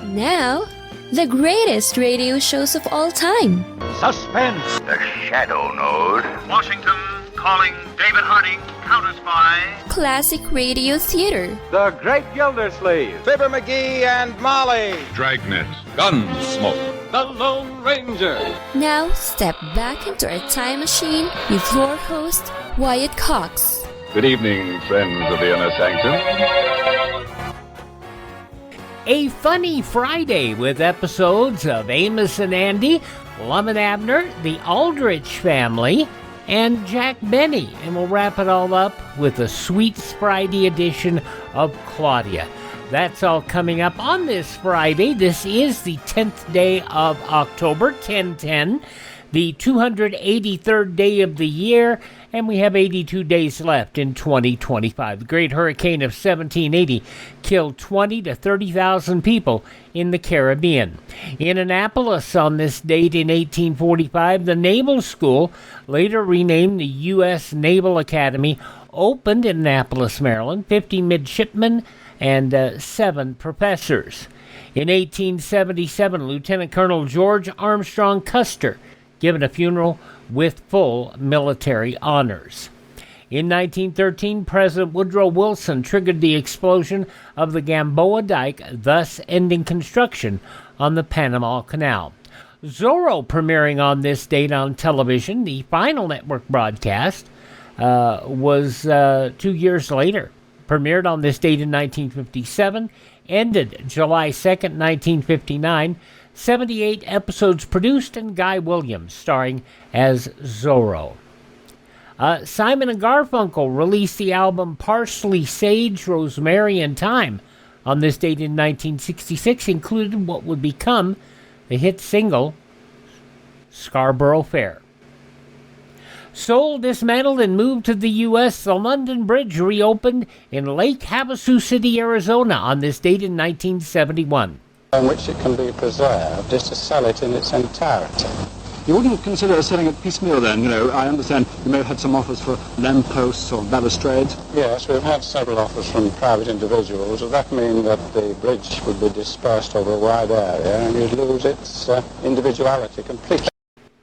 Now, the greatest radio shows of all time. Suspense. The Shadow Node. Washington calling David Harding, counter-spy. Classic radio theater. The Great Gildersleeve. Fibber McGee and Molly. Dragnet. Gunsmoke. The Lone Ranger. Now, step back into our time machine with your host, Wyatt Cox. Good evening, friends of the Inner Sanctum. A funny Friday with episodes of Amos and Andy, Lum and Abner, the Aldrich Family, and Jack Benny. And we'll wrap it all up with a sweet Friday edition of Claudia. That's all coming up on this Friday. This is the 10th day of October, 10/10, the 283rd day of the year, and we have 82 days left in 2025. The Great Hurricane of 1780 killed 20 to 30,000 people in the Caribbean. In Annapolis on this date in 1845, the Naval School, later renamed the U.S. Naval Academy, opened in Annapolis, Maryland. 50 midshipmen and 7 professors. In 1877, Lieutenant Colonel George Armstrong Custer given a funeral with full military honors. In 1913, President Woodrow Wilson triggered the explosion of the Gamboa Dike, thus ending construction on the Panama Canal. Zorro premiering on this date on television. The final network broadcast was 2 years later. Premiered on this date in 1957, ended July 2nd, 1959. 78 episodes produced, and Guy Williams starring as Zorro. Simon & Garfunkel released the album Parsley, Sage, Rosemary, and Thyme on this date in 1966, included what would become the hit single Scarborough Fair. Soul dismantled and moved to the U.S., the London Bridge reopened in Lake Havasu City, Arizona on this date in 1971. In which it can be preserved is to sell it in its entirety. You wouldn't consider selling it piecemeal then? You know, I understand you may have had some offers for lampposts or balustrades. Yes, we've had several offers from private individuals. Would that mean that the bridge would be dispersed over a wide area and you'd lose its individuality completely?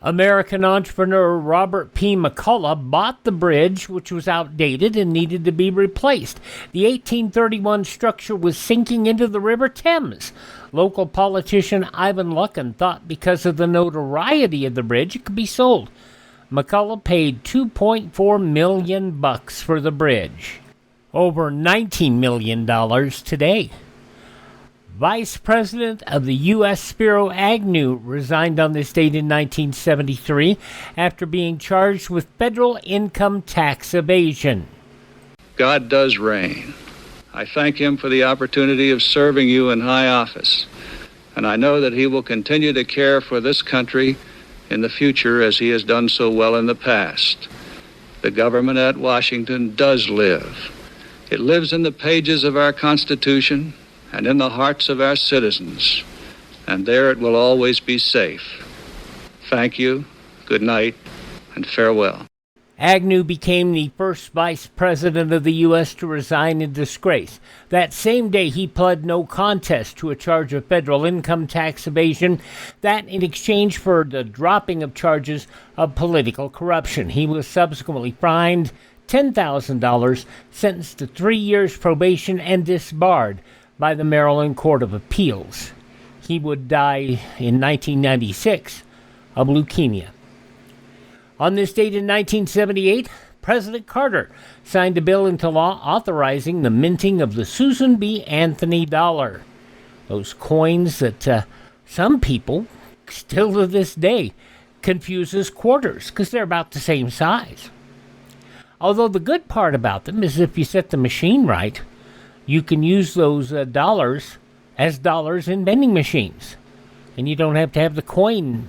American entrepreneur Robert P. McCullough bought the bridge, which was outdated and needed to be replaced. The 1831 structure was sinking into the River Thames. Local politician Ivan Lucken thought because of the notoriety of the bridge, it could be sold. McCullough paid $2.4 million for the bridge. Over $19 million today. Vice President of the U.S. Spiro Agnew resigned on this date in 1973 after being charged with federal income tax evasion. God does reign. I thank him for the opportunity of serving you in high office, and I know that he will continue to care for this country in the future as he has done so well in the past. The government at Washington does live. It lives in the pages of our Constitution and in the hearts of our citizens, and there it will always be safe. Thank you, good night, and farewell. Agnew became the first vice president of the U.S. to resign in disgrace. That same day, he pled no contest to a charge of federal income tax evasion, that in exchange for the dropping of charges of political corruption. He was subsequently fined $10,000, sentenced to 3 years probation, and disbarred by the Maryland Court of Appeals. He would die in 1996 of leukemia. On this date in 1978, President Carter signed a bill into law authorizing the minting of the Susan B. Anthony dollar. Those coins that some people, still to this day, confuse as quarters because they're about the same size. Although the good part about them is if you set the machine right, you can use those dollars as dollars in vending machines. And you don't have to have the coin,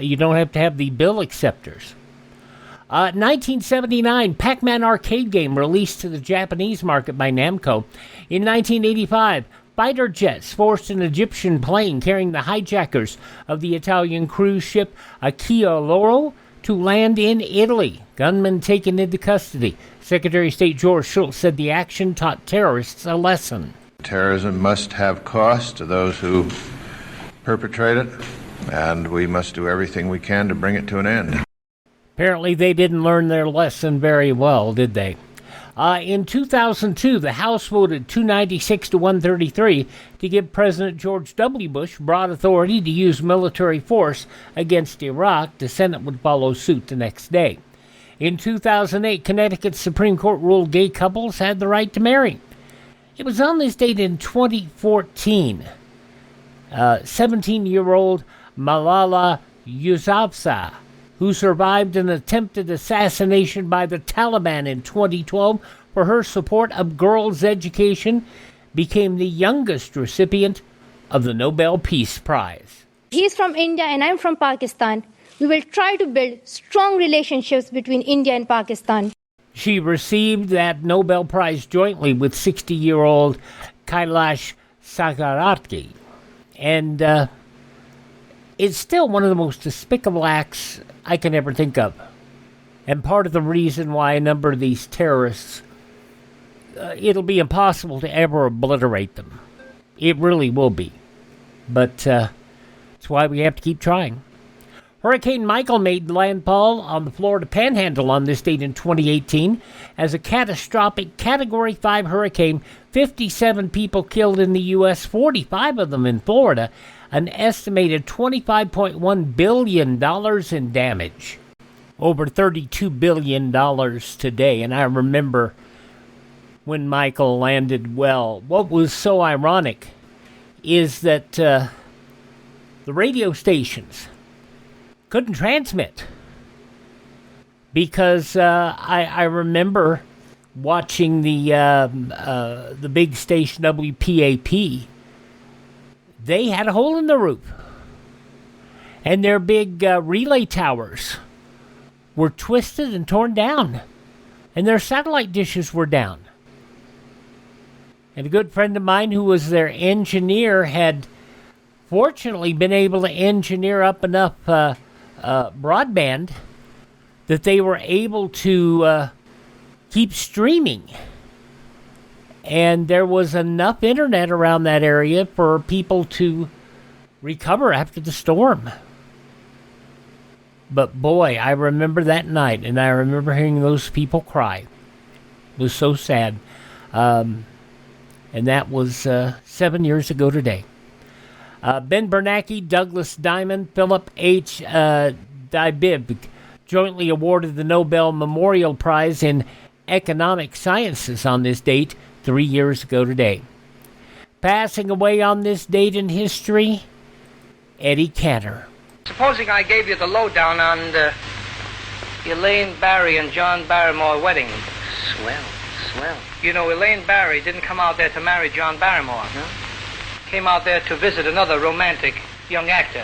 you don't have to have the bill acceptors. 1979, Pac-Man arcade game released to the Japanese market by Namco. In 1985, fighter jets forced an Egyptian plane carrying the hijackers of the Italian cruise ship Achille Lauro to land in Italy. Gunmen taken into custody. Secretary of State George Shultz said the action taught terrorists a lesson. Terrorism must have cost to those who perpetrate it, and we must do everything we can to bring it to an end. Apparently they didn't learn their lesson very well, did they? In 2002, the House voted 296 to 133 to give President George W. Bush broad authority to use military force against Iraq. The Senate would follow suit the next day. In 2008, Connecticut's Supreme Court ruled gay couples had the right to marry. It was on this date in 2014. 17-year-old Malala Yousafzai, who survived an attempted assassination by the Taliban in 2012 for her support of girls' education, became the youngest recipient of the Nobel Peace Prize. He's from India and I'm from Pakistan. We will try to build strong relationships between India and Pakistan. She received that Nobel Prize jointly with 60-year-old Kailash Satyarthi. And it's still one of the most despicable acts I can ever think of. And part of the reason why a number of these terrorists, it'll be impossible to ever obliterate them. It really will be. But that's why we have to keep trying. Hurricane Michael made landfall on the Florida Panhandle on this date in 2018 as a catastrophic Category 5 hurricane. 57 people killed in the U.S., 45 of them in Florida, an estimated $25.1 billion in damage. Over $32 billion today. And I remember when Michael landed well. What was so ironic is that the radio stations couldn't transmit because I remember watching the big station WPAP. They had a hole in the roof, and their big relay towers were twisted and torn down, and their satellite dishes were down. And a good friend of mine who was their engineer had fortunately been able to engineer up enough broadband that they were able to keep streaming. And there was enough internet around that area for people to recover after the storm. But boy, I remember that night, and I remember hearing those people cry. It was so sad. And that was 7 years ago today. Ben Bernanke, Douglas Diamond, Philip H. Dybvig jointly awarded the Nobel Memorial Prize in Economic Sciences on this date 3 years ago today. Passing away on this date in history, Eddie Cantor. Supposing I gave you the lowdown on the Elaine Barry and John Barrymore wedding. Swell. You know, Elaine Barry didn't come out there to marry John Barrymore. Came out there to visit another romantic young actor.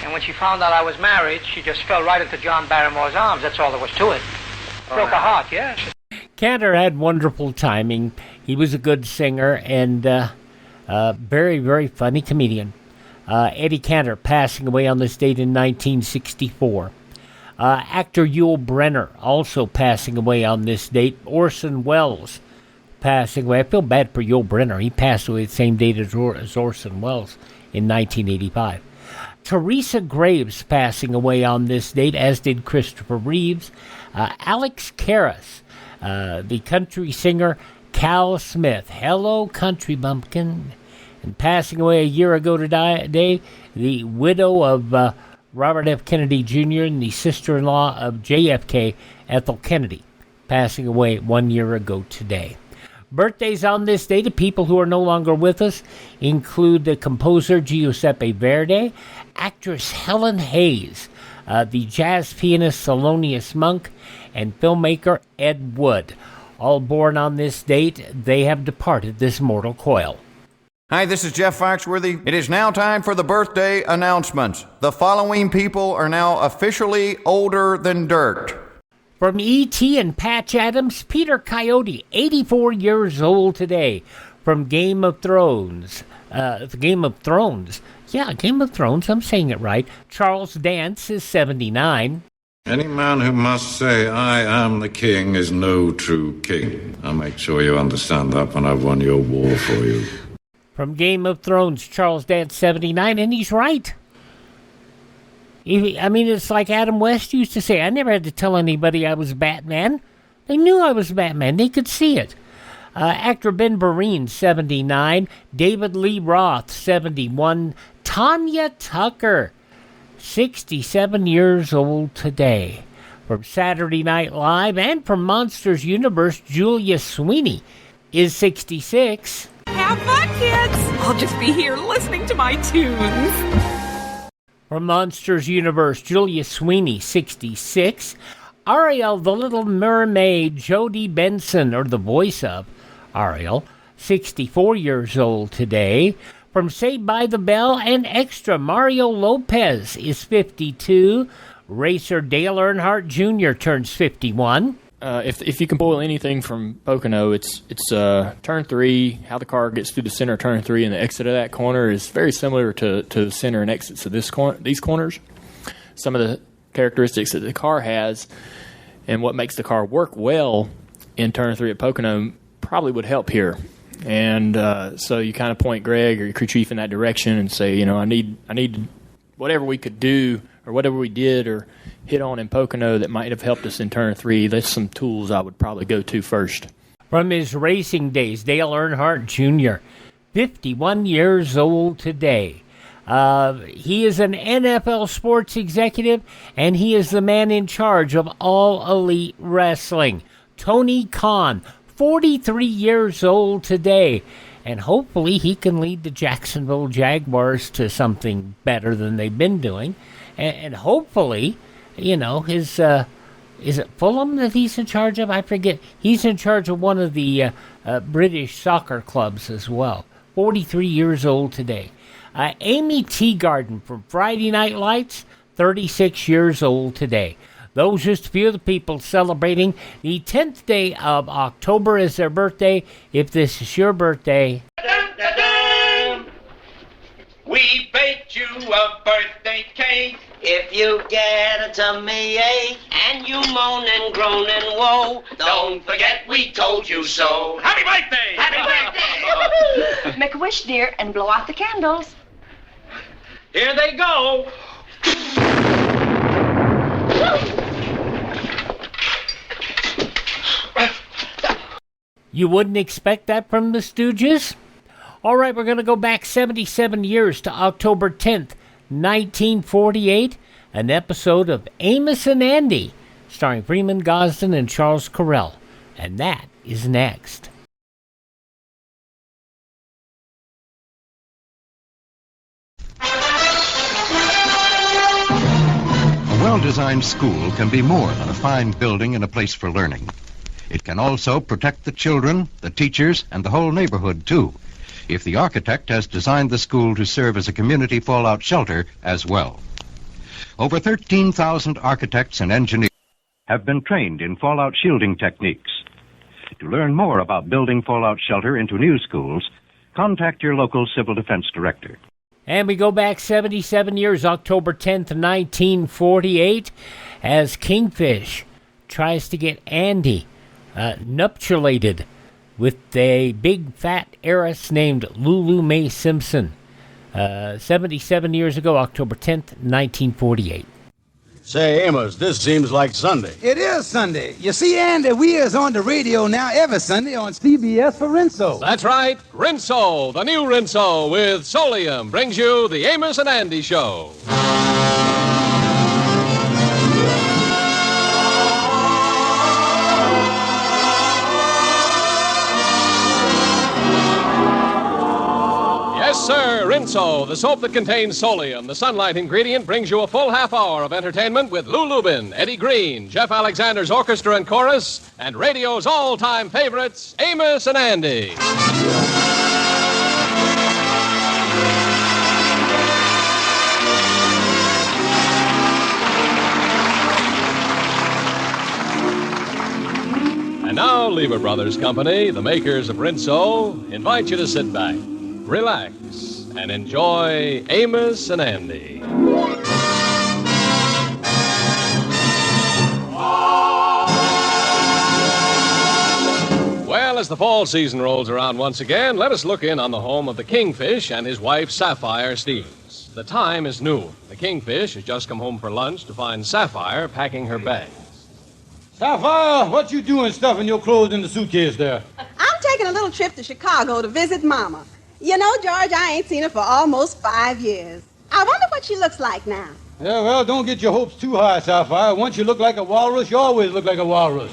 And when she found out I was married, she just fell right into John Barrymore's arms. That's all there was to it. Broke her heart, yes. Cantor had wonderful timing. He was a good singer and very, very funny comedian. Eddie Cantor passing away on this date in 1964. Actor Yul Brynner also passing away on this date. Orson Welles passing away. I feel bad for Yul Brynner. He passed away the same date as Orson Welles in 1985. Teresa Graves passing away on this date, as did Christopher Reeves. Alex Karras, the country singer Cal Smith. Hello, country bumpkin. And passing away a year ago today, the widow of Robert F. Kennedy Jr. and the sister-in-law of JFK, Ethel Kennedy, passing away 1 year ago today. Birthdays on this date of people who are no longer with us include the composer Giuseppe Verdi, actress Helen Hayes, the jazz pianist Thelonious Monk, and filmmaker Ed Wood. All born on this date, they have departed this mortal coil. Hi, this is Jeff Foxworthy. It is now time for the birthday announcements. The following people are now officially older than dirt. From E.T. and Patch Adams, Peter Coyote, 84 years old today. From Game of Thrones. Yeah, Game of Thrones, I'm saying it right. Charles Dance is 79. Any man who must say, I am the king, is no true king. I'll make sure you understand that when I've won your war for you. From Game of Thrones, Charles Dance 79, and he's right. I mean, it's like Adam West used to say, I never had to tell anybody I was Batman. They knew I was Batman. They could see it. Actor Ben Vereen, 79. David Lee Roth, 71. Tanya Tucker, 67 years old today. From Saturday Night Live and from Monsters Universe, Julia Sweeney is 66. Have fun, kids! I'll just be here listening to my tunes. From Monsters Universe, Julia Sweeney, 66. Ariel, the Little Mermaid, Jodie Benson, or the voice of Ariel, 64 years old today. From Saved by the Bell and Extra, Mario Lopez is 52. Racer Dale Earnhardt Jr. turns 51. If you can pull anything from Pocono, it's turn 3, how the car gets through the center of turn 3 and the exit of that corner is very similar to the center and exits of these corners. Some of the characteristics that the car has and what makes the car work well in turn 3 at Pocono probably would help here. And so you kind of point Greg or your crew chief in that direction and say, I need whatever we could do or whatever we did or hit on in Pocono that might have helped us in turn 3. That's some tools I would probably go to first. From his racing days, Dale Earnhardt Jr., 51 years old today. He is an NFL sports executive, and he is the man in charge of All Elite Wrestling. Tony Khan, 43 years old today, and hopefully he can lead the Jacksonville Jaguars to something better than they've been doing. And hopefully, his, is it Fulham that he's in charge of? I forget. He's in charge of one of the British soccer clubs as well. 43 years old today. Amy Teagarden from Friday Night Lights, 36 years old today. Those just a few of the people celebrating the 10th day of October as their birthday. If this is your birthday, we baked you a birthday cake. If you get a tummy ache And you moan and groan and woe, don't forget we told you so. Happy birthday! Happy birthday! Make a wish, dear, and blow out the candles. Here they go. You wouldn't expect that from the Stooges? All right, we're going to go back 77 years to October 10th, 1948, an episode of Amos and Andy, starring Freeman Gosden and Charles Correll. And that is next. A well-designed school can be more than a fine building and a place for learning. It can also protect the children, the teachers, and the whole neighborhood, too, if the architect has designed the school to serve as a community fallout shelter as well. Over 13,000 architects and engineers have been trained in fallout shielding techniques. To learn more about building fallout shelter into new schools, contact your local civil defense director. And we go back 77 years, October 10th, 1948, as Kingfish tries to get Andy nuptialated with a big fat heiress named Lulu Mae Simpson. 77 years ago, October 10th, 1948. Say, Amos, this seems like Sunday. It is Sunday. You see, Andy, we is on the radio now every Sunday on CBS for Rinso. That's right. Rinso, the new Rinso with Solium, brings you the Amos and Andy Show. Yes, sir, Rinso, the soap that contains Solium, the sunlight ingredient, brings you a full half hour of entertainment with Lou Lubin, Eddie Green, Jeff Alexander's orchestra and chorus, and radio's all-time favorites, Amos and Andy. And now, Lever Brothers Company, the makers of Rinso, invite you to sit back, relax, and enjoy Amos and Andy. the fall season rolls around once again, let us look in on the home of the Kingfish and his wife, Sapphire Stevens. The time is noon. The Kingfish has just come home for lunch to find Sapphire packing her bags. Sapphire, what you doing stuffing your clothes in the suitcase there? I'm taking a little trip to Chicago to visit Mama. You know, George, I ain't seen her for almost 5 years. I wonder what she looks like now. Yeah, well, don't get your hopes too high, Sapphire. Once you look like a walrus, you always look like a walrus.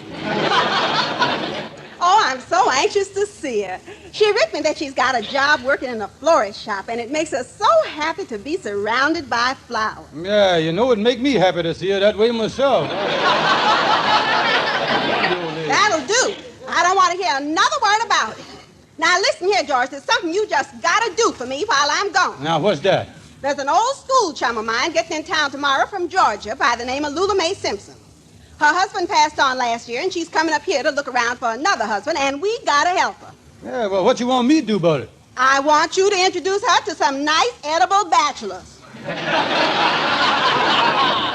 Oh, I'm so anxious to see her. She wrote me that she's got a job working in a florist shop, and it makes her so happy to be surrounded by flowers. Yeah, you know, it'd make me happy to see her that way myself. That'll do. I don't want to hear another word about it. Now, listen here, George. There's something you just got to do for me while I'm gone. Now, what's that? There's an old school chum of mine getting in town tomorrow from Georgia by the name of Lulu Mae Simpson. Her husband passed on last year, and she's coming up here to look around for another husband, and we got to help her. Yeah, well, what you want me to do about it? I want you to introduce her to some nice, edible bachelors.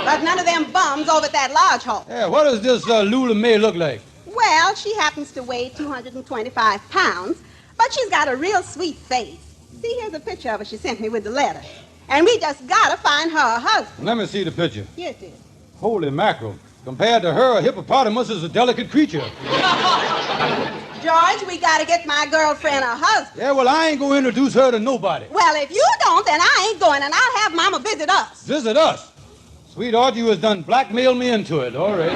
But none of them bums over at that lodge hall. Yeah, what does this Lulu Mae look like? Well, she happens to weigh 225 pounds, but she's got a real sweet face. See, here's a picture of her she sent me with the letter. And we just got to find her a husband. Let me see the picture. Here it is. Holy mackerel. Compared to her, a hippopotamus is a delicate creature. George, we got to get my girlfriend a husband. Yeah, well, I ain't going to introduce her to nobody. Well, if you don't, then I ain't going, and I'll have Mama visit us. Visit us? Sweetheart, you has done blackmailed me into it. All right.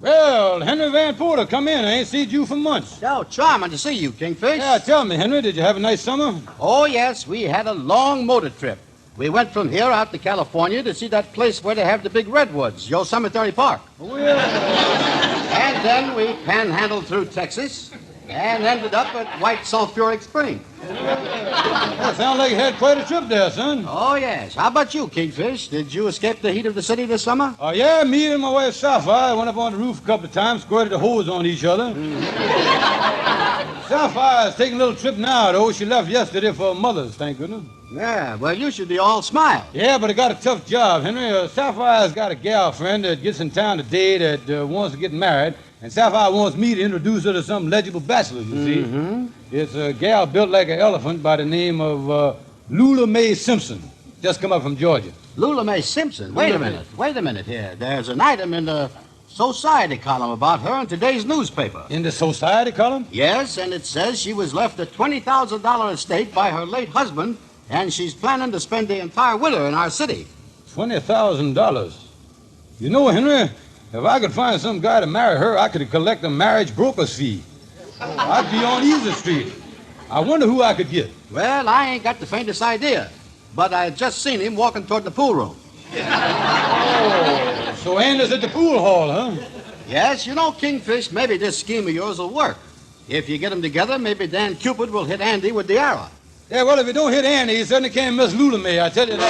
Well, Henry Van Porter, come in. I ain't seen you for months. Oh, charming to see you, Kingfish. Yeah, tell me, Henry, did you have a nice summer? Oh, yes, we had a long motor trip. We went from here out to California to see that place where they have the big redwoods, Yosemite Park. Oh, yeah. And then we panhandled through Texas and ended up at White Sulphuric Spring. That sounds like you had quite a trip there, son. Oh, yes. How about you, Kingfish? Did you escape the heat of the city this summer? Oh, yeah, me and my wife Sapphire went up on the roof a couple of times, squirted the hose on each other. Sapphire's taking a little trip now, though. She left yesterday for her mother's, thank goodness. Yeah, well, you should be all smile. Yeah, but I got a tough job, Henry. Sapphire's got a gal friend that gets in town today that wants to get married, and Sapphire wants me to introduce her to some legible bachelors, you see. It's a gal built like an elephant by the name of Lulu Mae Simpson. Just come up from Georgia. Lulu Mae Simpson? Wait a minute here. There's an item in the Society column about her in today's newspaper. In the Society column? Yes, and it says she was left a $20,000 estate by her late husband, and she's planning to spend the entire winter in our city. $20,000? You know, Henry, if I could find some guy to marry her, I could collect a marriage broker's fee. I'd be on Easy Street. I wonder who I could get. Well, I ain't got the faintest idea, but I just seen him walking toward the pool room. Oh, so Andy's at the pool hall, huh? Yes, you know, Kingfish, maybe this scheme of yours will work. If you get them together, maybe Dan Cupid will hit Andy with the arrow. Yeah, well, if he don't hit Andy, he certainly can't miss Lulu Mae, I tell you that.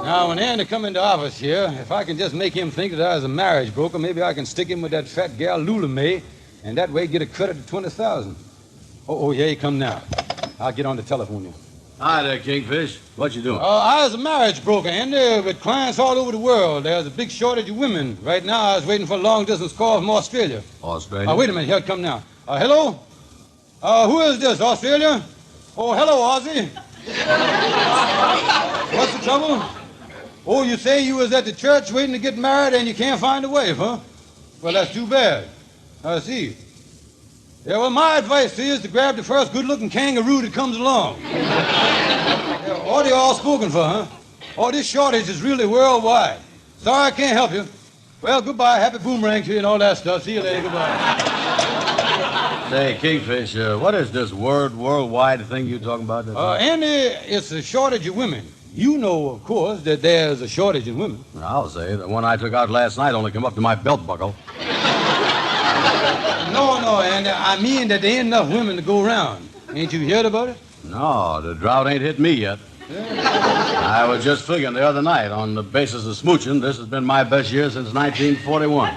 Now, when Andy come into office here, if I can just make him think that I was a marriage broker, maybe I can stick him with that fat gal Lulu Mae, and that way get a credit of $20,000. Oh, yeah, he come now. I'll get on the telephone here. Hi there, Kingfish. What you doing? I was a marriage broker, Andy, with clients all over the world. There's a big shortage of women. Right now, I was waiting for a long-distance call from Australia. Australia? Wait a minute. Here it come now. Hello? Who is this, Australia? Oh, hello, Aussie. What's the trouble? Oh, you say you was at the church waiting to get married and you can't find a wife, huh? Well, that's too bad. I see. Yeah, well, my advice to you is to grab the first good-looking kangaroo that comes along. Yeah, order all spoken for, huh? Oh, this shortage is really worldwide. Sorry I can't help you. Well, goodbye. Happy boomerang to you and all that stuff. See you later. Goodbye. Say, Kingfish, what is this worldwide thing you talking about? Andy, it's a shortage of women. You know, of course, that there's a shortage in women. I'll say. The one I took out last night only came up to my belt buckle. No, Andy, I mean that there ain't enough women to go around. Ain't you heard about it? No, the drought ain't hit me yet. I was just figuring the other night, on the basis of smooching, this has been my best year since 1941.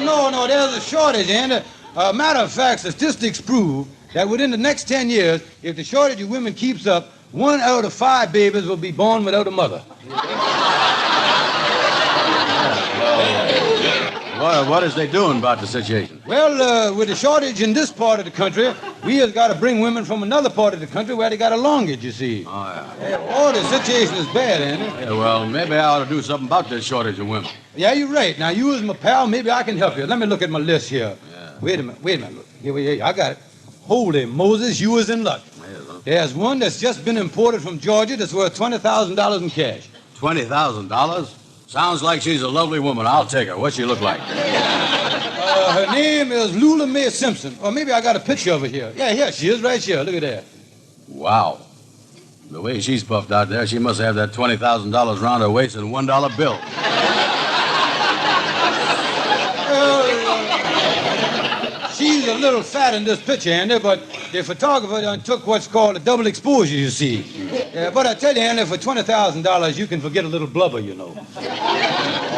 No, there's a shortage, Andy. Matter of fact, statistics prove that within the next 10 years, if the shortage of women keeps up, 1 out of 5 babies will be born without a mother. What is they doing about the situation? Well, with the shortage in this part of the country, we has got to bring women from another part of the country where they got a longage, you see. Oh, yeah. The situation is bad, ain't it? Yeah, well, maybe I ought to do something about this shortage of women. Yeah, you're right. Now, you as my pal, maybe I can help you. Let me look at my list here. Yeah. Wait a minute. Look. Here, I got it. Holy Moses, you was in luck. There's one that's just been imported from Georgia that's worth $20,000 in cash. $20,000? Sounds like she's a lovely woman. I'll take her. What's she look like? Her name is Lulu Mae Simpson. Or maybe I got a picture of her here. Yeah, here she is right here. Look at that. Wow. The way she's puffed out there, she must have that $20,000 round her waist in a $1 bill. She's a little fat in this picture, Andy, but the photographer done took what's called a double exposure, you see. But I tell you, Andy, for $20,000, you can forget a little blubber, you know.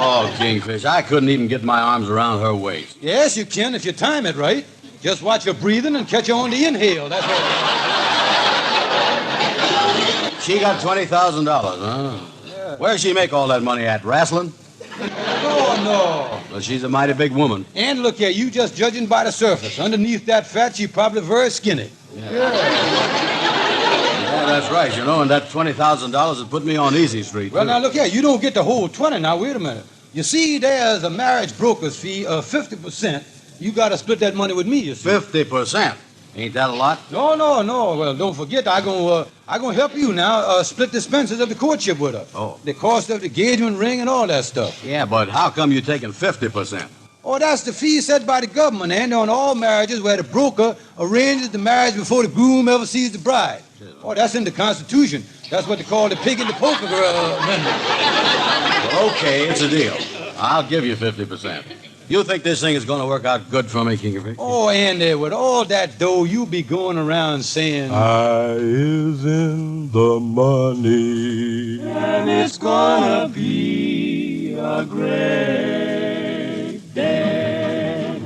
Oh, Kingfish, I couldn't even get my arms around her waist. Yes, you can if you time it right. Just watch her breathing and catch her on the inhale. That's all. She got $20,000, huh? Yeah. Where'd she make all that money at? Wrestling? No. Well, she's a mighty big woman. And look here, you just judging by the surface. Underneath that fat, she's probably very skinny. Yeah, that's right, you know, and that $20,000 would put me on easy street. Well, now, look here, you don't get the whole 20. Now, wait a minute. You see, there's a marriage broker's fee of 50%. You got to split that money with me, you see. 50%? Ain't that a lot? No. Well, don't forget, I'm gonna help you now split the expenses of the courtship with her. Oh. The cost of the engagement ring and all that stuff. Yeah, but how come you taking 50%? Oh, that's the fee set by the government, and on all marriages where the broker arranges the marriage before the groom ever sees the bride. Oh, that's in the Constitution. That's what they call the pig in the poker amendment. Well, okay, it's a deal. I'll give you 50%. You think this thing is going to work out good for me, Kingfish? Oh, Andy, with all that dough, you be going around saying, I is in the money, and it's gonna be a great day.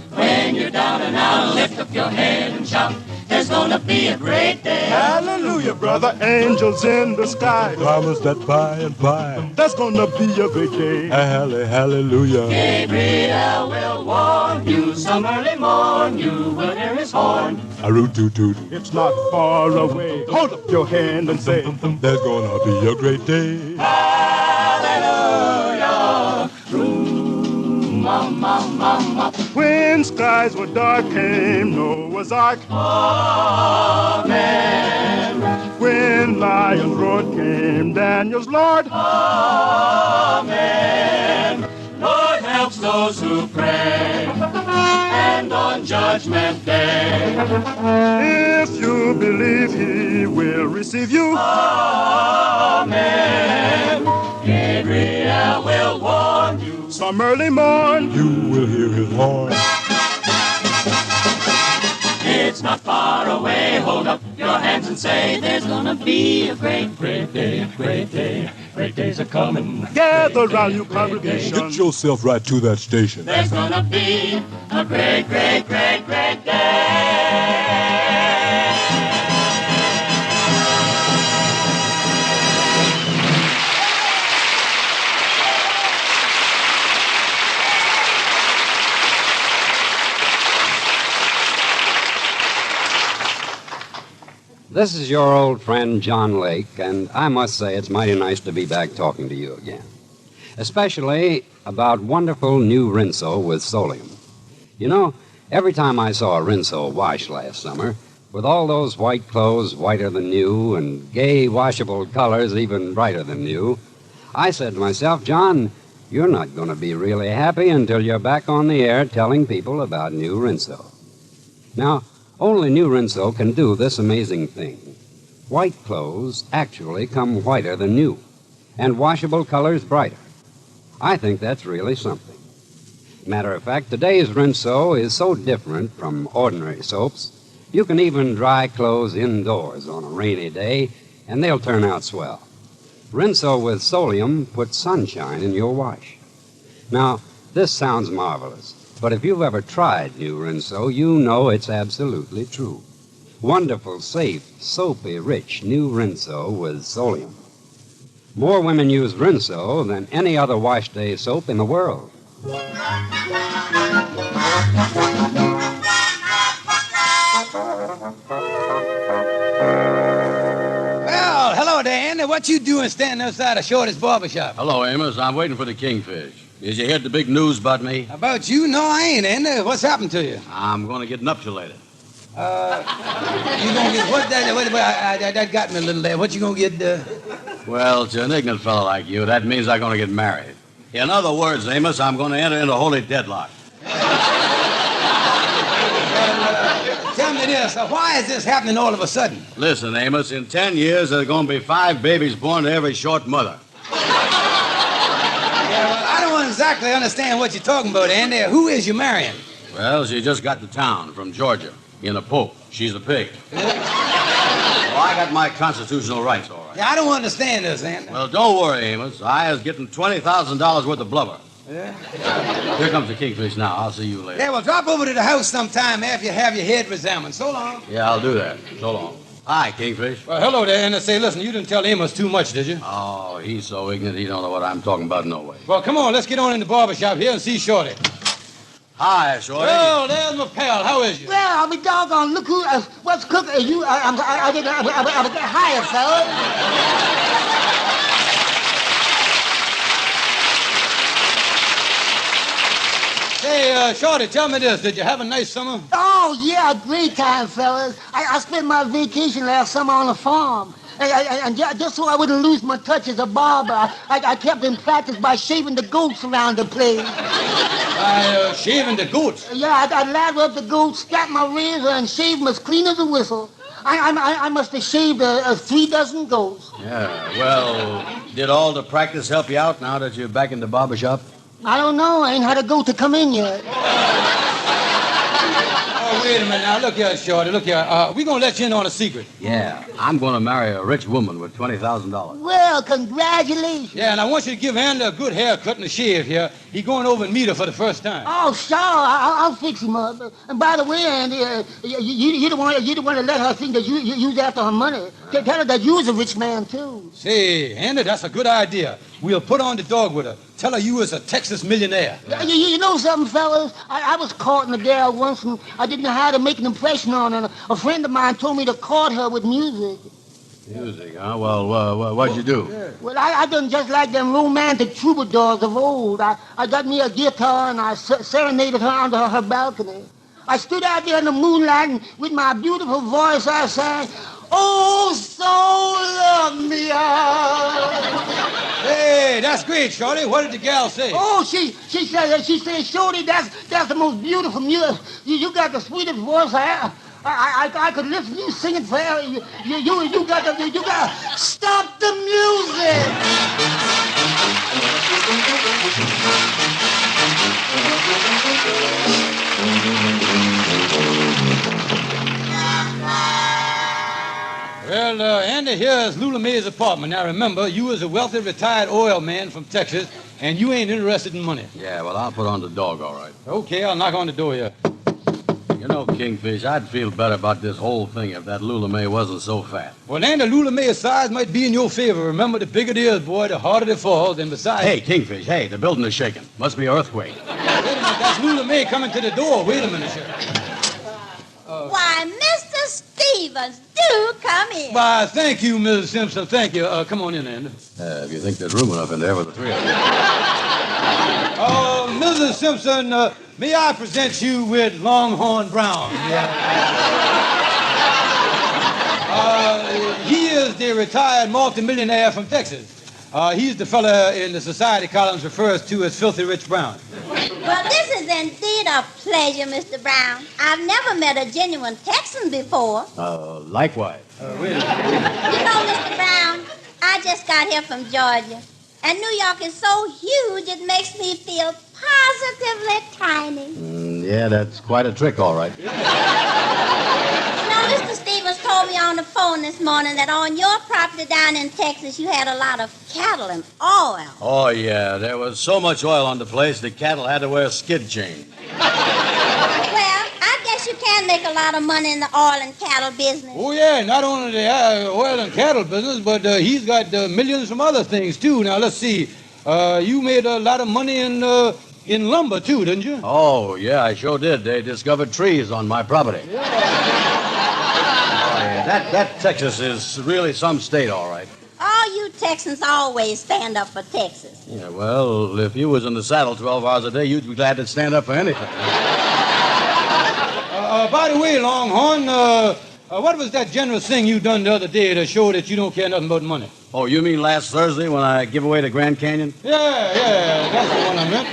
When you're down and out, lift up your head and shout, there's gonna be a great day. Hallelujah, brother. Angels in the sky promise that by and by that's gonna be a great day. Hallelujah. Gabriel will warn you, some early morn you will hear his horn. A root toot toot, it's not far away. Hold up your hand and say, there's gonna be a great day. Hallelujah. Mama. When skies were dark came Noah's Ark. Amen. When lions roared came Daniel's Lord. Amen. Lord helps those who pray, and on Judgment Day, if you believe he will receive you. Amen. Gabriel will warn you. Some early morn, you will hear his horn. It's not far away. Hold up your hands and say, there's gonna be a great day. Great days are coming. Gather round, you congregation. Get yourself right to that station. There's gonna be a great day. This is your old friend, John Lake, and I must say it's mighty nice to be back talking to you again. Especially about wonderful new Rinso with Solium. You know, every time I saw a Rinso wash last summer, with all those white clothes whiter than new and gay washable colors even brighter than new, I said to myself, John, you're not going to be really happy until you're back on the air telling people about new Rinso. Now, only new Rinso can do this amazing thing. White clothes actually come whiter than new, and washable colors brighter. I think that's really something. Matter of fact, today's Rinso is so different from ordinary soaps, you can even dry clothes indoors on a rainy day, and they'll turn out swell. Rinso with Solium puts sunshine in your wash. Now, this sounds marvelous, But if you've ever tried new Rinso, you know it's absolutely true. Wonderful, safe, soapy, rich new Rinso with Solium. More women use Rinso than any other wash day soap in the world. Well, hello there, Andy. What you doing standing outside of Shorty's barbershop? Hello, Amos. I'm waiting for the Kingfish. Did you hear the big news about me? About you? No, I ain't, Andy. What's happened to you? I'm going to get nuptialated. You gonna get what? That got me a little there. What you gonna get? Well, to an ignorant fellow like you, that means I'm going to get married. In other words, Amos, I'm going to enter into holy deadlock. Tell me this. Why is this happening all of a sudden? Listen, Amos, in 10 years, there's going to be 5 babies born to every short mother. I don't exactly understand what you're talking about, Andy. Who is you marrying? Well, she just got to town from Georgia in a poke. She's a pig. Well, I got my constitutional rights, all right. Yeah, I don't understand this, Andy. Well, don't worry, Amos. I was getting $20,000 worth of blubber. Yeah? Here comes the Kingfish now. I'll see you later. Yeah, well, drop over to the house sometime after you have your head examined. So long. Yeah, I'll do that. So long. Hi, Kingfish. Well, hello there, Andy. Say, listen, you didn't tell Amos too much, did you? Oh, he's so ignorant he don't know what I'm talking about, no way. Well, come on, let's get on in the barbershop here and see Shorty. Hi, Shorty. Well, there's my pal. How is you? Well, I'll be doggone. Look who, what's cooking. I get hired, fella. Hey, Shorty, tell me this. Did you have a nice summer? Oh, yeah, great time, fellas. I spent my vacation last summer on a farm. And just so I wouldn't lose my touch as a barber, I kept in practice by shaving the goats around the place. By shaving the goats? Yeah, I'd lather up the goats, strap my razor, and shave them as clean as a whistle. I must have shaved 3 dozen goats. Yeah, well, did all the practice help you out now that you're back in the barbershop? I don't know. I ain't had a goat to come in yet. Oh, wait a minute now. Look here, Shorty. Look here. We're going to let you in on a secret. Yeah, I'm going to marry a rich woman with $20,000. Well, congratulations. Yeah, and I want you to give Andy a good haircut and a shave here. He's going over and meet her for the first time. Oh, sure. I'll fix him up. And by the way, Andy, you don't want to let her think that you's after her money. Tell her that you was a rich man, too. Say, Andy, that's a good idea. We'll put on the dog with her. Tell her you was a Texas millionaire. You know something, fellas? I was caught in a gal once, and I didn't know how to make an impression on her. A friend of mine told me to court her with music. Music, huh? Well, what'd you do? Well, I done just like them romantic troubadours of old. I got me a guitar, and I serenaded her under her balcony. I stood out there in the moonlight, and with my beautiful voice, I sang, "Oh, so love me." Hey, that's great, Shorty. What did the gal say? Oh, she said, Shorty, that's the most beautiful music. You got the sweetest voice I could listen to you singing forever. You got stop the music. Well, Andy, here's Lulu Mae's apartment. Now, remember, you was a wealthy retired oil man from Texas, and you ain't interested in money. Yeah, well, I'll put on the dog, all right. Okay, I'll knock on the door here. You know, Kingfish, I'd feel better about this whole thing if that Lulu Mae wasn't so fat. Well, Andy, Lulu Mae's size might be in your favor. Remember, the bigger it is, boy, the harder it falls, and besides... Hey, Kingfish, hey, the building is shaking. Must be an earthquake. Wait a minute, that's Lulu Mae coming to the door. Wait a minute, sir. Why, Mr. Stevens, do come in. Why, thank you, Mrs. Simpson. Thank you. Come on in, Andy. If you think there's room enough in there for the 3 of you. Mrs. Simpson, may I present you with Longhorn Brown? He is the retired multimillionaire from Texas. He's the fella in the society columns refers to as Filthy Rich Brown. Well, this is indeed a pleasure, Mr. Brown. I've never met a genuine Texan before. Likewise. Wait a minute. You know, Mr. Brown, I just got here from Georgia. And New York is so huge, it makes me feel positively tiny. Yeah, that's quite a trick, all right. You know, Mr. Stevens told me on the phone this morning that on your property down in Texas you had a lot of cattle and oil. Oh, yeah. There was so much oil on the place the cattle had to wear skid chains. Well, I guess you can make a lot of money in the oil and cattle business. Oh, yeah, not only the oil and cattle business, but he's got millions from other things, too. Now, let's see. You made a lot of money in lumber, too, didn't you? Oh, yeah, I sure did. They discovered trees on my property. That Texas is really some state, all right. All you Texans always stand up for Texas. Yeah, well, if you was in the saddle 12 hours a day, you'd be glad to stand up for anything. By the way, Longhorn, what was that generous thing you done the other day to show that you don't care nothing about money? Oh, you mean last Thursday when I give away the Grand Canyon? Yeah, that's the one I meant.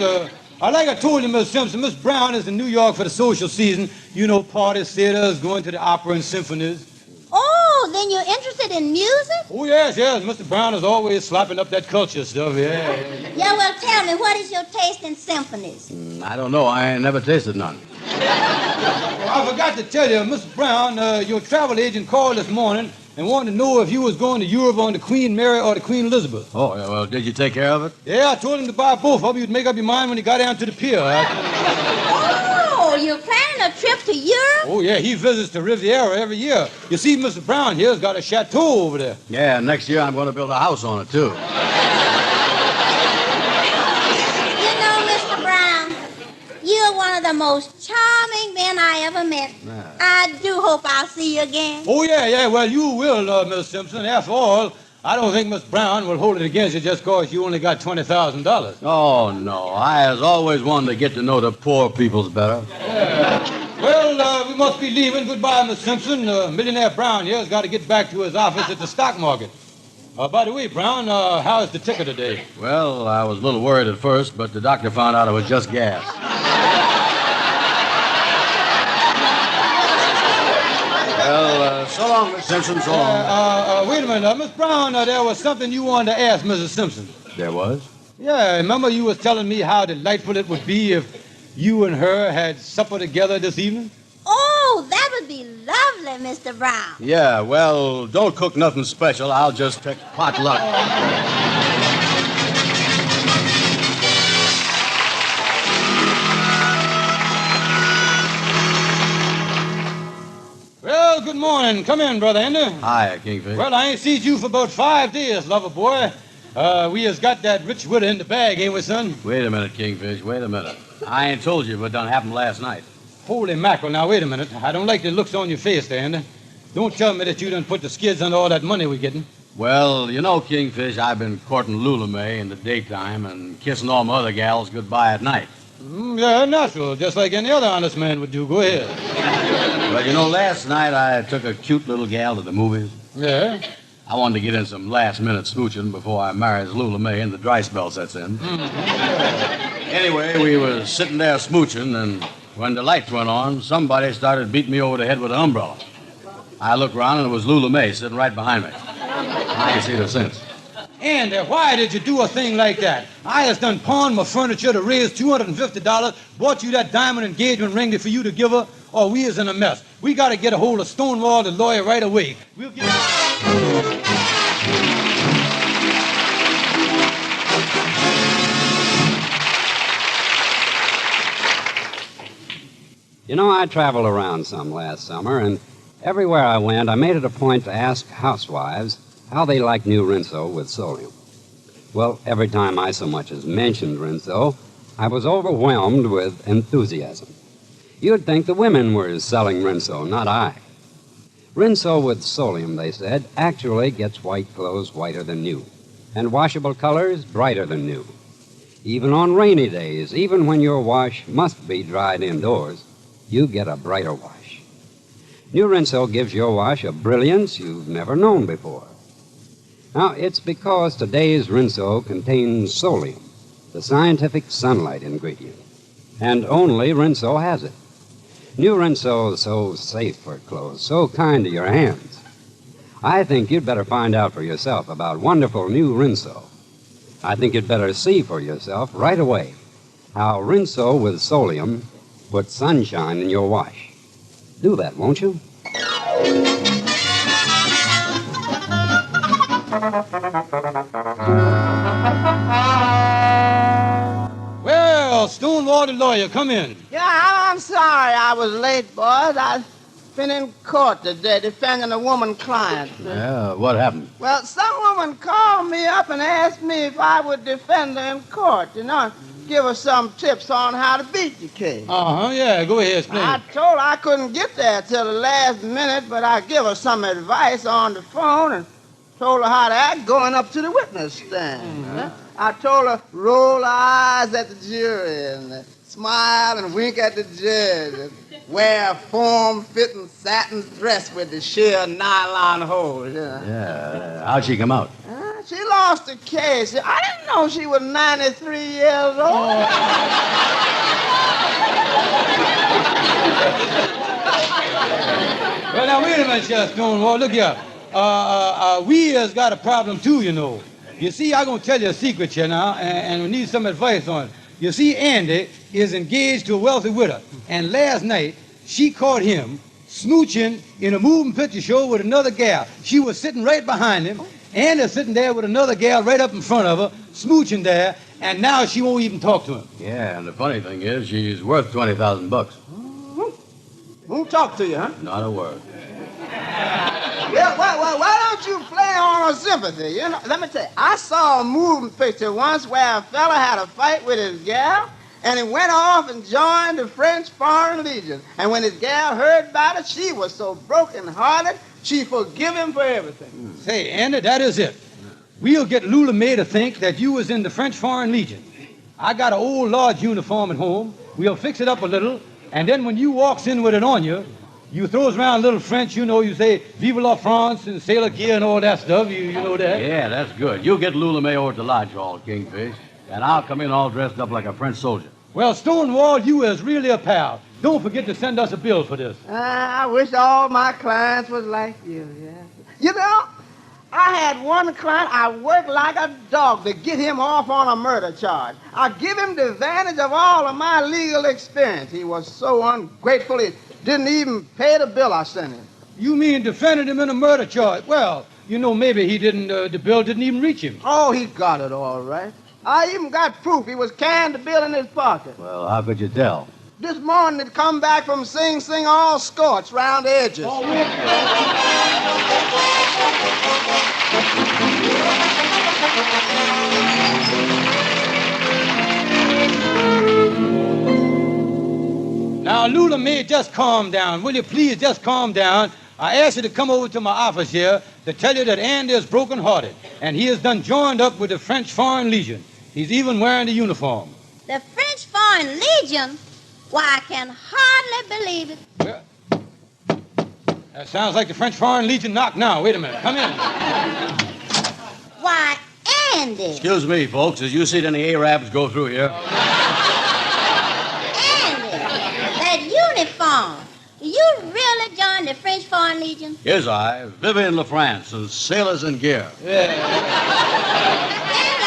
Like I told you, Miss Simpson, Miss Brown is in New York for the social season. You know, parties, theaters, going to the opera and symphonies. Oh, then you're interested in music? Oh, yes. Mr. Brown is always slopping up that culture stuff, yeah. Yeah, well, tell me, what is your taste in symphonies? I don't know. I ain't never tasted none. I forgot to tell you, Miss Brown, your travel agent called this morning and wanted to know if you was going to Europe on the Queen Mary or the Queen Elizabeth. Oh, yeah, well, did you take care of it? Yeah, I told him to buy both. Hope you'd make up your mind when you got down to the pier. Oh, you're planning a trip to Europe? Oh, yeah, he visits the Riviera every year. You see, Mr. Brown here's got a chateau over there. Yeah, next year I'm going to build a house on it, too. You know, Mr. Brown, you're one of the most charming men I ever met. Yeah. I do hope I'll see you again. Oh, yeah, well, you will, Miss Simpson. After all, I don't think Miss Brown will hold it against you just because you only got $20,000. Oh, no. I has always wanted to get to know the poor peoples better. Yeah. Well, we must be leaving. Goodbye, Miss Simpson. Millionaire Brown here has got to get back to his office at the stock market. By the way, Brown, how's the ticker today? Well, I was a little worried at first, but the doctor found out it was just gas. Well, so long, Miss Simpson, so long. Wait a minute. Miss Brown, there was something you wanted to ask Mrs. Simpson. There was? Yeah, remember you was telling me how delightful it would be if you and her had supper together this evening? Oh, that would be lovely, Mr. Brown. Yeah, well, don't cook nothing special. I'll just take potluck. Well, good morning. Come in, Brother Ender. Hi, Kingfish. Well, I ain't seen you for about 5 days, lover boy. We has got that rich widow in the bag, ain't we, son? Wait a minute, Kingfish. Wait a minute. I ain't told you what done happened last night. Holy mackerel. Now, wait a minute. I don't like the looks on your face there, Ender. Don't tell me that you done put the skids under all that money we're getting. Well, you know, Kingfish, I've been courting Lulu Mae in the daytime and kissing all my other gals goodbye at night. Yeah, natural. Just like any other honest man would do. Go ahead. Well, you know, last night I took a cute little gal to the movies. Yeah? I wanted to get in some last-minute smooching before I marries Lulu Mae and the dry spell sets in. Anyway, we was sitting there smooching, and when the lights went on, somebody started beating me over the head with an umbrella. I looked around, and it was Lulu Mae sitting right behind me. I ain't seen her since. Andy, why did you do a thing like that? I has done pawned my furniture to raise $250, bought you that diamond engagement ring for you to give her, or we is in a mess. We got to get a hold of Stonewall, the lawyer, right away. We'll get... You know, I traveled around some last summer, and everywhere I went, I made it a point to ask housewives how they like new Rinso with Solium. Well, every time I so much as mentioned Rinso, I was overwhelmed with enthusiasm. You'd think the women were selling Rinso, not I. Rinso with Solium, they said, actually gets white clothes whiter than new, and washable colors brighter than new. Even on rainy days, even when your wash must be dried indoors, you get a brighter wash. New Rinso gives your wash a brilliance you've never known before. Now, it's because today's Rinso contains Solium, the scientific sunlight ingredient. And only Rinso has it. New Rinso is so safe for clothes, so kind to your hands. I think you'd better find out for yourself about wonderful new Rinso. I think you'd better see for yourself right away how Rinso with Solium puts sunshine in your wash. Do that, won't you? Well, Stonewall the lawyer, come in. Yeah, I'm sorry I was late, boys. I've been in court today defending a woman client. Yeah, what happened? Well, some woman called me up and asked me if I would defend her in court, give her some tips on how to beat the case. Yeah, go ahead, explain. I told her I couldn't get there till the last minute, but I give her some advice on the phone and told her how to act going up to the witness stand. I told her roll her eyes at the jury and smile and wink at the judge and wear a form-fitting satin dress with the sheer nylon holes. Yeah, how'd she come out? She lost the case. I didn't know she was 93 years old. Well, now, wait a minute, Stonewall. Look here. We has got a problem, too, You see, I'm going to tell you a secret here now, and we need some advice on it. You see, Andy is engaged to a wealthy widow, and last night, she caught him smooching in a moving picture show with another gal. She was sitting right behind him, Andy's sitting there with another gal right up in front of her, smooching there, and now she won't even talk to him. Yeah, and the funny thing is, she's worth $20,000. Won't talk to you, huh? Not a word. Yeah, why don't you play on her sympathy? Let me tell you, I saw a moving picture once where a fella had a fight with his gal, and he went off and joined the French Foreign Legion. And when his gal heard about it, she was so broken-hearted, she forgive him for everything. Say, Andy, that is it. We'll get Lulu Mae to think that you was in the French Foreign Legion. I got an old large uniform at home. We'll fix it up a little, and then when you walks in with it on you, you throws around a little French, you say, Vive la France and Sailor Gear and all that stuff. You know that? Yeah, that's good. You get Lulu Mae over to the lodge hall, Kingfish, and I'll come in all dressed up like a French soldier. Well, Stonewall, you is really a pal. Don't forget to send us a bill for this. I wish all my clients was like you, yeah. I had one client, I worked like a dog to get him off on a murder charge. I give him the advantage of all of my legal experience. He was so ungrateful, he didn't even pay the bill I sent him. You mean defended him in a murder charge? Well, maybe he didn't, the bill didn't even reach him. Oh, he got it all right. I even got proof he was carrying the bill in his pocket. Well, how could you tell? This morning it come back from Sing Sing all scorched round the edges. Oh, Now, Lulu Mae, just calm down. Will you please just calm down? I asked you to come over to my office here to tell you that Andy is broken-hearted, and he has done joined up with the French Foreign Legion. He's even wearing the uniform. The French Foreign Legion? Why, I can hardly believe it. That sounds like the French Foreign Legion knock now. Wait a minute. Come in. Why, Andy. Excuse me, folks. Did you see any Arabs go through here? Andy, that uniform. You really joined the French Foreign Legion? Yes, I. Vivian LaFrance and sailors in gear. Andy,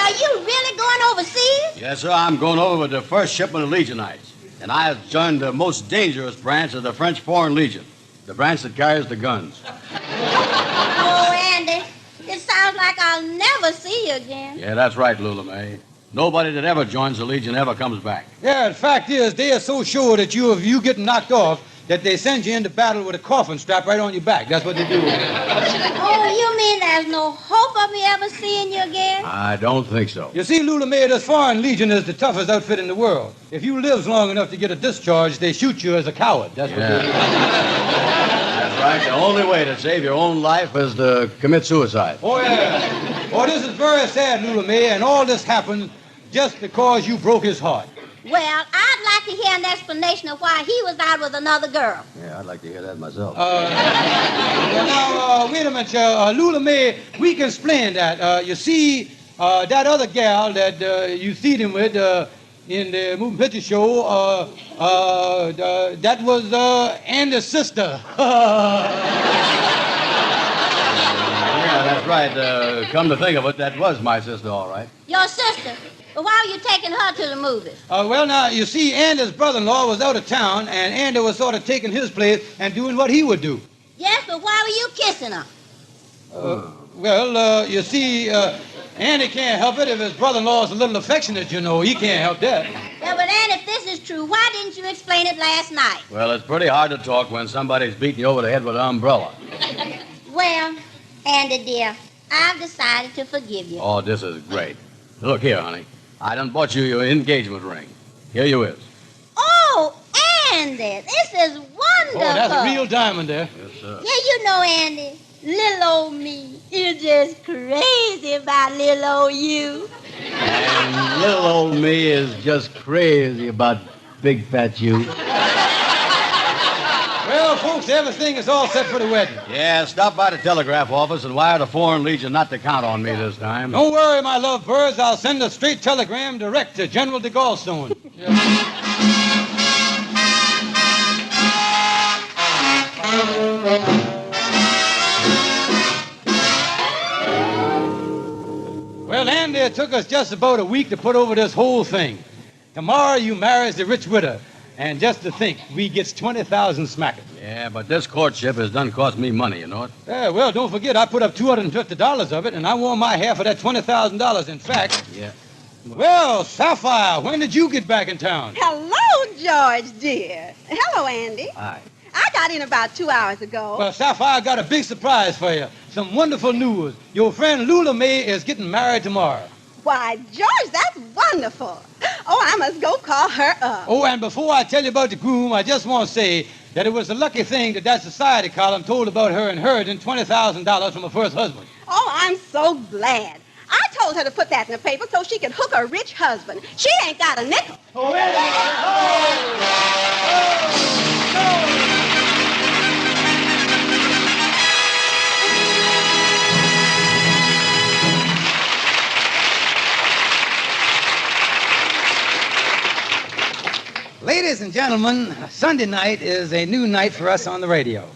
are you really going overseas? Yes, sir. I'm going over with the first shipment of Legionites. And I have joined the most dangerous branch of the French Foreign Legion, the branch that carries the guns. Oh, Andy, it sounds like I'll never see you again. Yeah, that's right, Lulu Mae. Nobody that ever joins the Legion ever comes back. Yeah, the fact is, they are so sure that you get knocked off that they send you into battle with a coffin strapped right on your back. That's what they do. Oh, you mean there's no hope of me ever seeing you again? I don't think so. You see, Lulu Mae, this Foreign Legion is the toughest outfit in the world. If you live long enough to get a discharge, they shoot you as a coward. That's what they do. That's right. The only way to save your own life is to commit suicide. Oh, yeah. Oh, this is very sad, Lulu Mae, and all this happened just because you broke his heart. Well, I'd like to hear an explanation of why he was out with another girl. Yeah, I'd like to hear that myself. Now, wait a minute, Lulu Mae, we can explain that. You see, that other gal that you seen him with in the moving picture show, that was Andy's sister. Yeah, that's right. Come to think of it, that was my sister, all right. Your sister? But why were you taking her to the movies? Well, now, you see, Andy's brother-in-law was out of town, and Andy was sort of taking his place and doing what he would do. Yes, but why were you kissing her? Well, you see, Andy can't help it if his brother-in-law is a little affectionate, you know. He can't help that. Yeah, but Ann, if this is true, why didn't you explain it last night? Well, it's pretty hard to talk when somebody's beating you over the head with an umbrella. Well, Andy, dear, I've decided to forgive you. Oh, this is great. Look here, honey. I done bought you your engagement ring. Here you is. Oh, Andy, this is wonderful. Oh, that's a real diamond there. Yes, sir. Yeah, you know, Andy, little old me is just crazy about little old you. And little old me is just crazy about big fat you. Well, folks, everything is all set for the wedding. Yeah, stop by the telegraph office and wire the Foreign Legion not to count on me this time. Don't worry, my love birds. I'll send a straight telegram direct to General de Gaulle. Well, Andy, it took us just about a week to put over this whole thing. Tomorrow you marries the rich widow. And just to think, we gets 20,000 smackers. Yeah, but this courtship has done cost me money, you know it? Yeah, well, don't forget, I put up $250 of it, and I want my half of that $20,000. In fact... Yeah. Well, Sapphire, when did you get back in town? Hello, George, dear. Hello, Andy. Hi. I got in about 2 hours ago. Well, Sapphire, I got a big surprise for you. Some wonderful news. Your friend Lulu Mae is getting married tomorrow. Why, George, that's wonderful. Oh, I must go call her up. Oh, and before I tell you about the groom, I just want to say that it was a lucky thing that society column told about her inheriting $20,000 from her first husband. Oh, I'm so glad. I told her to put that in the paper so she could hook a rich husband. She ain't got a nickel. Oh, wait a minute. Ladies and gentlemen, Sunday night is a new night for us on the radio.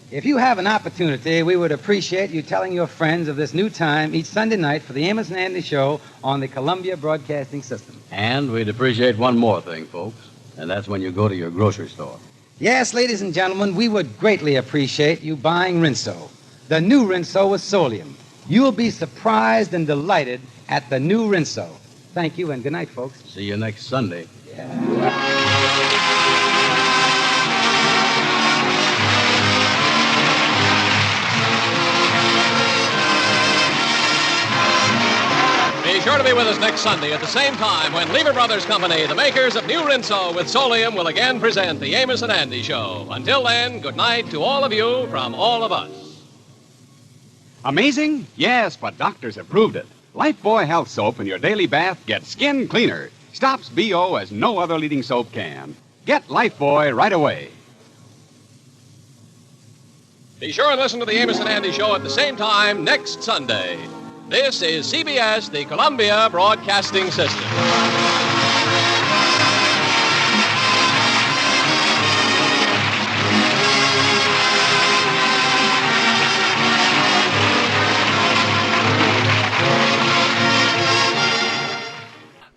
If you have an opportunity, we would appreciate you telling your friends of this new time each Sunday night for the Amos and Andy Show on the Columbia Broadcasting System. And we'd appreciate one more thing, folks, and that's when you go to your grocery store. Yes, ladies and gentlemen, we would greatly appreciate you buying Rinso, the new Rinso with Solium. You'll be surprised and delighted at the new Rinso. Thank you, and good night, folks. See you next Sunday. Be sure to be with us next Sunday at the same time when Lever Brothers Company, the makers of New Rinso with Solium, will again present the Amos and Andy Show. Until then, good night to all of you from all of us. Amazing? Yes, but doctors have proved it. Lifebuoy Health Soap in your daily bath gets skin cleaner. Stops BO as no other leading soap can. Get Lifebuoy right away. Be sure and listen to the Amos and Andy Show at the same time next Sunday. This is CBS, the Columbia Broadcasting System.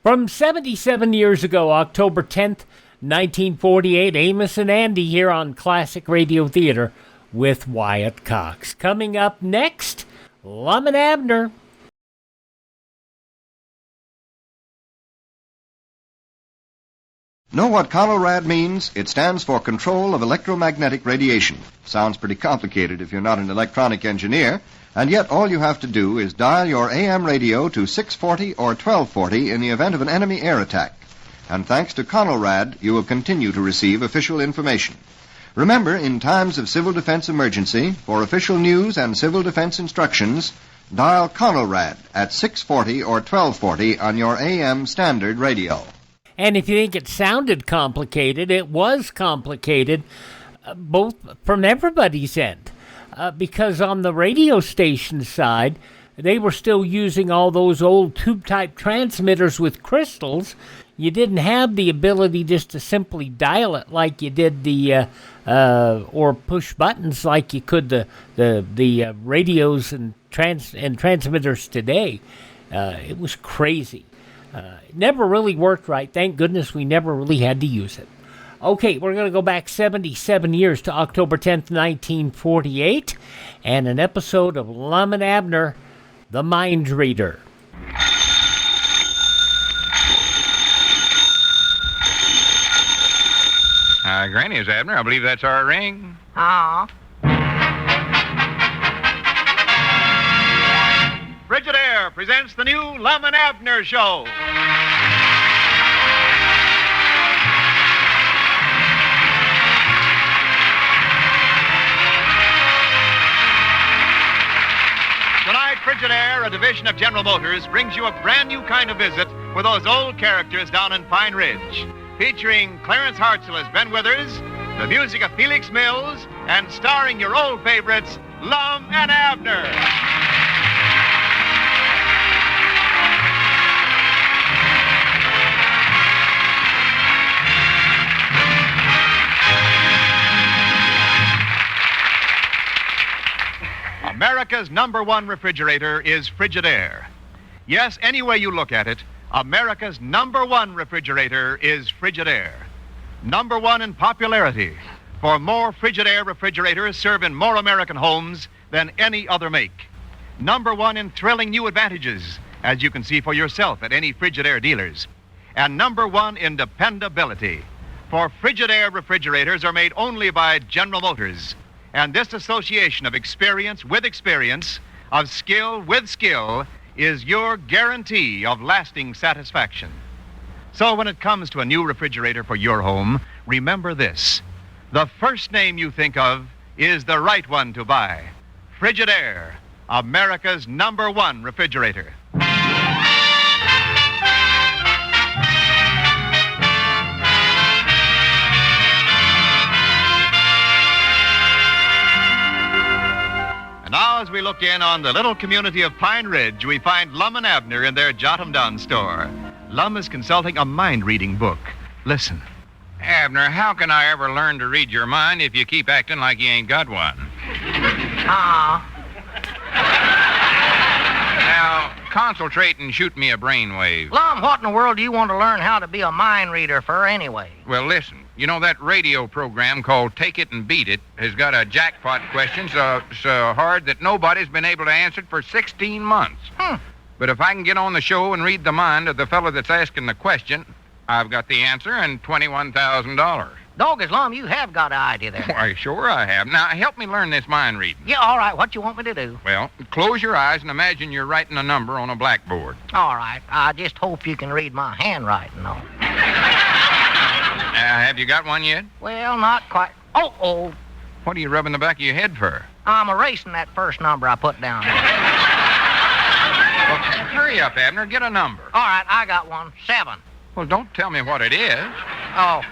From 77 years ago, October 10th, 1948, Amos and Andy here on Classic Radio Theater with Wyatt Cox. Coming up next, Lum and Abner. Know what CONELRAD means? It stands for Control of Electromagnetic Radiation. Sounds pretty complicated if you're not an electronic engineer, and yet all you have to do is dial your AM radio to 640 or 1240 in the event of an enemy air attack. And thanks to CONELRAD, you will continue to receive official information. Remember, in times of civil defense emergency, for official news and civil defense instructions, dial CONELRAD at 640 or 1240 on your AM standard radio. And if you think it sounded complicated, it was complicated, both from everybody's end. Because on the radio station side, they were still using all those old tube-type transmitters with crystals. You didn't have the ability just to simply dial it like you did or push buttons like you could the radios and transmitters today. It was crazy. It never really worked right. Thank goodness we never really had to use it. Okay, we're going to go back 77 years to October 10th, 1948, and an episode of Lum and Abner, The Mind Reader. Granny, is Abner. I believe that's our ring. Aw. Frigidaire presents the new Lum and Abner show. Tonight, Frigidaire, a division of General Motors, brings you a brand new kind of visit with those old characters down in Pine Ridge. Featuring Clarence Hartzell as Ben Withers, the music of Felix Mills, and starring your old favorites, Lum and Abner. America's #1 refrigerator is Frigidaire. Yes, any way you look at it, America's #1 refrigerator is Frigidaire. #1 in popularity, for more Frigidaire refrigerators serve in more American homes than any other make. #1 in thrilling new advantages, as you can see for yourself at any Frigidaire dealers. And #1 in dependability, for Frigidaire refrigerators are made only by General Motors. And this association of experience with experience, of skill with skill, is your guarantee of lasting satisfaction. So when it comes to a new refrigerator for your home, remember this. The first name you think of is the right one to buy. Frigidaire, America's #1 refrigerator. Now, as we look in on the little community of Pine Ridge, we find Lum and Abner in their Jot-'em-Down store. Lum is consulting a mind-reading book. Listen. Abner, how can I ever learn to read your mind if you keep acting like you ain't got one? Now, concentrate and shoot me a brainwave. Lum, what in the world do you want to learn how to be a mind reader for anyway? Well, listen. You know, that radio program called Take It and Beat It has got a jackpot question so hard that nobody's been able to answer it for 16 months. But if I can get on the show and read the mind of the fellow that's asking the question, I've got the answer and $21,000. Doggers, Lum, you have got an idea there. Why, sure I have. Now, help me learn this mind reading. Yeah, all right. What you want me to do? Well, close your eyes and imagine you're writing a number on a blackboard. All right. I just hope you can read my handwriting, though. Have you got one yet? Well, not quite. Oh. What are you rubbing the back of your head for? I'm erasing that first number I put down. Well, hurry up, Abner. Get a number. All right, I got one. 7. Well, don't tell me what it is. Oh.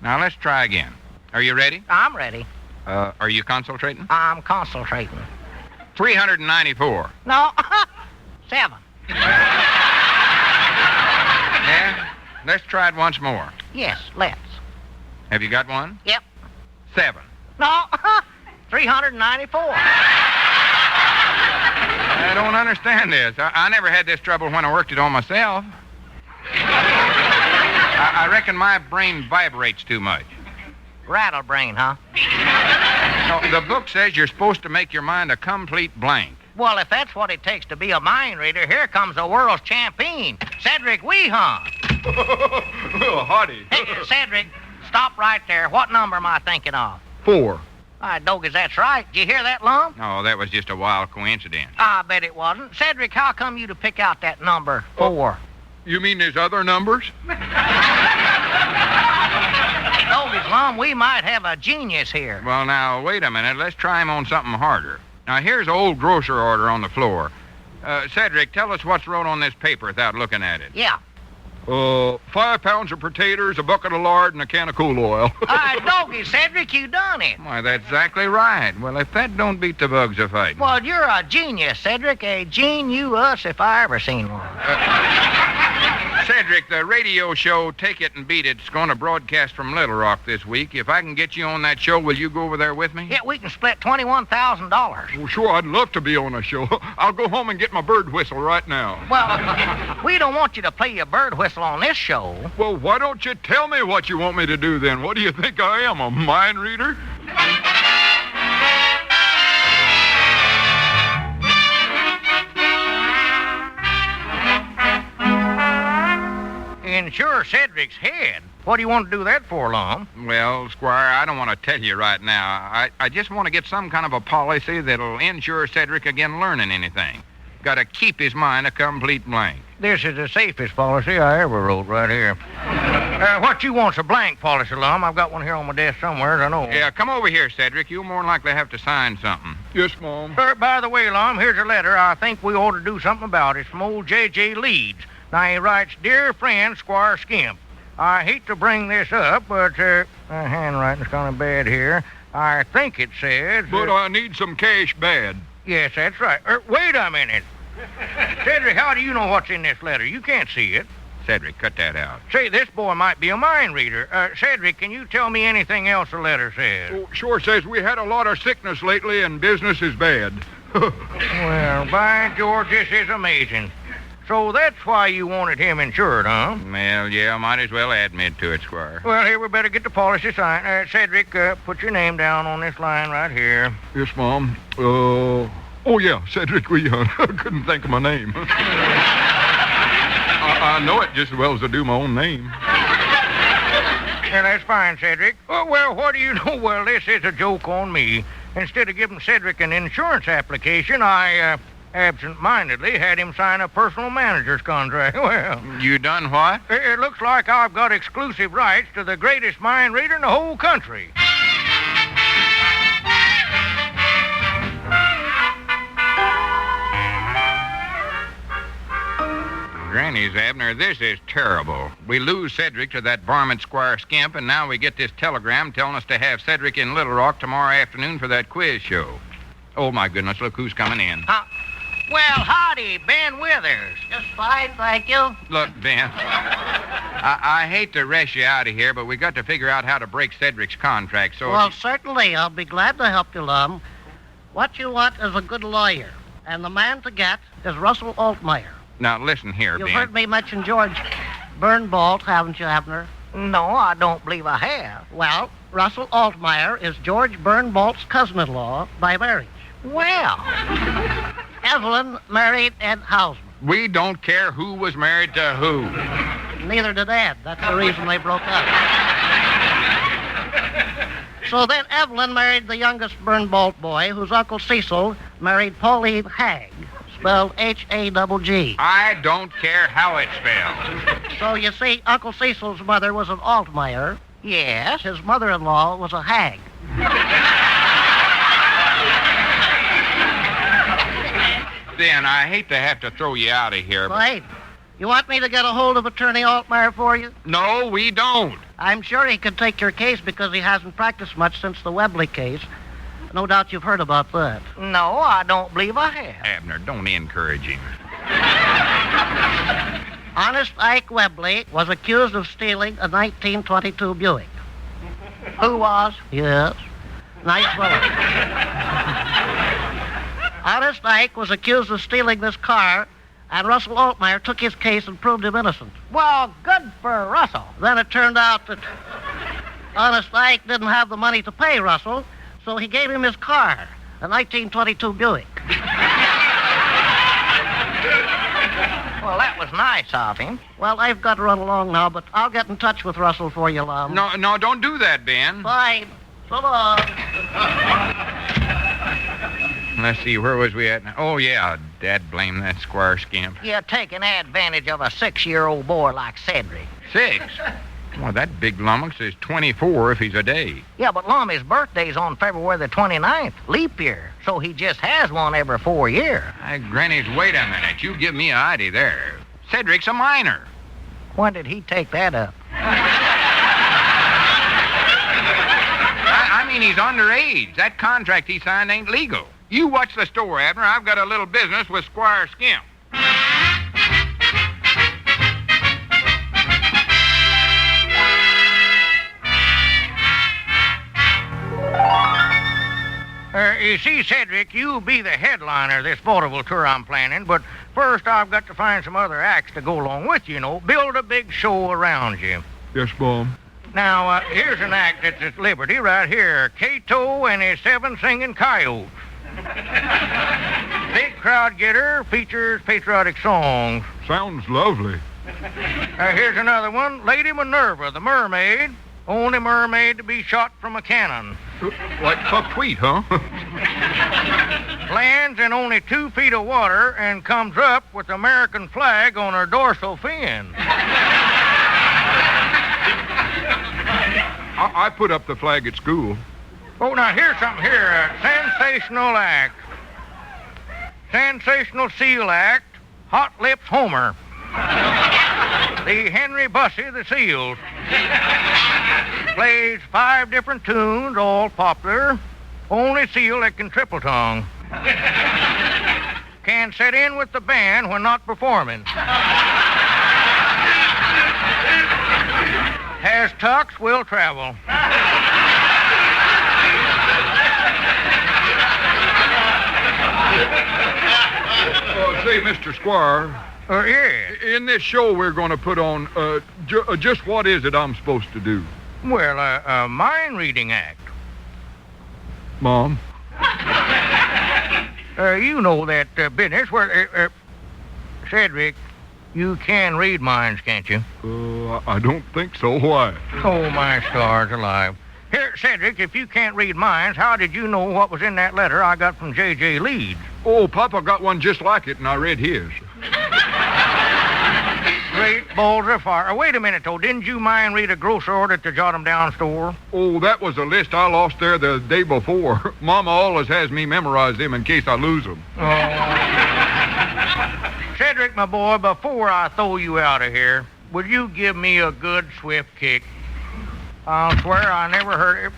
Now, let's try again. Are you ready? I'm ready. Are you concentrating? I'm concentrating. 394. No, 7. Yeah? Let's try it once more. Yes, let's. Have you got one? Yep. 7. No, 394. I don't understand this. I never had this trouble when I worked it on myself. I reckon my brain vibrates too much. Rattle brain, huh? No, the book says you're supposed to make your mind a complete blank. Well, if that's what it takes to be a mind reader, here comes the world's champion, Cedric Weehan. Oh, howdy. Hey, Cedric, stop right there. What number am I thinking of? 4. Doggers, that's right. Did you hear that, Lum? No, that was just a wild coincidence. I bet it wasn't. Cedric, how come you to pick out that number 4? You mean there's other numbers? Doggers, Lum, we might have a genius here. Well, now, wait a minute. Let's try him on something harder. Now, here's an old grocer order on the floor. Cedric, tell us what's wrote on this paper without looking at it. Yeah. 5 pounds of potatoes, a bucket of lard, and a can of cool oil. Doggy, Cedric, you done it. Why, that's exactly right. Well, if that don't beat the bugs a fighting. Well, you're a genius, Cedric. A genius if I ever seen one. Cedric, the radio show Take It and Beat It's going to broadcast from Little Rock this week. If I can get you on that show, will you go over there with me? Yeah, we can split $21,000. Well, sure, I'd love to be on a show. I'll go home and get my bird whistle right now. Well, we don't want you to play your bird whistle on this show. Well, why don't you tell me what you want me to do then? What do you think I am, a mind reader? Insure Cedric's head. What do you want to do that for, Lum? Well, Squire, I don't want to tell you right now. I just want to get some kind of a policy that'll insure Cedric again learning anything. Got to keep his mind a complete blank. This is the safest policy I ever wrote right here. What you want's a blank policy, Lum. I've got one here on my desk somewhere, I know. Yeah, come over here, Cedric. You'll more than likely have to sign something. Yes, Mom. By the way, Lum, here's a letter I think we ought to do something about. It's from old J.J. Leeds. Now, he writes, Dear friend, Squire Skimp, I hate to bring this up, but handwriting's kind of bad here. I think it says... But I need some cash bad. Yes, that's right. Wait a minute. Cedric, how do you know what's in this letter? You can't see it. Cedric, cut that out. Say, this boy might be a mind reader. Cedric, can you tell me anything else the letter says? Oh, sure says we had a lot of sickness lately and business is bad. Well, by George, this is amazing. So that's why you wanted him insured, huh? Well, yeah, might as well admit to it, Squire. Well, here, we better get the policy signed. Cedric, put your name down on this line right here. Yes, Mom. Oh, yeah, Cedric, we couldn't think of my name. I know it just as well as I do my own name. Yeah, that's fine, Cedric. Oh, well, what do you know? Well, this is a joke on me. Instead of giving Cedric an insurance application, I, absent-mindedly had him sign a personal manager's contract. Well... You done what? It looks like I've got exclusive rights to the greatest mind reader in the whole country. Granny's, Abner, this is terrible. We lose Cedric to that varmint Squire Skimp, and now we get this telegram telling us to have Cedric in Little Rock tomorrow afternoon for that quiz show. Oh, my goodness, look who's coming in. Well, howdy, Ben Withers. Just fine, thank you. Look, Ben, I hate to rush you out of here, but we got to figure out how to break Cedric's contract, so... Well, certainly, I'll be glad to help you, Lum. What you want is a good lawyer, and the man to get is Russell Altmeyer. Now, listen here, You've Ben. heard me mention George Burnbolt, haven't you, Abner? No, I don't believe I have. Well, Russell Altmeyer is George Burnbolt's cousin-in-law by marriage. Well... Evelyn married Ed Hausman. We don't care who was married to who. Neither did Ed. That's the reason they broke up. So then Evelyn married the youngest Burnbolt boy, whose Uncle Cecil married Pauline Hagg, spelled H-A-G-G. I don't care how it's spelled. So you see, Uncle Cecil's mother was an Altmeyer. Yes? His mother-in-law was a Hagg. Ben, I hate to have to throw you out of here, but... Wait. You want me to get a hold of Attorney Altmeyer for you? No, we don't. I'm sure he can take your case because he hasn't practiced much since the Webley case. No doubt you've heard about that. No, I don't believe I have. Abner, don't encourage him. Honest Ike Webley was accused of stealing a 1922 Buick. Who was? Yes. Nice fellow. Honest Ike was accused of stealing this car, and Russell Altmeyer took his case and proved him innocent. Well, good for Russell. Then it turned out that Honest Ike didn't have the money to pay Russell, so he gave him his car, a 1922 Buick. Well, that was nice of him. Well, I've got to run along now, but I'll get in touch with Russell for you, Lum. No, don't do that, Ben. Fine. So long. Let's see, where was we at now? Oh, yeah, Dad blame that Squire Skimp. You're taking advantage of a 6-year-old boy like Cedric. 6? Well, that big lummox is 24 if he's a day. Yeah, but Lum, his birthday's on February the 29th, leap year, so he just has one every 4 years. Granny's, wait a minute. You give me an idea there. Cedric's a minor. When did he take that up? I mean, he's underage. That contract he signed ain't legal. You watch the store, Abner. I've got a little business with Squire Skimp. You see, Cedric, you'll be the headliner of this vaudeville tour I'm planning, but first I've got to find some other acts to go along with you, build a big show around you. Yes, Mom. Now, here's an act that's at Liberty right here. Cato and his 7 singing coyotes. Big crowd getter, features patriotic songs. Sounds lovely. Here's another one. Lady Minerva, the mermaid. Only mermaid to be shot from a cannon. Like Buckwheat, huh? Lands in only 2 feet of water and comes up with the American flag on her dorsal fin. I put up the flag at school. Oh, now here's something here. Sensational act. Sensational seal act. Hot Lips Homer. The Henry Bussey of the Seals. Plays 5 different tunes, all popular. Only seal that can triple tongue. Can set in with the band when not performing. Has tux, will travel. Say, Mr. Squire. Yeah. In this show we're going to put on, just what is it I'm supposed to do? Well, a mind reading act. Mom? You know that business where, Cedric, you can read minds, can't you? I don't think so. Why? Oh, my stars alive. Here, Cedric, if you can't read minds, how did you know what was in that letter I got from J.J. Leeds? Oh, Papa got one just like it, and I read his. Great balls of fire. Wait a minute, though. Didn't you mind read a grocery order at the Jot-'em-Down store? Oh, that was a list I lost there the day before. Mama always has me memorize them in case I lose them. Cedric, my boy, before I throw you out of here, would you give me a good swift kick? I'll swear I never heard it.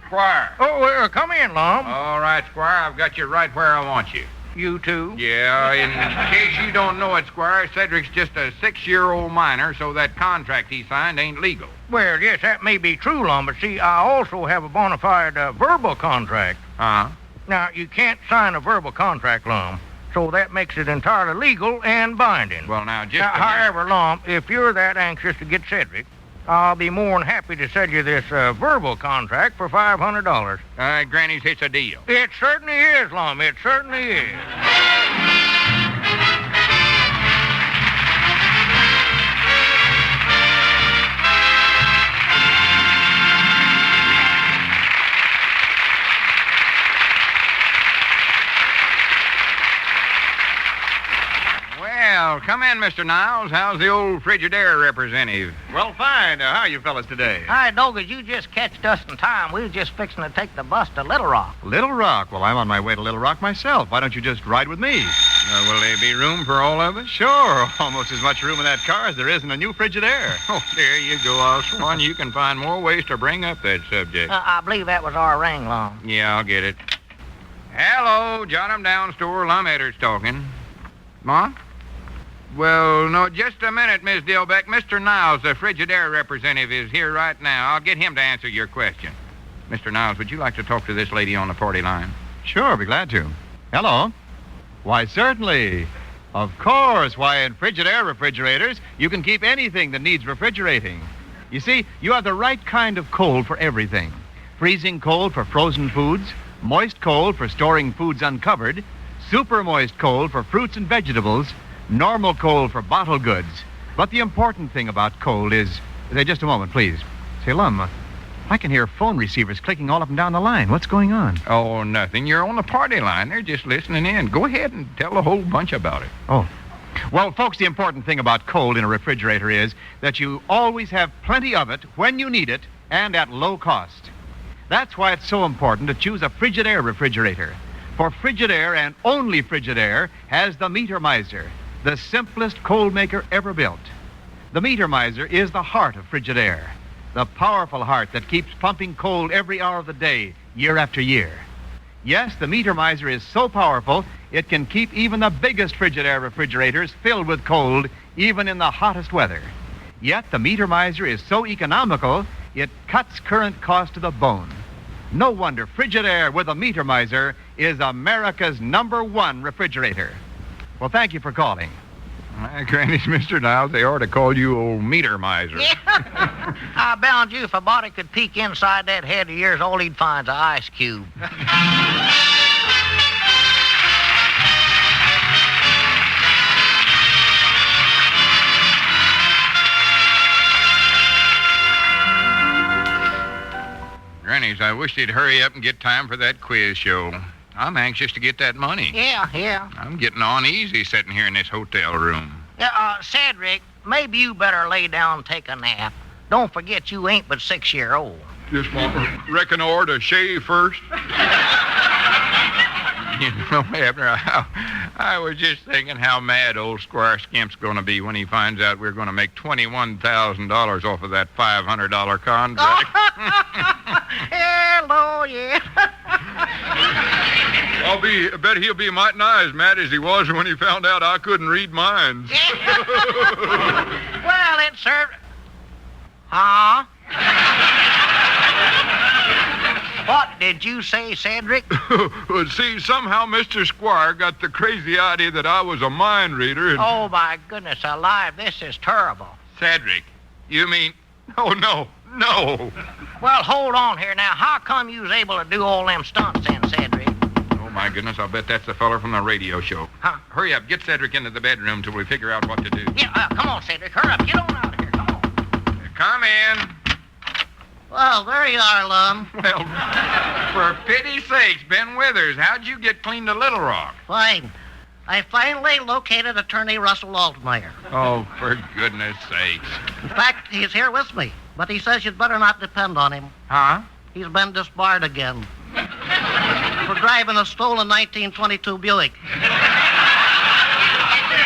Squire. Oh, come in, Lum. All right, Squire, I've got you right where I want you. You too? Yeah, in case you don't know it, Squire, Cedric's just a 6-year-old minor, so that contract he signed ain't legal. Well, yes, that may be true, Lum, but see, I also have a bona fide verbal contract. Uh-huh. Now, you can't sign a verbal contract, Lum, so that makes it entirely legal and binding. Well, now, however, Lum, if you're that anxious to get Cedric, I'll be more than happy to sell you this verbal contract for $500. Granny's, it's a deal. It certainly is, Lum. It certainly is. Well, come in, Mr. Niles. How's the old Frigidaire representative? Well, fine. How are you fellas today? Hi, Doggers. You just catched us in time. We was just fixing to take the bus to Little Rock. Little Rock? Well, I'm on my way to Little Rock myself. Why don't you just ride with me? Will there be room for all of us? Sure. Almost as much room in that car as there is in a new Frigidaire. Oh, there you go, Osborne. You can find more ways to bring up that subject. I believe that was our ring, Lum. Yeah, I'll get it. Hello, Jot-'em-Down store. Lum Edder's talking. Ma? Well, no, just a minute, Miss Dilbeck. Mr. Niles, the Frigidaire representative, is here right now. I'll get him to answer your question. Mr. Niles, would you like to talk to this lady on the party line? Sure, I'll be glad to. Hello. Why, certainly. Of course. Why, in Frigidaire refrigerators, you can keep anything that needs refrigerating. You see, you have the right kind of cold for everything. Freezing cold for frozen foods, moist cold for storing foods uncovered, super moist cold for fruits and vegetables, normal cold for bottled goods. But the important thing about cold is... just a moment, please. Say, Lum, I can hear phone receivers clicking all up and down the line. What's going on? Oh, nothing. You're on the party line. They're just listening in. Go ahead and tell a whole bunch about it. Oh. Well, folks, the important thing about cold in a refrigerator is that you always have plenty of it when you need it and at low cost. That's why it's so important to choose a Frigidaire refrigerator. For Frigidaire, and only Frigidaire, has the Meter Miser, the simplest cold maker ever built. The Meter Miser is the heart of Frigidaire, the powerful heart that keeps pumping cold every hour of the day, year after year. Yes, the Meter Miser is so powerful, it can keep even the biggest Frigidaire refrigerators filled with cold, even in the hottest weather. Yet the Meter Miser is so economical, it cuts current cost to the bone. No wonder Frigidaire with a meter miser is America's #1 refrigerator. Well, thank you for calling. Granny's Mr. Niles, they ought to call you old meter miser. I bound you if a body could peek inside that head of yours, all he'd find's an ice cube. Granny's, I wish they'd hurry up and get time for that quiz show. I'm anxious to get that money. Yeah. I'm getting on easy sitting here in this hotel room. Cedric, maybe you better lay down and take a nap. Don't forget you ain't but 6-year-old. Just reckon or to shave first. You know, Abner, I was just thinking how mad old Squire Skimp's going to be when he finds out we're going to make $21,000 off of that $500 contract. Hello, yeah. I bet he'll be mighty nigh as mad as he was when he found out I couldn't read minds. Well, it served... Huh? What did you say, Cedric? Well, see, somehow Mr. Squire got the crazy idea that I was a mind reader and... Oh, my goodness alive, this is terrible. Cedric, you mean... Oh, no. Well, hold on here now. How come you was able to do all them stunts then, Cedric? Oh, my goodness, I'll bet that's the feller from the radio show. Huh? Hurry up, get Cedric into the bedroom till we figure out what to do. Yeah, come on, Cedric, hurry up. Get on out of here, come on. Come in. Well, there you are, Lum. Well, for pity's sakes, Ben Withers, how'd you get clean to Little Rock? Fine. I finally located Attorney Russell Altmaier. Oh, for goodness sakes. In fact, he's here with me, but he says you'd better not depend on him. Huh? He's been disbarred again for driving a stolen 1922 Buick.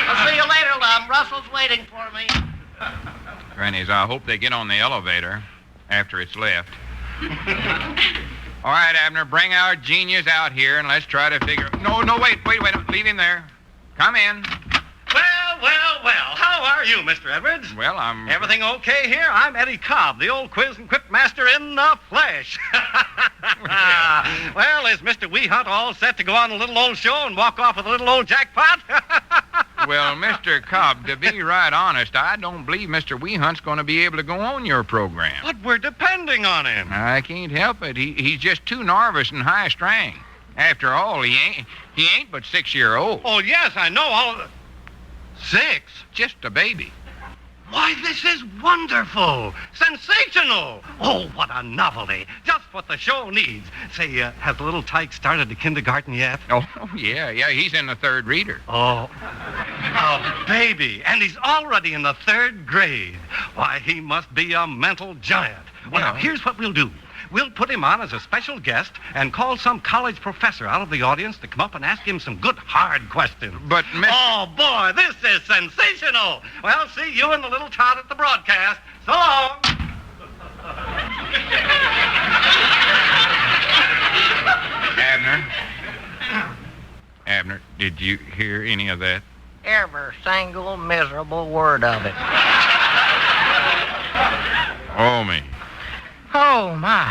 I'll see you later, Lum. Russell's waiting for me. Grannies, I hope they get on the elevator after it's left. All right, Abner, bring our genius out here and let's try to figure... No, wait. Leave him there. Come in. Well. How are you, Mr. Edwards? Well, I'm... Everything okay here? I'm Eddie Cobb, the old quiz and quip master in the flesh. Well, is Mr. Weehunt all set to go on a little old show and walk off with a little old jackpot? Well, Mr. Cobb, to be right honest, I don't believe Mr. Weehunt's going to be able to go on your program. But we're depending on him. I can't help it. He's just too nervous and high-strung. After all, he ain't but 6-year-old. Oh, yes, I know all of the... 6? Just a baby. Why, this is wonderful. Sensational. Oh, what a novelty. Just what the show needs. Say, has the little tyke started the kindergarten yet? Oh, yeah, he's in the 3rd reader. Oh, baby. And he's already in the 3rd grade. Why, he must be a mental giant. Well, now, here's what we'll do. We'll put him on as a special guest and call some college professor out of the audience to come up and ask him some good, hard questions. But, Oh, boy, this is sensational. Well, see you and the little tot at the broadcast. So long. Abner, did you hear any of that? Every single miserable word of it. Oh, me. Oh, my.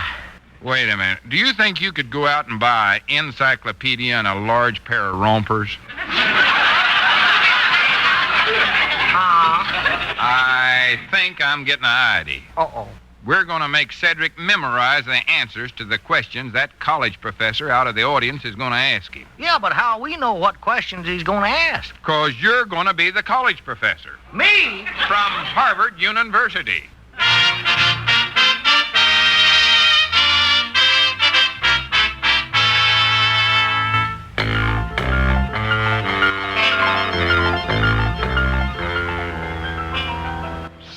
Wait a minute. Do you think you could go out and buy an encyclopedia and a large pair of rompers? I think I'm getting an idea. Uh-oh. We're going to make Cedric memorize the answers to the questions that college professor out of the audience is going to ask him. Yeah, but how we know what questions he's going to ask? Because you're going to be the college professor. Me? From Harvard University.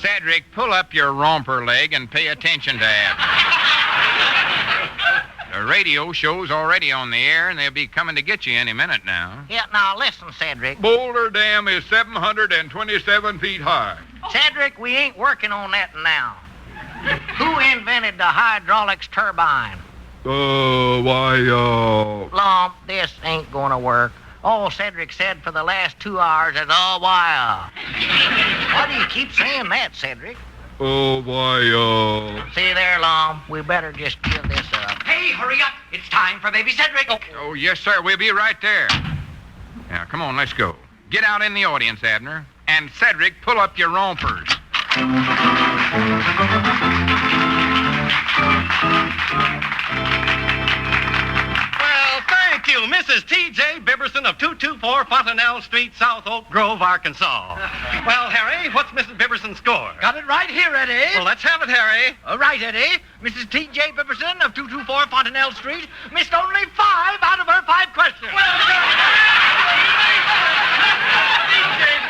Cedric, pull up your romper leg and pay attention to Abner. The radio show's already on the air, and they'll be coming to get you any minute now. Yeah, now listen, Cedric. Boulder Dam is 727 feet high. Cedric, we ain't working on that now. Who invented the hydraulics turbine? Lump, this ain't gonna work. All Cedric said for the last 2 hours is, oh, why? Why do you keep saying that, Cedric? Oh, why, See there, Lum. We better just give this up. Hey, hurry up. It's time for baby Cedric. Oh, yes, sir. We'll be right there. Now, come on, let's go. Get out in the audience, Abner. And Cedric, pull up your rompers. Well, thank you, Mrs. T.J. Biberson of 224 Fontanelle Street, South Oak Grove, Arkansas. Well, Harry, what's Mrs. Biberson's score? Got it right here, Eddie. Well, let's have it, Harry. All right, Eddie. Mrs. T.J. Biberson of 224 Fontanelle Street missed only 5 out of her 5 questions. T.J.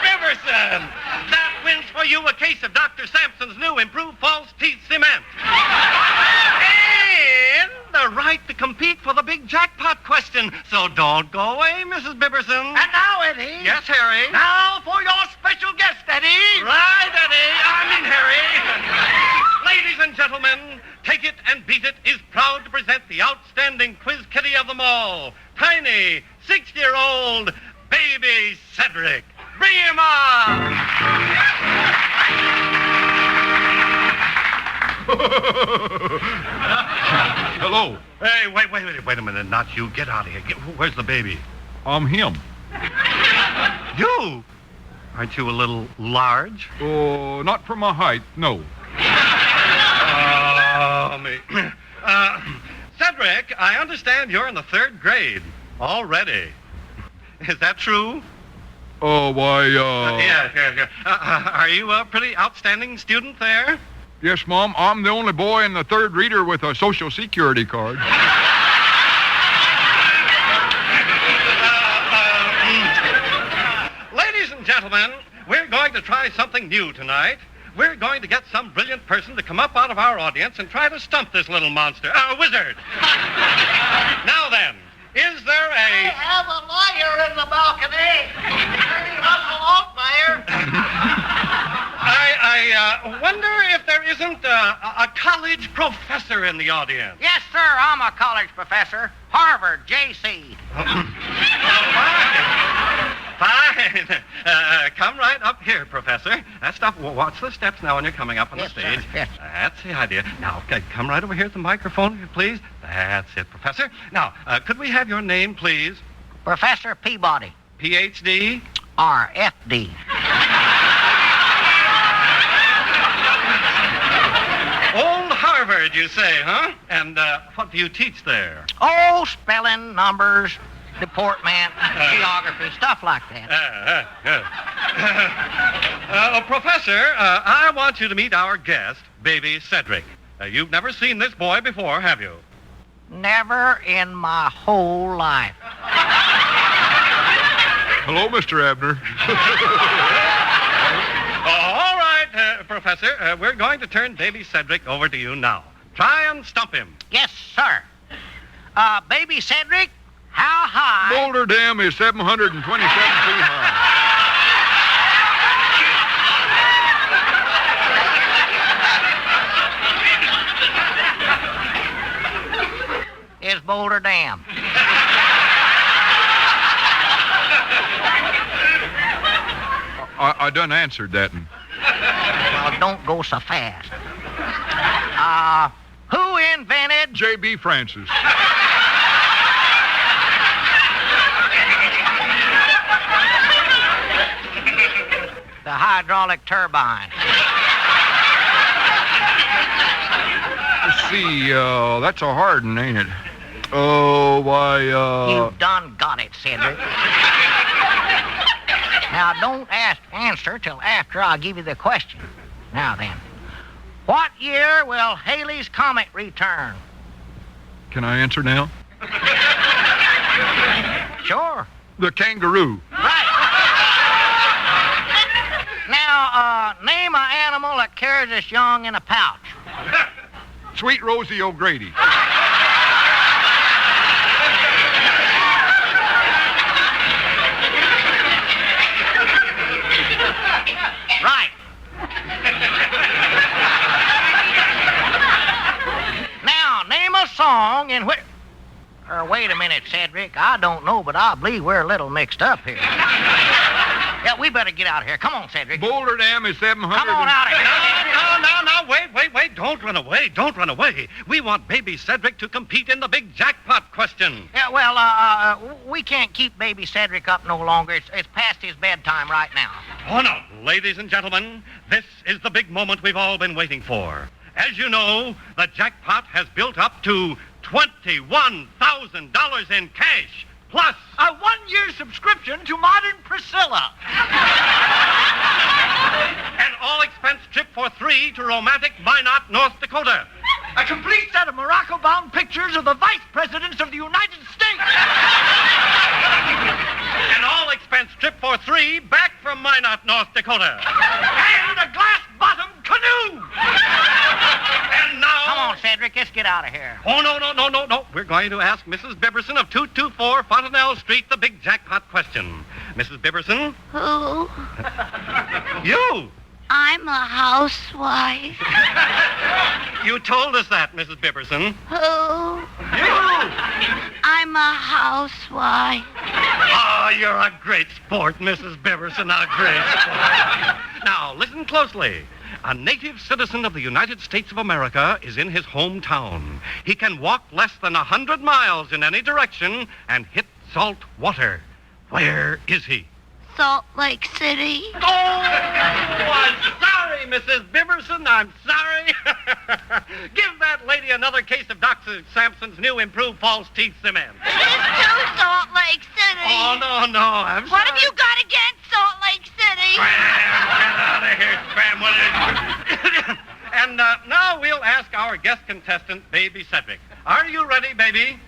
Biberson! That wins for you a case of Dr. Sampson's new improved false teeth cement. And the right to compete for the big jackpot question. So don't go away, Mrs. Biberson. And now, Eddie. Yes, Harry. Now for your special guest, Eddie. Right, Eddie. Harry. Ladies and gentlemen, Take It and Beat It is proud to present the outstanding quiz kitty of them all, tiny 6-year-old baby Cedric. Bring him on! Hello. Hey, wait a minute. Not you. Get out of here. Where's the baby? I'm him. You? Aren't you a little large? Oh, not for my height, no. Cedric, I understand you're in the 3rd grade already. Is that true? Oh, why, Yeah. Are you a pretty outstanding student there? Yes, Mom. I'm the only boy in the 3rd reader with a Social Security card. Ladies and gentlemen, we're going to try something new tonight. We're going to get some brilliant person to come up out of our audience and try to stump this little monster. Wizard. Now then, is there I a... have a lawyer in the balcony. Attorney Russell Altmaier. I wonder if there isn't a college professor in the audience. Yes, sir. I'm a college professor. Harvard, J.C. Fine. Come right up here, Professor. That's stuff. Watch the steps now when you're coming up on the stage. Sir. Yes. That's the idea. Now, okay, come right over here at the microphone, if you please. That's it, Professor. Now, could we have your name, please? Professor Peabody. Ph.D.? R.F.D. Old Harvard, you say, huh? And what do you teach there? Oh, spelling, numbers, deportment, geography, stuff like that. Professor, I want you to meet our guest, baby Cedric. You've never seen this boy before, have you? Never in my whole life. Hello, Mr. Abner. All right, Professor, we're going to turn baby Cedric over to you now. Try and stump him. Yes, sir. Baby Cedric, how high? Boulder Dam is 727 feet high. Is Boulder Dam. I done answered that. Well, don't go so fast. Who invented... J.B. Francis. The hydraulic turbine. Let's see, that's a hard one, ain't it? Oh, why, You done got it, Cedric. Now, don't answer till after I give you the question. Now then, what year will Halley's Comet return? Can I answer now? Sure. The kangaroo. Right. Now, name an animal that carries its young in a pouch. Sweet Rosie O'Grady. Right. Now, name a song in which... wait a minute, Cedric. I don't know, but I believe we're a little mixed up here. Yeah, we better get out of here. Come on, Cedric. Boulder Dam is 700. Come on out of here. Now, wait. Don't run away. We want baby Cedric to compete in the big jackpot question. Yeah, well, we can't keep baby Cedric up no longer. It's past his bedtime right now. Oh, no. Ladies and gentlemen, this is the big moment we've all been waiting for. As you know, the jackpot has built up to $21,000 in cash, plus a one-year subscription to Modern Priscilla. An all-expense trip for 3 to romantic Minot, North Dakota. A complete set of Morocco-bound pictures of the vice presidents of the United States. An all-expense trip for 3 back from Minot, North Dakota. And a glass-bottomed canoe. And now... Come on, Cedric, let's get out of here. Oh, no. We're going to ask Mrs. Bibberson of 224 Fontanelle Street the big jackpot question. Mrs. Bibberson? Who? You! I'm a housewife. You told us that, Mrs. Bibberson. Who? You! I'm a housewife. Oh, you're a great sport, Mrs. Bibberson, a great sport. Now, listen closely. A native citizen of the United States of America is in his hometown. He can walk less than 100 miles in any direction and hit salt water. Where is he? Salt Lake City. Oh, I'm sorry, Mrs. Bibberson. I'm sorry. Give that lady another case of Dr. Sampson's new improved false teeth cement. It's too Salt Lake City. Oh, no, I'm sorry. What have you got against Salt Lake City? Get out of here, Spam. And now we'll ask our guest contestant, Baby Cedric. Are you ready, baby?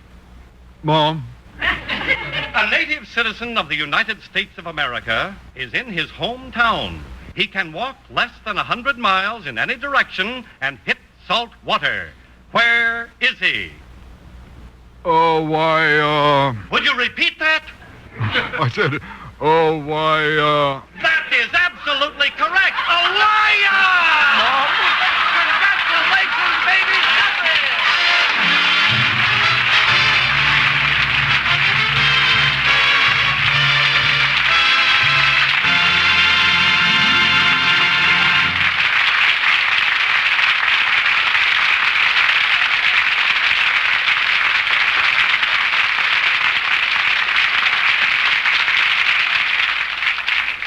Mom. A native citizen of the United States of America is in his hometown. He can walk less than 100 miles in any direction and hit salt water. Where is he? Oh, why, Would you repeat that? I said, oh, why, That is absolutely correct. A liar! Congratulations, baby Cedric!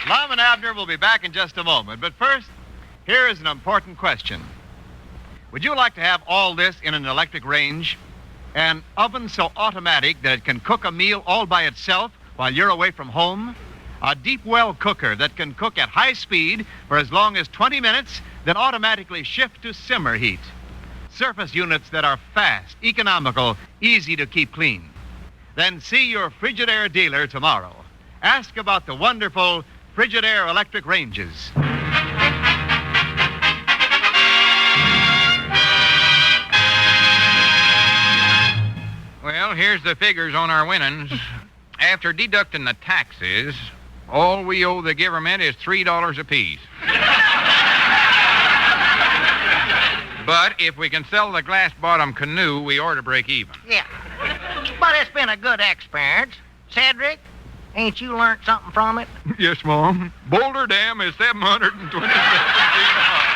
Lum and Abner will be back in just a moment. But first, here is an important question. Would you like to have all this in an electric range? An oven so automatic that it can cook a meal all by itself while you're away from home? A deep well cooker that can cook at high speed for as long as 20 minutes, then automatically shift to simmer heat. Surface units that are fast, economical, easy to keep clean. Then see your Frigidaire dealer tomorrow. Ask about the wonderful Frigidaire electric ranges. Well, here's the figures on our winnings. After deducting the taxes, all we owe the government is $3 apiece. But if we can sell the glass-bottom canoe, we ought to break even. Yeah. But it's been a good experience. Cedric, ain't you learned something from it? Yes, Mom. Boulder Dam is 727 feet high.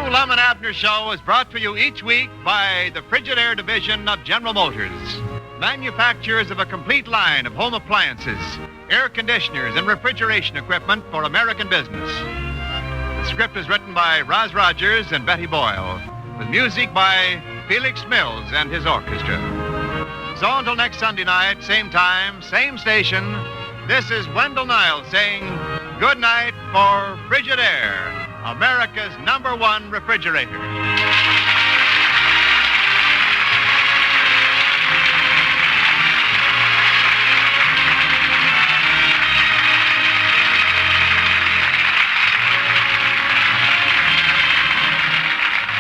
Lum and Abner Show is brought to you each week by the Frigidaire division of General Motors, manufacturers of a complete line of home appliances, air conditioners, and refrigeration equipment for American business. The script is written by Roz Rogers and Betty Boyle, with music by Felix Mills and his orchestra. So until next Sunday night, same time, same station, this is Wendell Niles saying good night for Frigidaire, America's #1 refrigerator.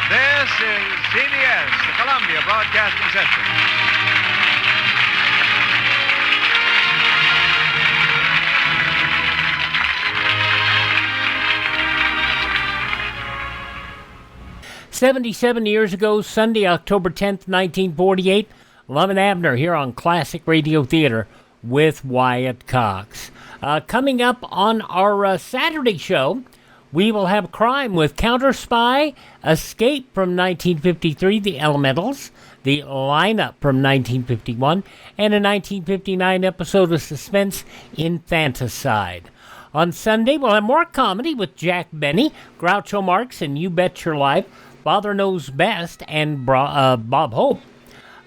This is CBS. possession. "77 years ago, Sunday, October 10th, 1948, Lum and Abner here on Classic Radio Theater with Wyatt Cox. Coming up on our Saturday show, we will have Crime with Counter Spy, Escape from 1953, The Elementals, The Lineup from 1951, and a 1959 episode of Suspense, Infanticide. On Sunday, we'll have more comedy with Jack Benny, Groucho Marx, and You Bet Your Life, Father Knows Best, and Bob Hope.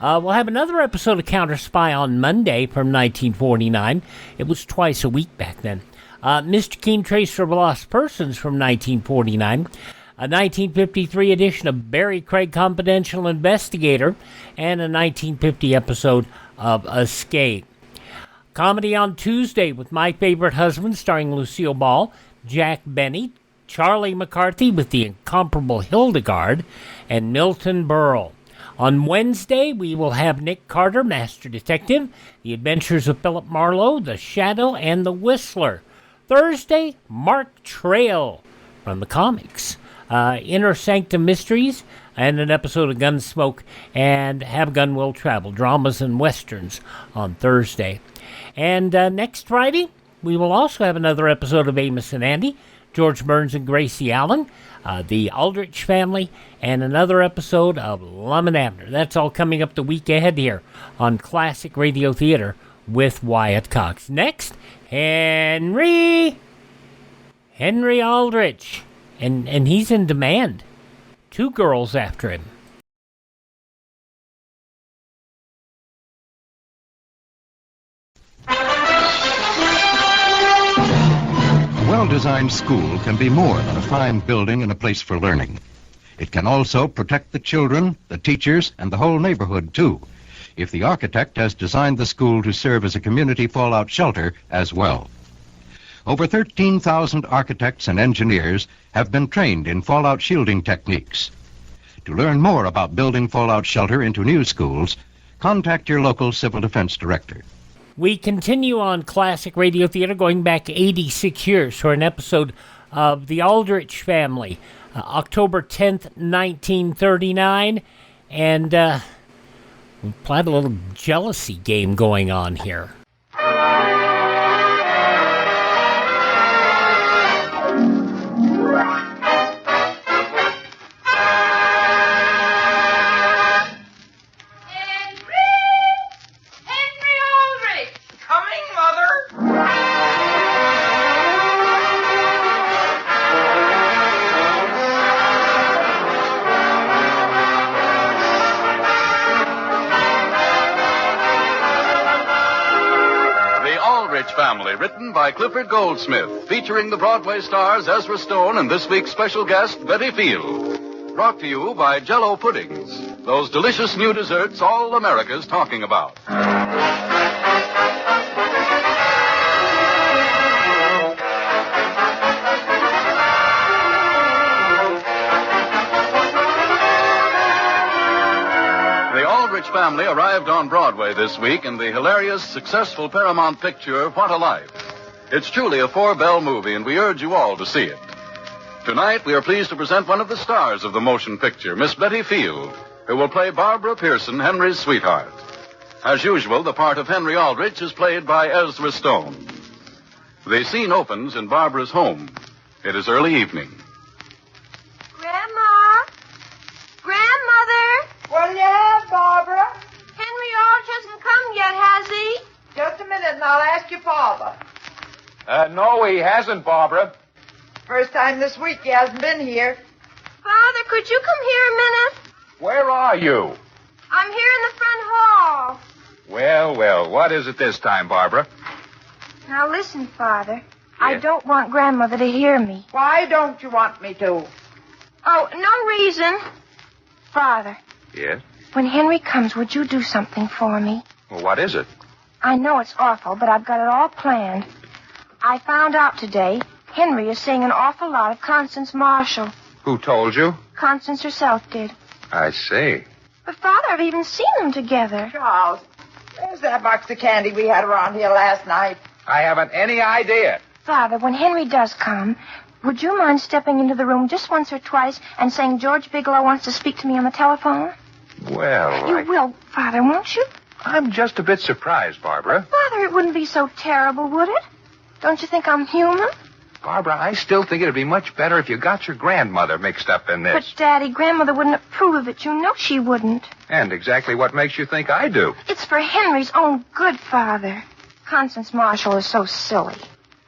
We'll have another episode of Counter Spy on Monday from 1949. It was twice a week back then. Mr. Keen Tracer of Lost Persons from 1949. A 1953 edition of Barry Craig Confidential Investigator, and a 1950 episode of Escape. Comedy on Tuesday with My Favorite Husband, starring Lucille Ball, Jack Benny, Charlie McCarthy with the incomparable Hildegard, and Milton Berle. On Wednesday, we will have Nick Carter, Master Detective, The Adventures of Philip Marlowe, The Shadow, and The Whistler. Thursday, Mark Trail from the comics, Inner Sanctum Mysteries, and an episode of Gunsmoke, and Have Gun Will Travel, dramas and westerns on Thursday. And next Friday, we will also have another episode of Amos and Andy, George Burns and Gracie Allen, the Aldrich Family, and another episode of Lum and Abner. That's all coming up the week ahead here on Classic Radio Theater with Wyatt Cox. Next, Henry Aldrich, and he's in demand. 2 girls after him. A well-designed school can be more than a fine building and a place for learning. It can also protect the children, the teachers, and the whole neighborhood, too, if the architect has designed the school to serve as a community fallout shelter as well. Over 13,000 architects and engineers have been trained in fallout shielding techniques. To learn more about building fallout shelter into new schools, contact your local civil defense director. We continue on Classic Radio Theater, going back 86 years for an episode of The Aldrich Family, October 10th, 1939, and we've had a little jealousy game going on here. Family, written by Clifford Goldsmith, featuring the Broadway stars Ezra Stone and this week's special guest, Betty Field. Brought to you by Jell-O Puddings, those delicious new desserts all America's talking about. Family arrived on Broadway this week in the hilarious, successful Paramount picture, What a Life. It's truly a 4-bell movie, and we urge you all to see it. Tonight, we are pleased to present one of the stars of the motion picture, Miss Betty Field, who will play Barbara Pearson, Henry's sweetheart. As usual, the part of Henry Aldrich is played by Ezra Stone. The scene opens in Barbara's home. It is early evening. Grandma? Grandmother? Well, yeah, Barbara? Henry Aldrich hasn't come yet, has he? Just a minute, and I'll ask your father. No, he hasn't, Barbara. First time this week he hasn't been here. Father, could you come here a minute? Where are you? I'm here in the front hall. Well, what is it this time, Barbara? Now listen, Father. I don't want Grandmother to hear me. Why don't you want me to? Oh, no reason. Father. Yes? When Henry comes, would you do something for me? Well, what is it? I know it's awful, but I've got it all planned. I found out today Henry is saying an awful lot of Constance Marshall. Who told you? Constance herself did. I see. But, Father, I've even seen them together. Charles, where's that box of candy we had around here last night? I haven't any idea. Father, when Henry does come, would you mind stepping into the room just once or twice and saying George Bigelow wants to speak to me on the telephone? Well, You will, Father, won't you? I'm just a bit surprised, Barbara. Father, it wouldn't be so terrible, would it? Don't you think I'm human? Barbara, I still think it'd be much better if you got your grandmother mixed up in this. But, Daddy, Grandmother wouldn't approve of it. You know she wouldn't. And exactly what makes you think I do? It's for Henry's own good, Father. Constance Marshall is so silly.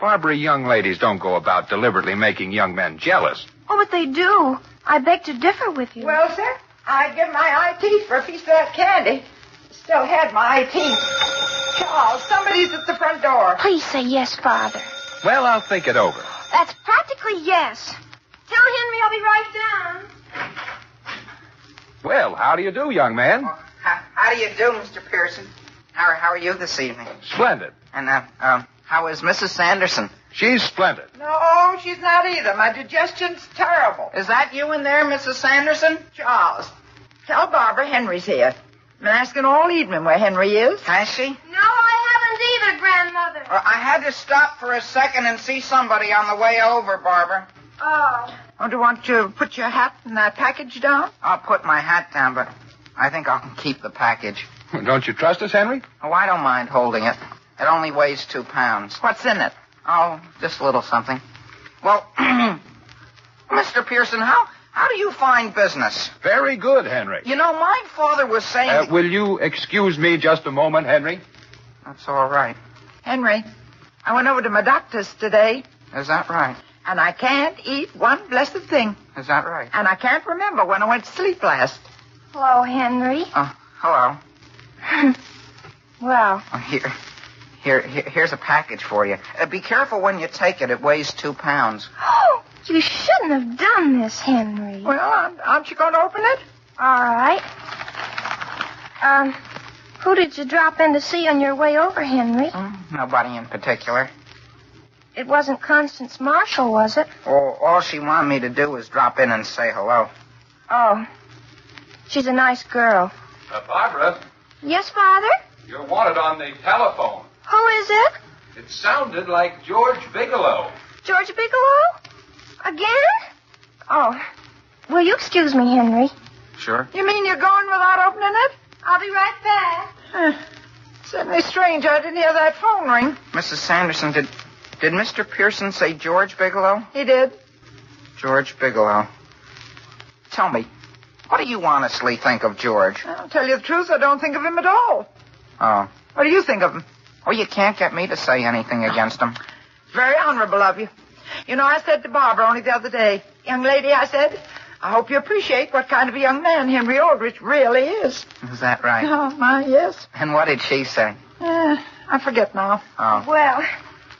Barbara, young ladies don't go about deliberately making young men jealous. Oh, but they do. I beg to differ with you. Well, sir, I'd give my eye teeth for a piece of that candy. Still had my eye teeth. Charles, somebody's at the front door. Please say yes, Father. Well, I'll think it over. That's practically yes. Tell Henry I'll be right down. Well, how do you do, young man? How do you do, Mr. Pearson? How are you this evening? Splendid. And, how is Mrs. Sanderson? She's splendid. No, she's not either. My digestion's terrible. Is that you in there, Mrs. Sanderson? Charles, tell Barbara Henry's here. I've been asking all evening where Henry is. Has she? No, I haven't either, Grandmother. I had to stop for a second and see somebody on the way over, Barbara. Oh. Oh, do you want to put your hat in that package down? I'll put my hat down, but I think I'll keep the package. Don't you trust us, Henry? Oh, I don't mind holding it. It only weighs 2 pounds. What's in it? Oh, just a little something. Well, Mr. Pearson, how do you find business? Very good, Henry. You know, my father was saying... Will you excuse me just a moment, Henry? That's all right. Henry, I went over to my doctor's today. Is that right? And I can't eat one blessed thing. Is that right? And I can't remember when I went to sleep last. Hello, Henry. Oh, hello. Well, Oh, here's a package for you. Be careful when you take it. It weighs 2 pounds. oh, you shouldn't have done this, Henry. Well, aren't you going to open it? All right. Who did you drop in to see on your way over, Henry? Nobody in particular. It wasn't Constance Marshall, was it? Oh, all she wanted me to do was drop in and say hello. Oh. She's a nice girl. Barbara, Yes, Father? you're wanted on the telephone. Who is it? It sounded like George Bigelow. George Bigelow? Again? Oh. Will you excuse me, Henry? Sure. You mean you're going without opening it? I'll be right back. Certainly strange. I didn't hear that phone ring. Mrs. Sanderson, did Mr. Pearson say George Bigelow? He did. George Bigelow. Tell me, what do you honestly think of George? I'll tell you the truth, I don't think of him at all. Oh. What do you think of him? Oh, you can't get me to say anything against him. It's very honorable of you. You know, I said to Barbara only the other day, young lady, I said, I hope you appreciate what kind of a young man Henry Aldrich really is. Is that right? Oh, my, yes. And what did she say? I forget now. Oh. Well,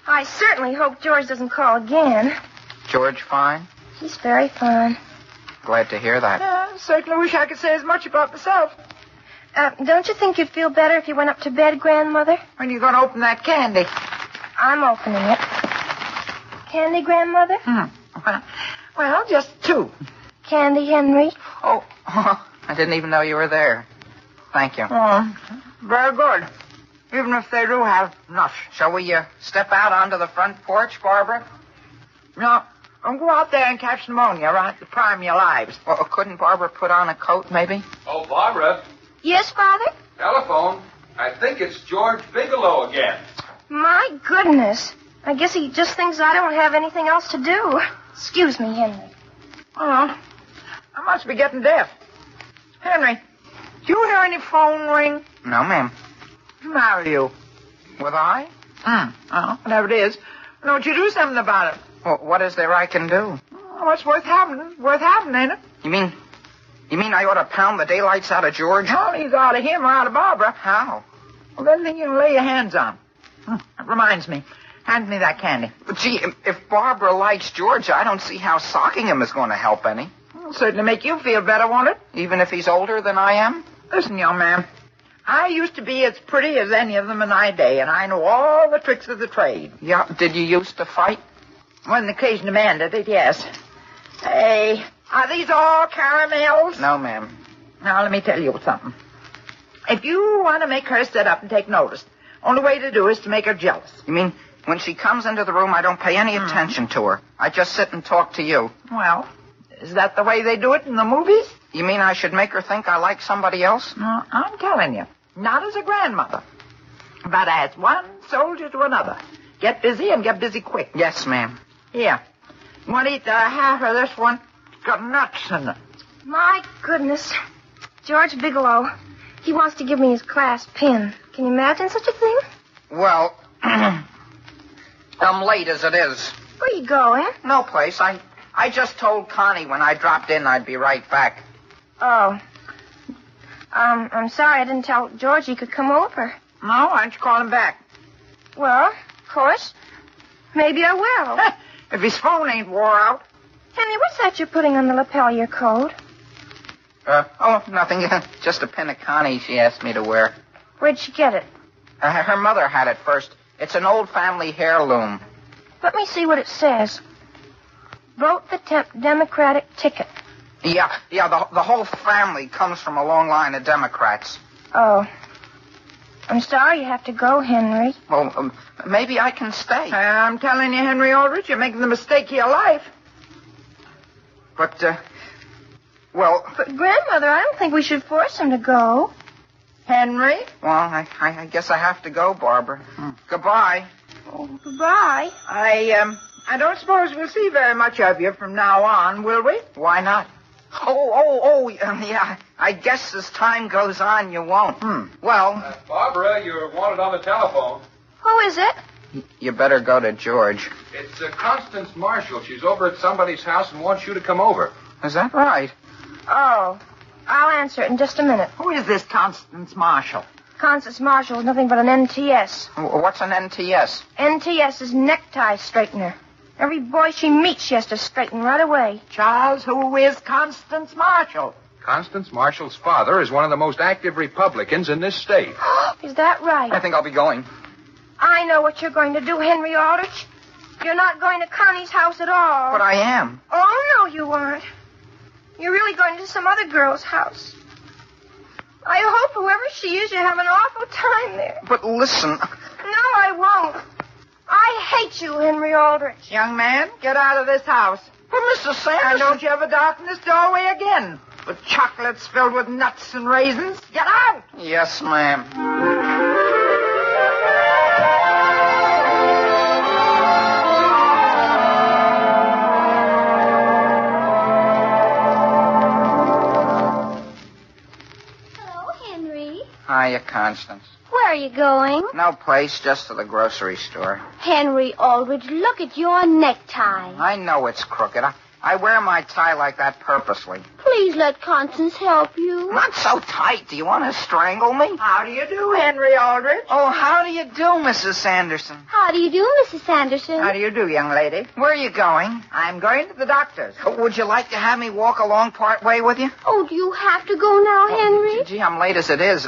I certainly hope George doesn't call again. George fine? He's very fine. Glad to hear that. I certainly wish I could say as much about myself. Don't you think you'd feel better if you went up to bed, Grandmother? When are you going to open that candy? I'm opening it. Candy, Grandmother? Well, just 2. Candy, Henry? Oh, I didn't even know you were there. Thank you. Oh, very good. Even if they do have enough. Shall we step out onto the front porch, Barbara? No, don't go out there and catch pneumonia, right? To prime your lives. Well, couldn't Barbara put on a coat, maybe? Oh, Barbara. Yes, Father? Telephone. I think it's George Bigelow again. My goodness. I guess he just thinks I don't have anything else to do. Excuse me, Henry. Oh, I must be getting deaf. Henry, do you hear any phone ring? No, ma'am. What's the matter with you? With I? Oh, whatever it is. Why don't you do something about it? Well, what is there I can do? Oh, it's worth having. Worth having, ain't it? You mean I ought to pound the daylights out of George? Well, he's out of him or out of Barbara. How? Well, anything you can lay your hands on. That reminds me. Hand me that candy. But, gee, if Barbara likes George, I don't see how socking him is going to help any. It'll certainly make you feel better, won't it? Even if he's older than I am? Listen, young man. I used to be as pretty as any of them in my day, and I know all the tricks of the trade. Yeah, did you used to fight? When the occasion demanded it, yes. Hey, are these all caramels? No, ma'am. Now, let me tell you something. If you want to make her sit up and take notice, only way to do is to make her jealous. You mean when she comes into the room, I don't pay any attention to her? I just sit and talk to you. Well, is that the way they do it in the movies? You mean I should make her think I like somebody else? No, I'm telling you. Not as a grandmother, but as one soldier to another. Get busy and get busy quick. Yes, ma'am. Here. You want to eat half of this one? It's got nuts in it. My goodness. George Bigelow. He wants to give me his class pin. Can you imagine such a thing? Well, I'm late as it is. Where you going? No place. I just told Connie when I dropped in I'd be right back. Oh. I'm sorry I didn't tell George he could come over. No, why don't you call him back? Well, of course. Maybe I will. If his phone ain't wore out. Henry, what's that you're putting on the lapel of your coat? Nothing. Just a pin of Connie she asked me to wear. Where'd she get it? Her mother had it first. It's an old family heirloom. Let me see what it says. Vote the Democratic ticket. Yeah, the whole family comes from a long line of Democrats. Oh. I'm sorry you have to go, Henry. Well, maybe I can stay. I'm telling you, Henry Aldrich, you're making the mistake of your life. But, well... But, Grandmother, I don't think we should force him to go. Henry? Well, I guess I have to go, Barbara. Goodbye. Oh, goodbye. I don't suppose we'll see very much of you from now on, will we? Why not? Yeah. I guess as time goes on, you won't. Well... Barbara, you're wanted on the telephone. Who is it? You better go to George. It's Constance Marshall. She's over at somebody's house and wants you to come over. Is that right? Oh. I'll answer it in just a minute. Who is this Constance Marshall? Constance Marshall is nothing but an NTS. What's an NTS? NTS is necktie straightener. Every boy she meets, she has to straighten right away. Charles, who is Constance Marshall? Constance Marshall's father is one of the most active Republicans in this state. Is that right? I think I'll be going. I know what you're going to do, Henry Aldrich. You're not going to Connie's house at all. But I am. Oh, no, you aren't. You're really going to some other girl's house. I hope whoever she is, you have an awful time there. But listen. No, I won't. I hate you, Henry Aldrich. Young man, get out of this house. But Mrs. Sanderson... And don't you ever darken this doorway again. With chocolates filled with nuts and raisins. Get out! Yes, ma'am. Hello, Henry. Hiya, Constance. Where are you going? No place, just to the grocery store. Henry Aldrich, look at your necktie. I know it's crooked. I wear my tie like that purposely. Please let Constance help you. Not so tight. Do you want to strangle me? How do you do, Henry Aldrich? Oh, how do you do, Mrs. Sanderson? How do you do, Mrs. Sanderson? How do you do, young lady? Where are you going? I'm going to the doctor's. Would you like to have me walk along part way with you? Oh, do you have to go now, Henry? Gee, I'm late as it is.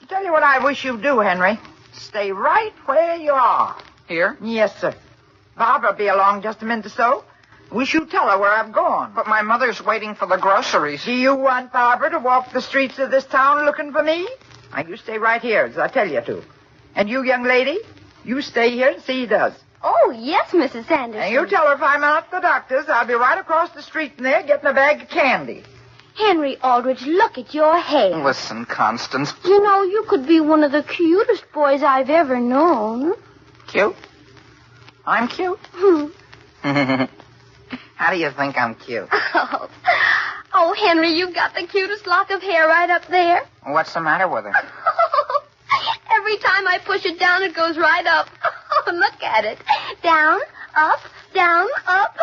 Tell you what I wish you'd do, Henry. Stay right where you are. Here? Yes, sir. Barbara will be along just a minute or so. Wish you'd tell her where I've gone. But my mother's waiting for the groceries. Do you want Barbara to walk the streets of this town looking for me? Now, you stay right here, as I tell you to. And you, young lady, you stay here and see he does. Oh, yes, Mrs. Sanderson. And you tell her if I'm out at the doctor's, I'll be right across the street from there getting a bag of candy. Henry Aldrich, look at your hair. Listen, Constance. You know, you could be one of the cutest boys I've ever known. Cute? I'm cute? How do you think I'm cute? Oh, Henry, you've got the cutest lock of hair right up there. What's the matter with it? Every time I push it down, it goes right up. Look at it. Down, up, down, up.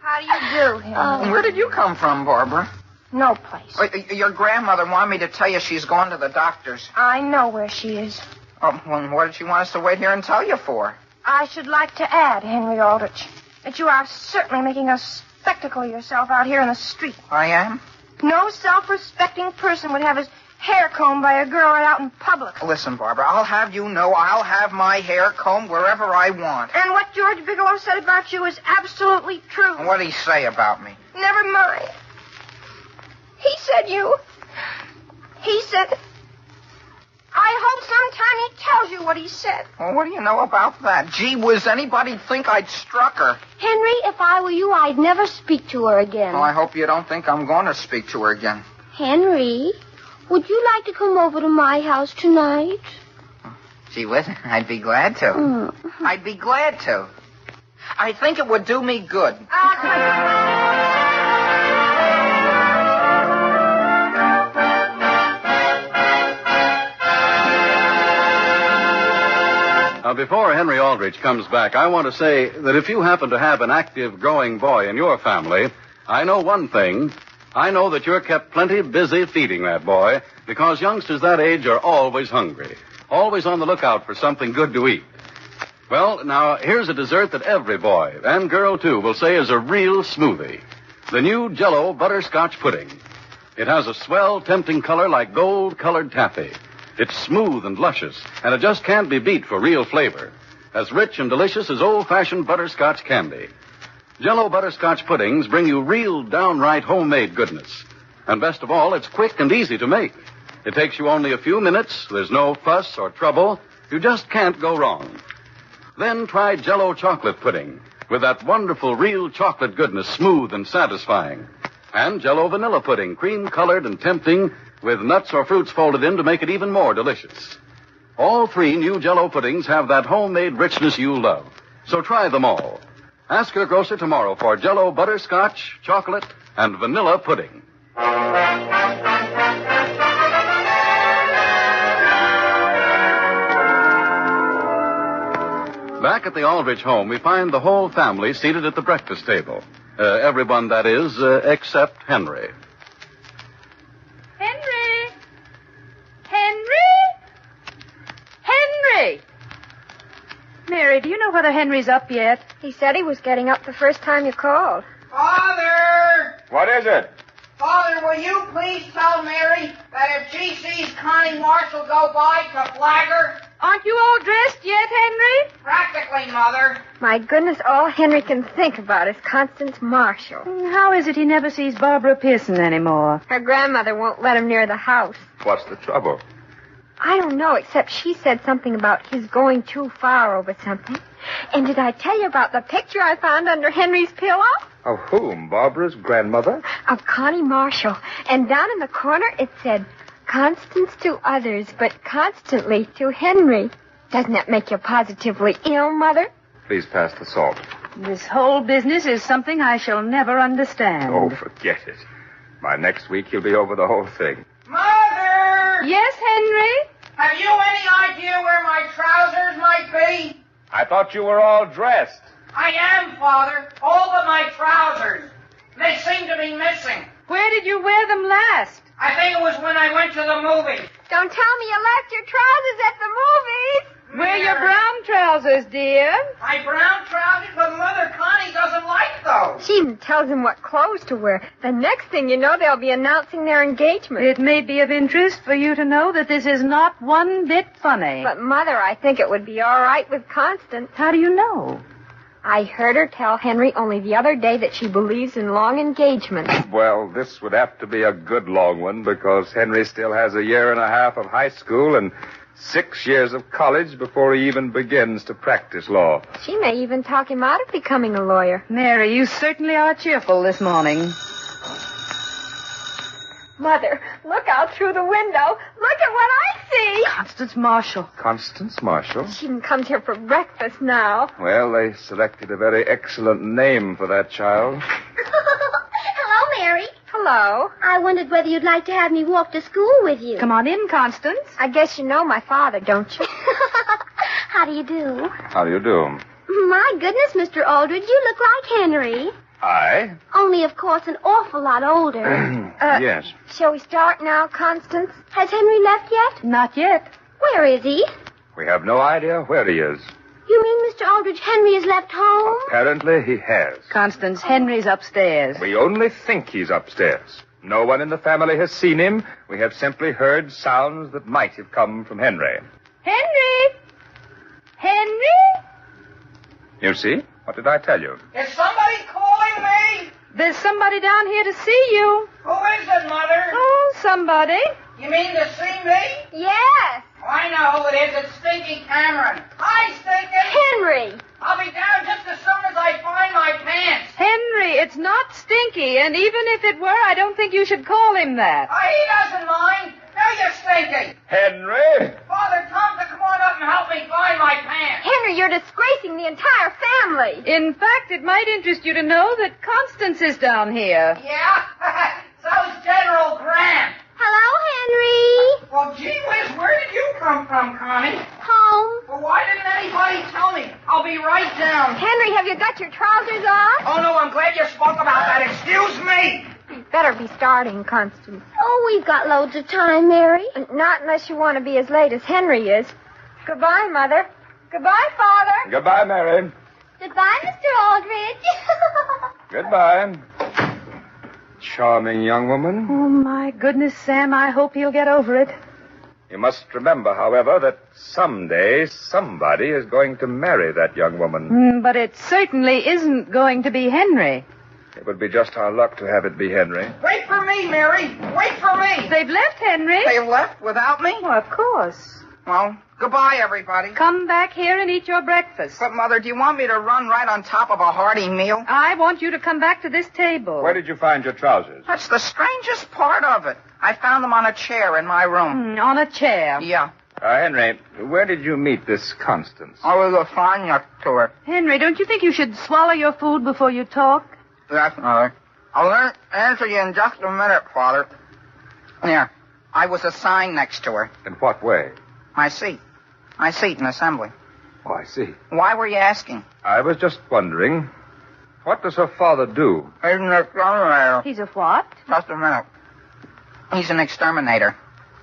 How do you do, Henry? Where did you come from, Barbara? No place. Wait, your grandmother wanted me to tell you she's gone to the doctor's. I know where she is. Oh, well, what did she want us to wait here and tell you for? I should like to add, Henry Aldrich, that you are certainly making a spectacle of yourself out here in the street. I am? No self-respecting person would have his hair combed by a girl right out in public. Listen, Barbara, I'll have you know I'll have my hair combed wherever I want. And what George Bigelow said about you is absolutely true. What'd he say about me? Never mind. He said you He said... I hope sometime he tells you what he said. Well, what do you know about that? Gee whiz, anybody'd think I'd struck her. Henry, if I were you, I'd never speak to her again. Well, I hope you don't think I'm going to speak to her again. Henry, would you like to come over to my house tonight? Gee whiz, I'd be glad to. I'd be glad to. I think it would do me good. Now, before Henry Aldrich comes back, I want to say that if you happen to have an active, growing boy in your family, I know one thing. I know that you're kept plenty busy feeding that boy, because youngsters that age are always hungry, always on the lookout for something good to eat. Well, now, here's a dessert that every boy, and girl, too, will say is a real smoothie. The new Jell-O butterscotch pudding. It has a swell, tempting color like gold-colored taffy. It's smooth and luscious, and it just can't be beat for real flavor. As rich and delicious as old-fashioned butterscotch candy. Jell-O butterscotch puddings bring you real, downright homemade goodness. And best of all, it's quick and easy to make. It takes you only a few minutes. There's no fuss or trouble. You just can't go wrong. Then try Jell-O chocolate pudding with that wonderful real chocolate goodness, smooth and satisfying. And Jell-O vanilla pudding, cream-colored and tempting, with nuts or fruits folded in to make it even more delicious. All three new Jell-O puddings have that homemade richness you love. So try them all. Ask your grocer tomorrow for Jell-O butterscotch, chocolate, and vanilla pudding. Back at the Aldrich home, we find the whole family seated at the breakfast table. Everyone, that is, except Henry. Henry! Mary, do you know whether Henry's up yet? He said he was getting up the first time you called. Father! What is it? Father, will you please tell Mary that if she sees Connie Marshall go by, to flag her? Aren't you all dressed yet, Henry? Practically, Mother. My goodness, all Henry can think about is Constance Marshall. How is it he never sees Barbara Pearson anymore? Her grandmother won't let him near the house. What's the trouble? I don't know, except she said something about his going too far over something. And did I tell you about the picture I found under Henry's pillow? Of whom? Barbara's grandmother? Of Connie Marshall. And down in the corner it said, Constance to others, but constantly to Henry. Doesn't that make you positively ill, Mother? Please pass the salt. This whole business is something I shall never understand. Oh, forget it. By next week, he'll be over the whole thing. Mother! Yes, Henry? Have you any idea where my trousers might be? I thought you were all dressed. I am, Father. All but my trousers. They seem to be missing. Where did you wear them last? I think it was when I went to the movies. Don't tell me you left your trousers at the movies. Wear your brown trousers, dear. My brown trousers, but Mother, Connie doesn't like those. She even tells him what clothes to wear. The next thing you know, they'll be announcing their engagement. It may be of interest for you to know that this is not one bit funny. But, Mother, I think it would be all right with Constance. How do you know? I heard her tell Henry only the other day that she believes in long engagements. Well, this would have to be a good long one, because Henry still has a year and a half of high school and 6 years of college before he even begins to practice law. She may even talk him out of becoming a lawyer. Mary, you certainly are cheerful this morning. Mother, look out through the window. Look at what I see. Constance Marshall. Constance Marshall? She even comes here for breakfast now. Well, they selected a very excellent name for that child. Hello, Mary. Hello. I wondered whether you'd like to have me walk to school with you. Come on in, Constance. I guess you know my father, don't you? How do you do? How do you do? My goodness, Mr. Aldrich, you look like Henry. I? Only, of course, an awful lot older. Yes. Shall we start now, Constance? Has Henry left yet? Not yet. Where is he? We have no idea where he is. You mean, Mr. Aldrich, Henry has left home? Apparently he has. Constance, Henry's upstairs. We only think he's upstairs. No one in the family has seen him. We have simply heard sounds that might have come from Henry. Henry! Henry? You see? What did I tell you? Is somebody calling me? There's somebody down here to see you. Who is it, Mother? Oh, somebody. You mean to see me? Yes. Oh, I know who it is. It's Stinky Cameron. Hi, Stinky. Henry. I'll be down just as soon as I find my pants. Henry, it's not Stinky, and even if it were, I don't think you should call him that. Oh, he doesn't mind. Now you're Stinky. Henry! Father Tom to come on up and help me find my pants. Henry, you're disgracing the entire family. In fact, it might interest you to know that Constance is down here. Yeah? So's General Grant. Hello, Henry. Well, gee whiz, where did you come from, Connie? Home. Well, why didn't anybody tell me? I'll be right down. Henry, have you got your trousers off? Oh, no, I'm glad you spoke about that. Excuse me. You'd better be starting, Constance. Oh, we've got loads of time, Mary. Not unless you want to be as late as Henry is. Goodbye, Mother. Goodbye, Father. Goodbye, Mary. Goodbye, Mr. Aldrich. Goodbye. Charming young woman. Oh, my goodness, Sam, I hope he'll get over it. You must remember, however, that someday somebody is going to marry that young woman. But it certainly isn't going to be Henry. It would be just our luck to have it be Henry. Wait for me, Mary. Wait for me. They've left, Henry. They left without me? Well, of course. Well, goodbye, everybody. Come back here and eat your breakfast. But, Mother, do you want me to run right on top of a hearty meal? I want you to come back to this table. Where did you find your trousers? That's the strangest part of it. I found them on a chair in my room. On a chair. Yeah. Henry, where did you meet this Constance? I was a fine next to her. Henry, don't you think you should swallow your food before you talk? Yes, Mother. I'll answer you in just a minute, Father. Here. I was assigned next to her. In what way? My seat. My seat in assembly. Oh, I see. Why were you asking? I was just wondering, what does her father do? He's an exterminator. He's a what? Just a minute. He's an exterminator.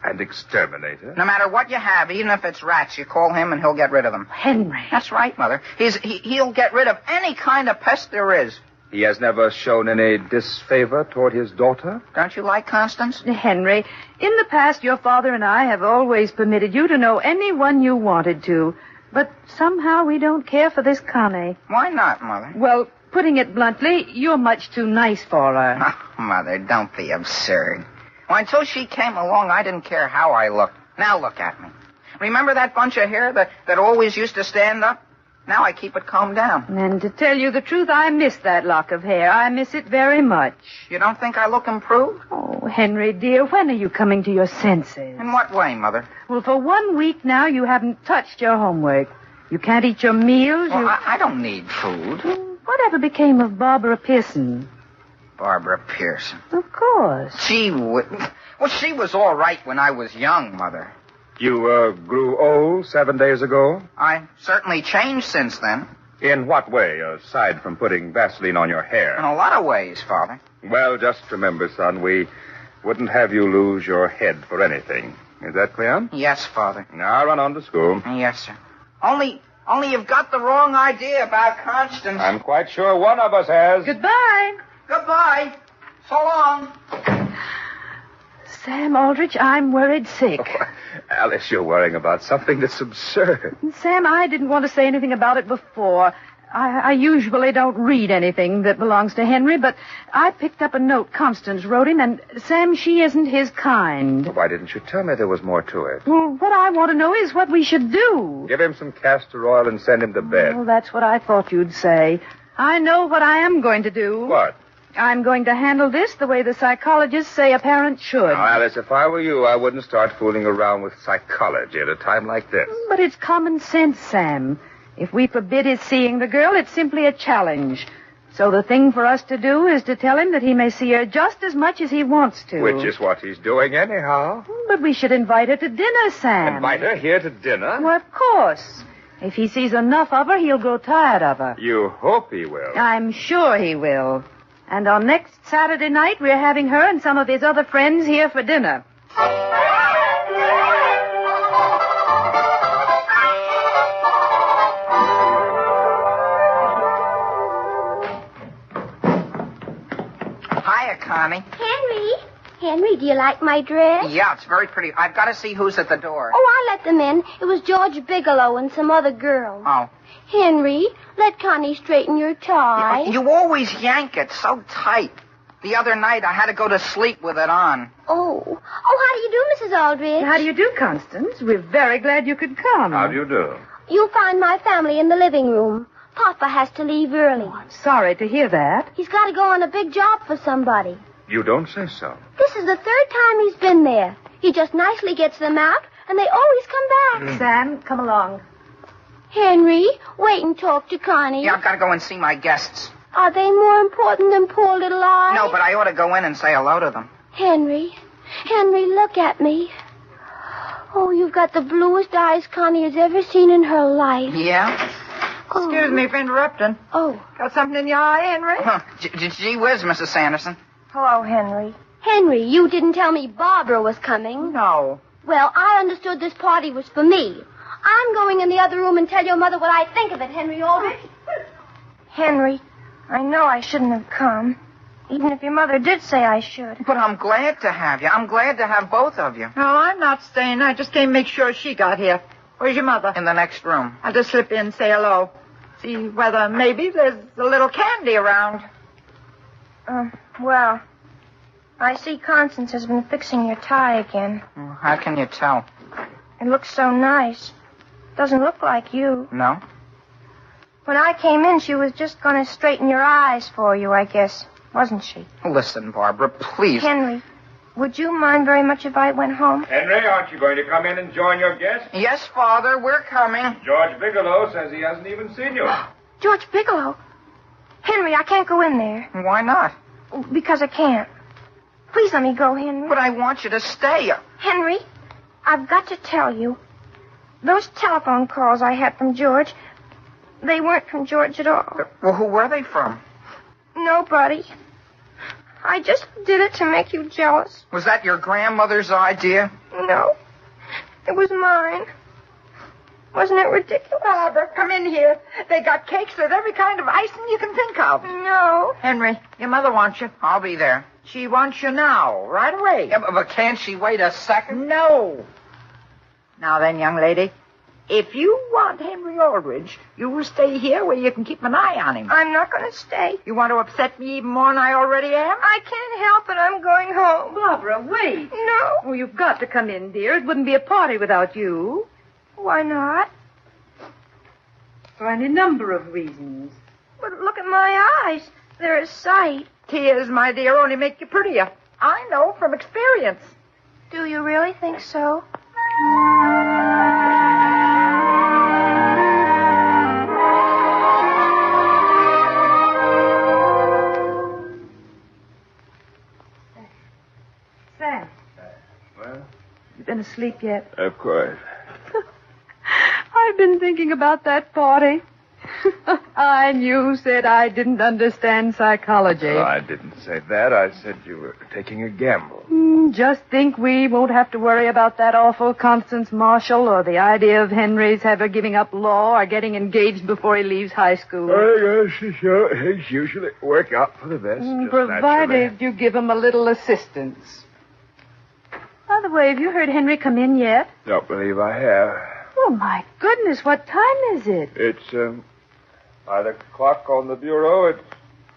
An exterminator? No matter what you have, even if it's rats, you call him and he'll get rid of them. Henry. That's right, Mother. He'll get rid of any kind of pest there is. He has never shown any disfavor toward his daughter? Don't you like Constance? Henry, in the past, your father and I have always permitted you to know anyone you wanted to. But somehow we don't care for this Connie. Why not, Mother? Well, putting it bluntly, you're much too nice for her. Oh, Mother, don't be absurd. Well, until she came along, I didn't care how I looked. Now look at me. Remember that bunch of hair that always used to stand up? Now I keep it combed down. And to tell you the truth, I miss that lock of hair. I miss it very much. You don't think I look improved? Oh, Henry, dear, when are you coming to your senses? In what way, Mother? Well, for 1 week now, you haven't touched your homework. You can't eat your meals. Well, I don't need food. Whatever became of Barbara Pearson? Barbara Pearson. Of course. She was all right when I was young, Mother. You, grew old 7 days ago? I certainly changed since then. In what way, aside from putting Vaseline on your hair? In a lot of ways, Father. Well, just remember, son, we wouldn't have you lose your head for anything. Is that clear? Yes, Father. Now run on to school. Yes, sir. Only you've got the wrong idea about Constance. I'm quite sure one of us has. Goodbye. Goodbye. So long. Sam Aldrich, I'm worried sick. Oh, Alice, you're worrying about something that's absurd. Sam, I didn't want to say anything about it before. I usually don't read anything that belongs to Henry, but I picked up a note Constance wrote him, and, Sam, she isn't his kind. Why didn't you tell me there was more to it? Well, what I want to know is what we should do. Give him some castor oil and send him to bed. Well, that's what I thought you'd say. I know what I am going to do. What? I'm going to handle this the way the psychologists say a parent should. Now, Alice, if I were you, I wouldn't start fooling around with psychology at a time like this. But it's common sense, Sam. If we forbid his seeing the girl, it's simply a challenge. So the thing for us to do is to tell him that he may see her just as much as he wants to. Which is what he's doing anyhow. But we should invite her to dinner, Sam. Invite her here to dinner? Well, of course. If he sees enough of her, he'll grow tired of her. You hope he will. I'm sure he will. And on next Saturday night, we're having her and some of his other friends here for dinner. Hiya, Connie. Henry, do you like my dress? Yeah, it's very pretty. I've got to see who's at the door. Oh, I let them in. It was George Bigelow and some other girl. Oh. Henry, let Connie straighten your tie. You always yank it so tight. The other night, I had to go to sleep with it on. Oh, how do you do, Mrs. Aldrich? How do you do, Constance? We're very glad you could come. How do you do? You'll find my family in the living room. Papa has to leave early. I'm sorry to hear that. He's got to go on a big job for somebody. You don't say so. This is the third time he's been there. He just nicely gets them out, and they always come back. Sam, come along. Henry, wait and talk to Connie. Yeah, I've got to go and see my guests. Are they more important than poor little I? No, but I ought to go in and say hello to them. Henry, look at me. Oh, you've got the bluest eyes Connie has ever seen in her life. Yeah? Oh. Excuse me for interrupting. Oh. Got something in your eye, Henry? Gee whiz, Mrs. Sanderson. Hello, Henry. Henry, you didn't tell me Barbara was coming. No. Well, I understood this party was for me. I'm going in the other room and tell your mother what I think of it, Henry Aldrich. Henry, I know I shouldn't have come. Even if your mother did say I should. But I'm glad to have you. I'm glad to have both of you. No, I'm not staying. I just came to make sure she got here. Where's your mother? In the next room. I'll just slip in and say hello. See whether maybe there's a little candy around. Well, I see Constance has been fixing your tie again. How can you tell? It looks so nice. Doesn't look like you. No? When I came in, she was just going to straighten your eyes for you, I guess. Wasn't she? Listen, Barbara, please. Henry, would you mind very much if I went home? Henry, aren't you going to come in and join your guests? Yes, Father, we're coming. George Bigelow says he hasn't even seen you. George Bigelow? Henry, I can't go in there. Why not? Because I can't. Please let me go, Henry. But I want you to stay. Henry, I've got to tell you. Those telephone calls I had from George, they weren't from George at all. Well, who were they from? Nobody. I just did it to make you jealous. Was that your grandmother's idea? No. It was mine. Wasn't it ridiculous? Barbara, come in here. They got cakes with every kind of icing you can think of. No. Henry, your mother wants you. I'll be there. She wants you now, right away. Yeah, but can't she wait a second? No. Now then, young lady, if you want Henry Aldrich, you will stay here where you can keep an eye on him. I'm not going to stay. You want to upset me even more than I already am? I can't help it. I'm going home. Barbara, wait. No. Oh, you've got to come in, dear. It wouldn't be a party without you. Why not? For any number of reasons. But look at my eyes. They're a sight. Tears, my dear, only make you prettier. I know from experience. Do you really think so? Sam. Well? You been asleep yet? Of course. I've been thinking about that party. I knew you said I didn't understand psychology. Oh, I didn't say that. I said you were taking a gamble. Just think we won't have to worry about that awful Constance Marshall or the idea of Henry's ever giving up law or getting engaged before he leaves high school. I guess sure. Things usually work out for the best. just Provided naturally. you give him a little assistance. By the way, have you heard Henry come in yet? Don't believe I have. Oh, my goodness, what time is it? It's, by the clock on the bureau, it's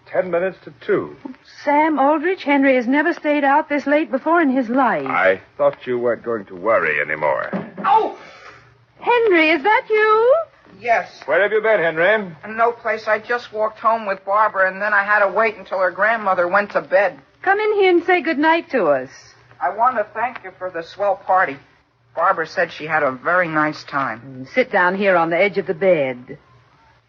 10 minutes to 2. Sam Aldrich, Henry has never stayed out this late before in his life. I thought you weren't going to worry anymore. Oh! Henry, is that you? Yes. Where have you been, Henry? No place. I just walked home with Barbara, and then I had to wait until her grandmother went to bed. Come in here and say goodnight to us. I want to thank you for the swell party. Barbara said she had a very nice time. Sit down here on the edge of the bed.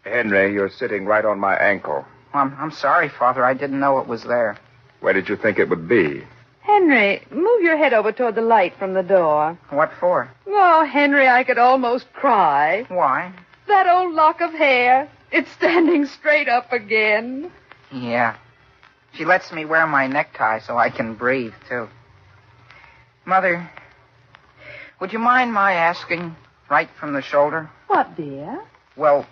Henry, you're sitting right on my ankle. I'm sorry, Father. I didn't know it was there. Where did you think it would be? Henry, move your head over toward the light from the door. What for? Oh, Henry, I could almost cry. Why? That old lock of hair. It's standing straight up again. Yeah. She lets me wear my necktie so I can breathe, too. Mother, would you mind my asking right from the shoulder? What, dear? Well,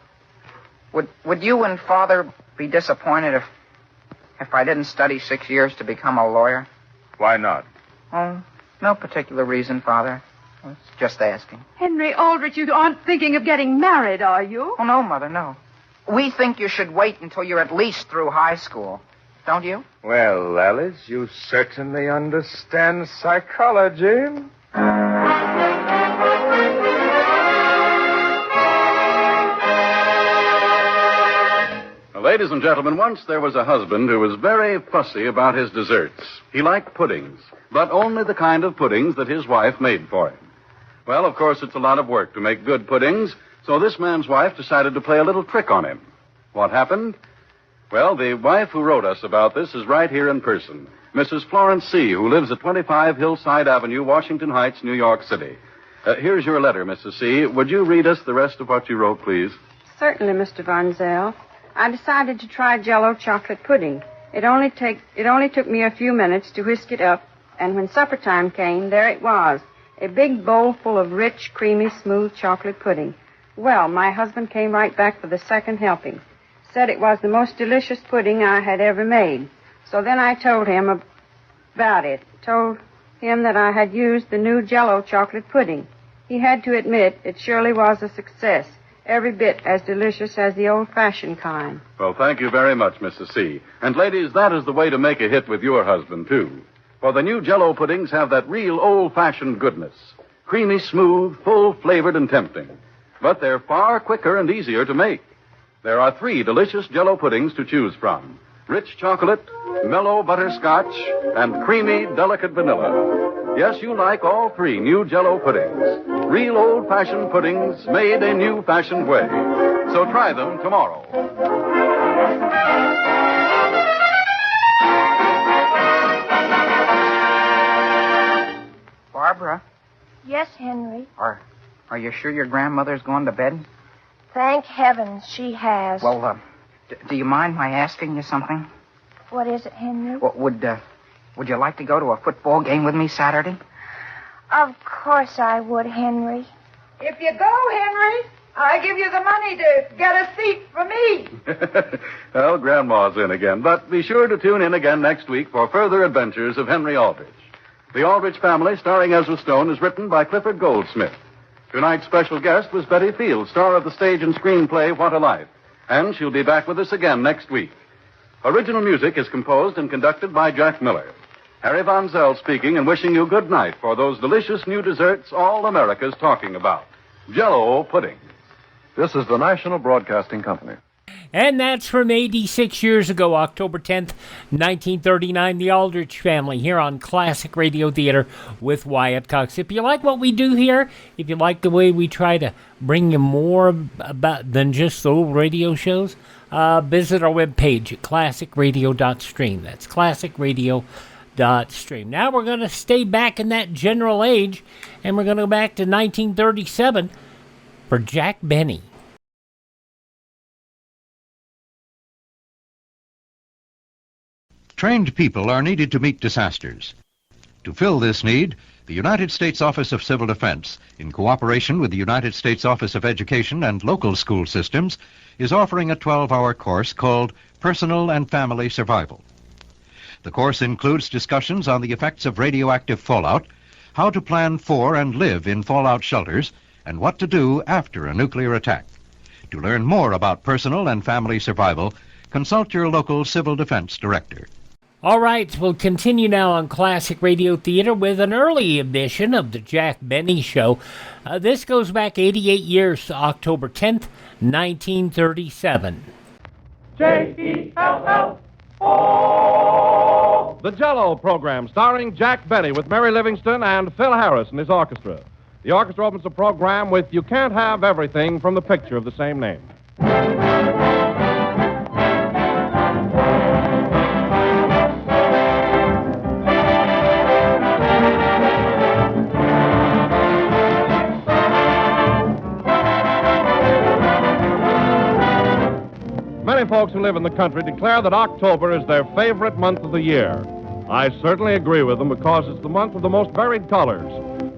would you and Father be disappointed if I didn't study 6 years to become a lawyer? Why not? Oh, no particular reason, Father. I was just asking. Henry Aldrich, you aren't thinking of getting married, are you? Oh, no, Mother, no. We think you should wait until you're at least through high school. Don't you? Well, Alice, you certainly understand psychology. Ladies and gentlemen, once there was a husband who was very fussy about his desserts. He liked puddings, but only the kind of puddings that his wife made for him. Well, of course, it's a lot of work to make good puddings, so this man's wife decided to play a little trick on him. What happened? Well, the wife who wrote us about this is right here in person, Mrs. Florence C., who lives at 25 Hillside Avenue, Washington Heights, New York City. Here's your letter, Mrs. C. Would you read us the rest of what you wrote, please? Certainly, Mr. Von Zell. I decided to try Jell-O chocolate pudding. It only took me a few minutes to whisk it up, and when supper time came, there it was, a big bowl full of rich, creamy, smooth chocolate pudding. Well, my husband came right back for the second helping. Said it was the most delicious pudding I had ever made. So then I told him about it. Told him that I had used the new Jell-O chocolate pudding. He had to admit it surely was a success. Every bit as delicious as the old-fashioned kind. Well, thank you very much, Mrs. C. And ladies, that is the way to make a hit with your husband, too. For the new Jell-O puddings have that real old-fashioned goodness. Creamy, smooth, full-flavored, and tempting. But they're far quicker and easier to make. There are 3 delicious Jell-O puddings to choose from. Rich chocolate, mellow butterscotch, and creamy, delicate vanilla. Yes, you like all 3 new Jell-O puddings. Real old-fashioned puddings made a new-fashioned way. So try them tomorrow. Barbara, Yes, Henry. are you sure your grandmother's gone to bed? Thank heavens she has. Well, do you mind my asking you something? What is it, Henry? Would you like to go to a football game with me Saturday? Of course I would, Henry. If you go, Henry, I give you the money to get a seat for me. Well, Grandma's in again. But be sure to tune in again next week for further adventures of Henry Aldrich. The Aldrich Family, starring Ezra Stone, is written by Clifford Goldsmith. Tonight's special guest was Betty Field, star of the stage and screenplay What a Life. And she'll be back with us again next week. Original music is composed and conducted by Jack Miller. Harry Von Zell speaking and wishing you good night for those delicious new desserts all America's talking about. Jell-O pudding. This is the National Broadcasting Company. And that's from 86 years ago, October 10th, 1939, the Aldrich Family here on Classic Radio Theater with Wyatt Cox. If you like what we do here, if you like the way we try to bring you more about than just the old radio shows, visit our webpage at classicradio.stream. That's classicradio.stream. Now we're going to stay back in that general age, and we're going to go back to 1937 for Jack Benny. Trained people are needed to meet disasters. To fill this need, the United States Office of Civil Defense, in cooperation with the United States Office of Education and local school systems, is offering a 12-hour course called Personal and Family Survival. The course includes discussions on the effects of radioactive fallout, how to plan for and live in fallout shelters, and what to do after a nuclear attack. To learn more about personal and family survival, consult your local civil defense director. All right, we'll continue now on Classic Radio Theater with an early edition of the Jack Benny Show. This goes back 88 years to October 10th, 1937. J-E-L-L-O. The Jell-O program starring Jack Benny with Mary Livingston and Phil Heiress and his orchestra. The orchestra opens the program with You Can't Have Everything from the picture of the same name. Many folks who live in the country declare that October is their favorite month of the year. I certainly agree with them because it's the month of the most varied colors.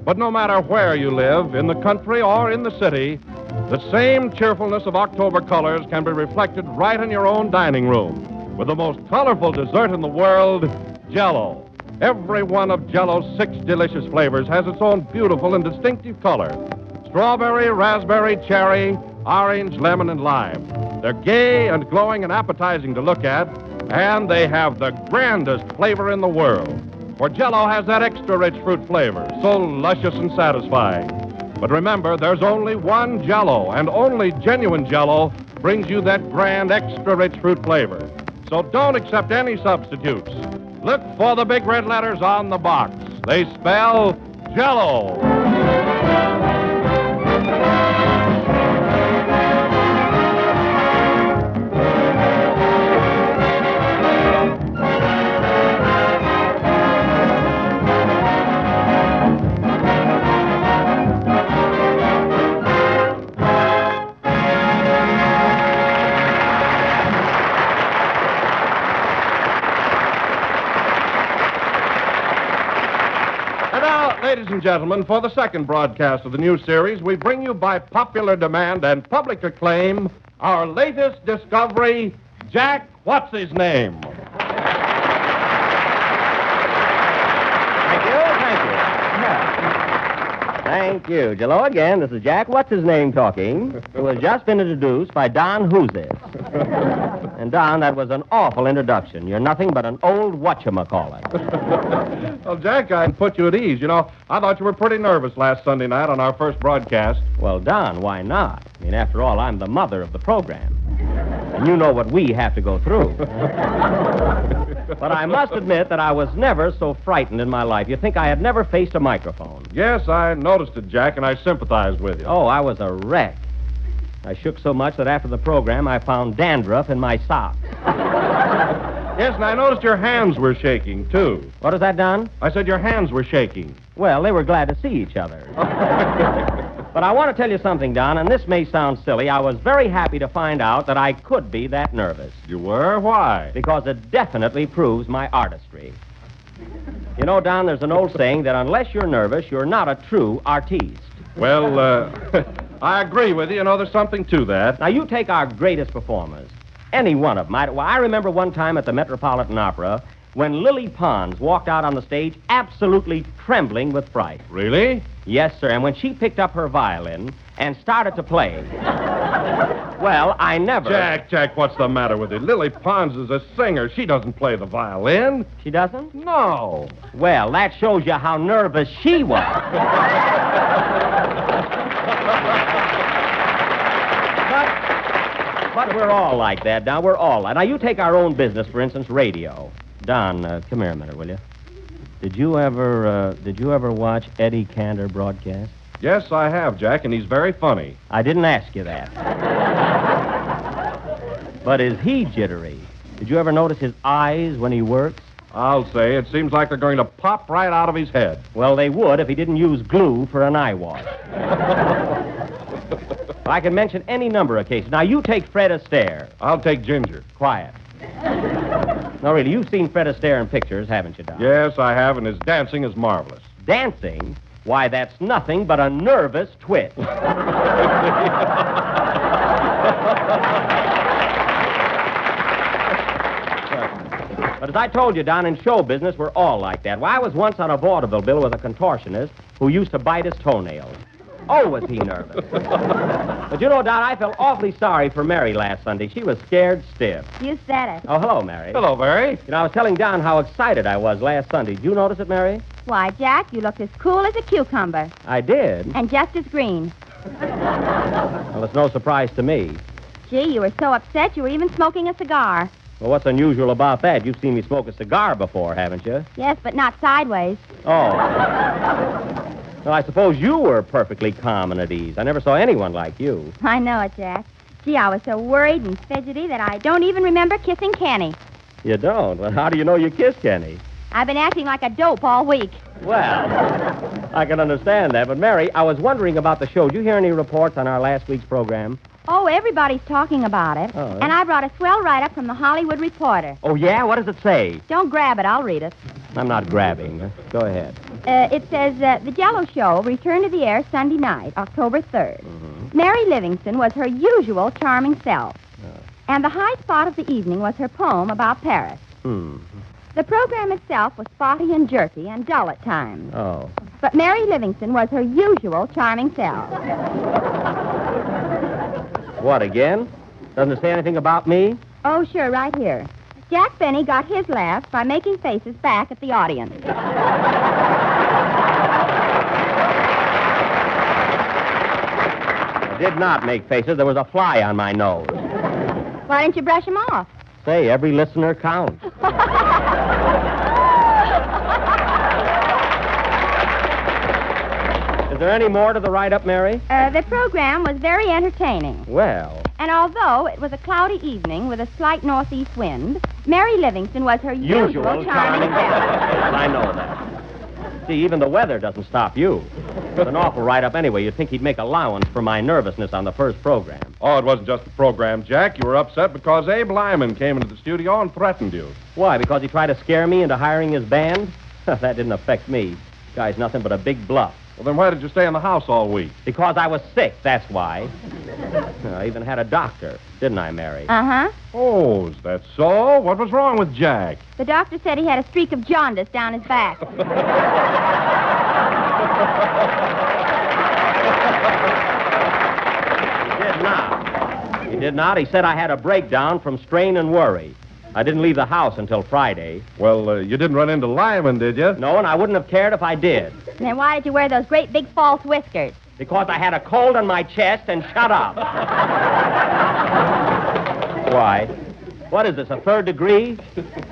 But no matter where you live, in the country or in the city, the same cheerfulness of October colors can be reflected right in your own dining room with the most colorful dessert in the world, Jell-O. Every one of Jell-O's 6 delicious flavors has its own beautiful and distinctive color. Strawberry, raspberry, cherry, orange, lemon, and lime. They're gay and glowing and appetizing to look at, And they have the grandest flavor in the world. For Jell-O has that extra rich fruit flavor, so luscious and satisfying. But remember, there's only one Jell-O, and only genuine Jell-O brings you that grand extra rich fruit flavor. So don't accept any substitutes. Look for the big red letters on the box. They spell Jell-O. Ladies and gentlemen, for the second broadcast of the new series, we bring you by popular demand and public acclaim our latest discovery, Jack What's-His-Name. Thank you. Hello again. This is Jack What's-His-Name talking, who has just been introduced by Don Who's This. And Don, that was an awful introduction. You're nothing but an old whatchamacallit. Well, Jack, I put you at ease. You know, I thought you were pretty nervous last Sunday night on our first broadcast. Well, Don, why not? I mean, after all, I'm the mother of the program. And you know what we have to go through. But I must admit that I was never so frightened in my life. You'd think I had never faced a microphone. Yes, I noticed it, Jack, and I sympathized with you. Oh, I was a wreck. I shook so much that after the program, I found dandruff in my socks. Yes, and I noticed your hands were shaking, too. What is that, Don? I said your hands were shaking. Well, they were glad to see each other. But I want to tell you something, Don, and this may sound silly. I was very happy to find out that I could be that nervous. You were? Why? Because it definitely proves my artistry. You know, Don, there's an old saying that unless you're nervous, you're not a true artiste. Well, I agree with you. You know, there's something to that. Now, you take our greatest performers, any one of them. I remember one time at the Metropolitan Opera when Lily Pons walked out on the stage absolutely trembling with fright. Really? Yes, sir. And when she picked up her violin and started to play, well, I never... Jack, what's the matter with you? Lily Pons is a singer. She doesn't play the violin. She doesn't? No. Well, that shows you how nervous she was. But we're all like that, Don. We're all like that. Now, you take our own business, for instance, radio. Don, come here a minute, will you? Did you ever watch Eddie Cantor broadcast? Yes, I have, Jack, and he's very funny. I didn't ask you that. But is he jittery? Did you ever notice his eyes when he works? I'll say, it seems like they're going to pop right out of his head. Well, they would if he didn't use glue for an eye wash. I can mention any number of cases. Now, you take Fred Astaire. I'll take Ginger. Quiet. No, really, you've seen Fred Astaire in pictures, haven't you, Don? Yes, I have, and his dancing is marvelous. Dancing? Why, that's nothing but a nervous twit. But as I told you, Don, in show business, we're all like that. Well, I was once on a vaudeville bill with a contortionist who used to bite his toenails. Oh, was he nervous. But you know, Don, I felt awfully sorry for Mary last Sunday. She was scared stiff. You said it. Oh, hello, Mary. Hello, Mary. You know, I was telling Don how excited I was last Sunday. Did you notice it, Mary? Why, Jack, you looked as cool as a cucumber. I did. And just as green. Well, it's no surprise to me. Gee, you were so upset you were even smoking a cigar. Well, what's unusual about that? You've seen me smoke a cigar before, haven't you? Yes, but not sideways. Oh. Well, I suppose you were perfectly calm and at ease. I never saw anyone like you. I know it, Jack. Gee, I was so worried and fidgety that I don't even remember kissing Kenny. You don't? Well, how do you know you kissed Kenny? I've been acting like a dope all week. Well, I can understand that. But, Mary, I was wondering about the show. Did you hear any reports on our last week's program? Oh, everybody's talking about it. Oh, yeah? And I brought a swell write-up from the Hollywood Reporter. Oh, yeah? What does it say? Don't grab it. I'll read it. I'm not grabbing. Go ahead. It says, the Jell-O Show returned to the air Sunday night, October 3rd. Mm-hmm. Mary Livingston was her usual charming self. Oh. And the high spot of the evening was her poem about Paris. The program itself was spotty and jerky and dull at times. Oh. But Mary Livingston was her usual charming self. What, again? Doesn't it say anything about me? Oh, sure, right here. Jack Benny got his laugh by making faces back at the audience. I did not make faces. There was a fly on my nose. Why didn't you brush him off? Say, every listener counts. Is there any more to the write-up, Mary? The program was very entertaining. Well, And although it was a cloudy evening with a slight northeast wind, Mary Livingston was her usual charming self. I know that. See, even the weather doesn't stop you. It's an awful write-up anyway. You'd think he'd make allowance for my nervousness on the first program. Oh, it wasn't just the program, Jack. You were upset because Abe Lyman came into the studio and threatened you. Why, because he tried to scare me into hiring his band? That didn't affect me. The guy's nothing but a big bluff. Well, then why did you stay in the house all week? Because I was sick, that's why. I even had a doctor, didn't I, Mary? Uh-huh. Oh, is that so? What was wrong with Jack? The doctor said he had a streak of jaundice down his back. He did not. He said I had a breakdown from strain and worry. I didn't leave the house until Friday. Well, you didn't run into Lyman, did you? No, and I wouldn't have cared if I did. Then why did you wear those great big false whiskers? Because I had a cold on my chest and shut up. Why? What is this, a third degree?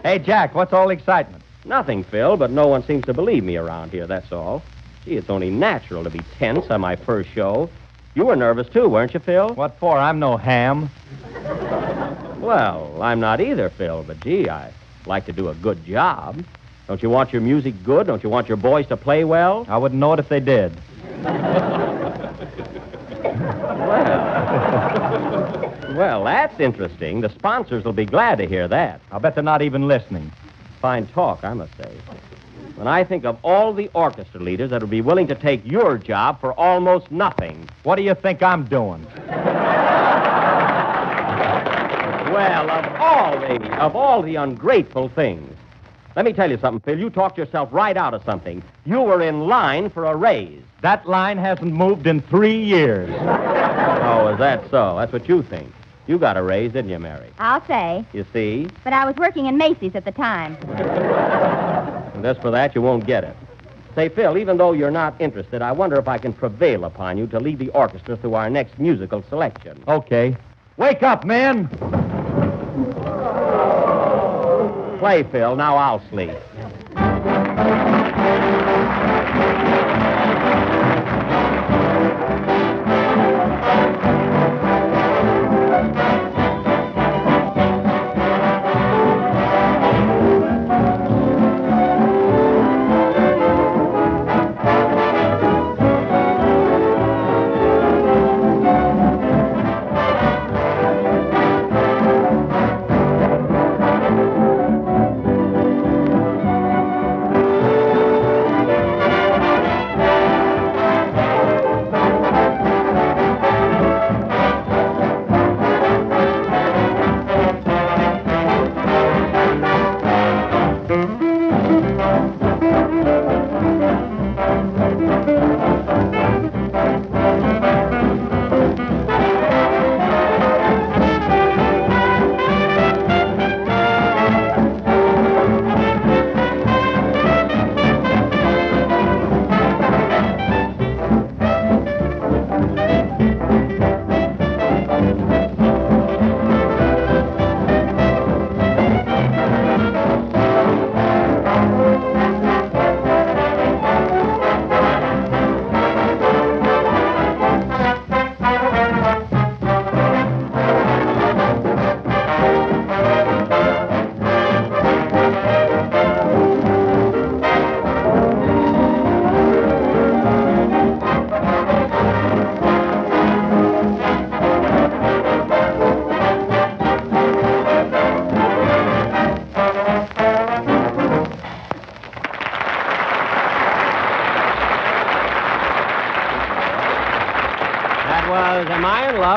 Hey, Jack, what's all the excitement? Nothing, Phil, but no one seems to believe me around here, that's all. Gee, it's only natural to be tense on my first show. You were nervous, too, weren't you, Phil? What for? I'm no ham. Well, I'm not either, Phil, but gee, I like to do a good job. Don't you want your music good? Don't you want your boys to play well? I wouldn't know it if they did. Well, that's interesting. The sponsors will be glad to hear that. I'll bet they're not even listening. Fine talk, I must say. When I think of all the orchestra leaders that would be willing to take your job for almost nothing. What do you think I'm doing? Well, of all the ungrateful things. Let me tell you something, Phil. You talked yourself right out of something. You were in line for a raise. That line hasn't moved in 3 years. Oh, is that so? That's what you think. You got a raise, didn't you, Mary? I'll say. You see? But I was working in Macy's at the time. And just for that, you won't get it. Say, Phil, even though you're not interested, I wonder if I can prevail upon you to lead the orchestra through our next musical selection. Okay. Wake up, men! Play, Phil. Now I'll sleep.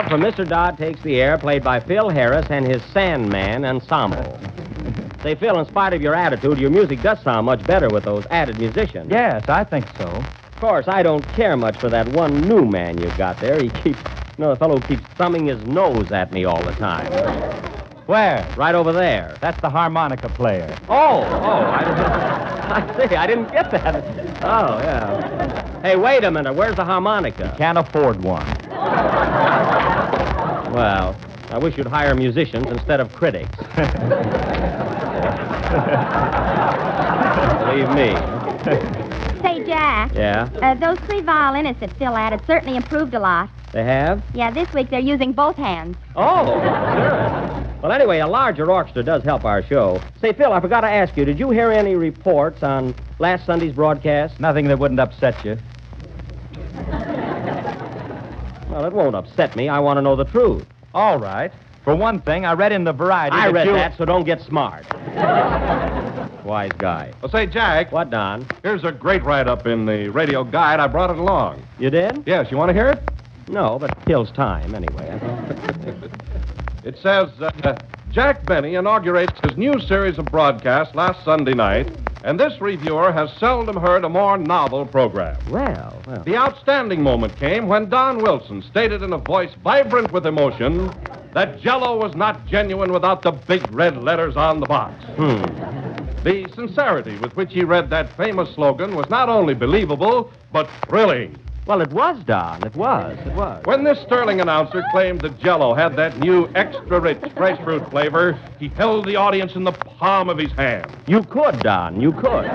For Mr. Dodd Takes the Air, played by Phil Heiress and his Sandman Ensemble. Say, Phil, in spite of your attitude, your music does sound much better with those added musicians. Yes, I think so. Of course, I don't care much for that one new man you got there. The fellow keeps thumbing his nose at me all the time. Where? Right over there. That's the harmonica player. I see. I didn't get that. Oh, yeah. Hey, wait a minute. Where's the harmonica? Can't afford one. Well, I wish you'd hire musicians instead of critics. Believe me. Say, Jack. Yeah? Those 3 violinists that Phil added certainly improved a lot. They have? Yeah, this week they're using both hands. Oh, sure. Well, anyway, a larger orchestra does help our show. Say, Phil, I forgot to ask you, did you hear any reports on last Sunday's broadcast? Nothing that wouldn't upset you. Well, it won't upset me. I want to know the truth. All right. For one thing, I read in the Variety I read you... that, so don't get smart. Wise guy. Well, say, Jack. What, Don? Here's a great write-up in the Radio Guide. I brought it along. You did? Yes, you want to hear it? No, but it kills time anyway. It says, Jack Benny inaugurates his new series of broadcasts last Sunday night, and this reviewer has seldom heard a more novel program. Well. The outstanding moment came when Don Wilson stated in a voice vibrant with emotion that Jell-O was not genuine without the big red letters on the box. The sincerity with which he read that famous slogan was not only believable, but thrilling. Well, it was, Don. It was. When this sterling announcer claimed that Jell-O had that new extra-rich fresh fruit flavor, he held the audience in the palm of his hand. You could, Don. You could.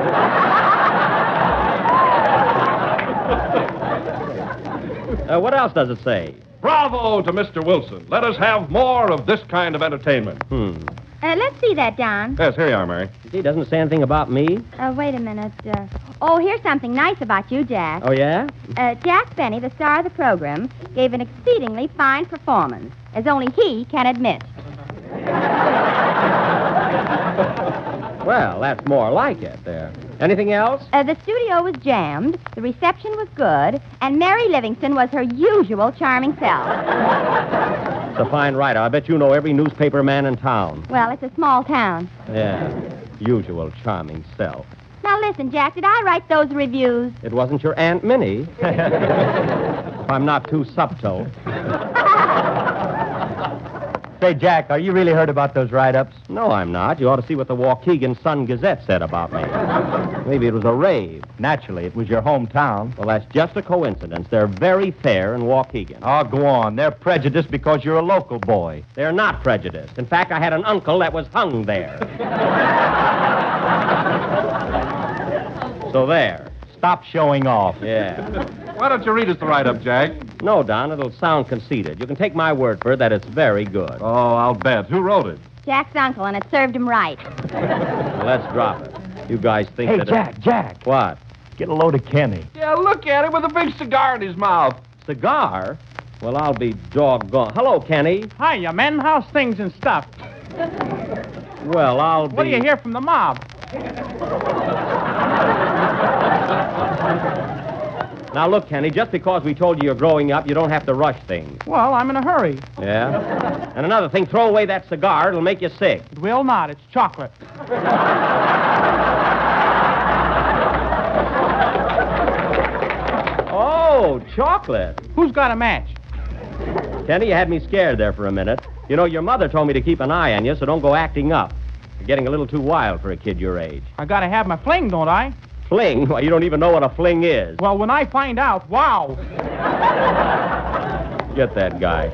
What else does it say? Bravo to Mr. Wilson. Let us have more of this kind of entertainment. Let's see that, Don. Yes, here you are, Mary. He doesn't say anything about me. Wait a minute. Here's something nice about you, Jack. Oh, yeah? Jack Benny, the star of the program, gave an exceedingly fine performance, as only he can admit. Well, that's more like it there. Anything else? The studio was jammed, the reception was good, and Mary Livingston was her usual charming self. It's a fine writer. I bet you know every newspaper man in town. Well, it's a small town. Yeah, usual charming self. Now listen, Jack, did I write those reviews? It wasn't your Aunt Minnie. If I'm not too subtle. Say, Jack, are you really heard about those write-ups? No, I'm not. You ought to see what the Waukegan Sun-Gazette said about me. Maybe it was a rave. Naturally, it was your hometown. Well, that's just a coincidence. They're very fair in Waukegan. Oh, go on. They're prejudiced because you're a local boy. They're not prejudiced. In fact, I had an uncle that was hung there. So there. Stop showing off. Yeah. Why don't you read us the write-up, Jack? No, Don, it'll sound conceited. You can take my word for it that it's very good. Oh, I'll bet. Who wrote it? Jack's uncle, and it served him right. Well, let's drop it. You guys think Hey, that... Jack. What? Get a load of Kenny. Yeah, look at him with a big cigar in his mouth. Cigar? Well, I'll be doggone. Hello, Kenny. Hiya, men. How's things and stuff? Well, I'll be... What do you hear from the mob? Now, look, Kenny, just because we told you you're growing up, you don't have to rush things. Well, I'm in a hurry. Yeah? And another thing, throw away that cigar. It'll make you sick. It will not. It's chocolate. Oh, chocolate. Who's got a match? Kenny, you had me scared there for a minute. You know, your mother told me to keep an eye on you, so don't go acting up. You're getting a little too wild for a kid your age. I gotta have my fling, don't I? Fling? Well, you don't even know what a fling is. Well, when I find out, wow. Get that guy.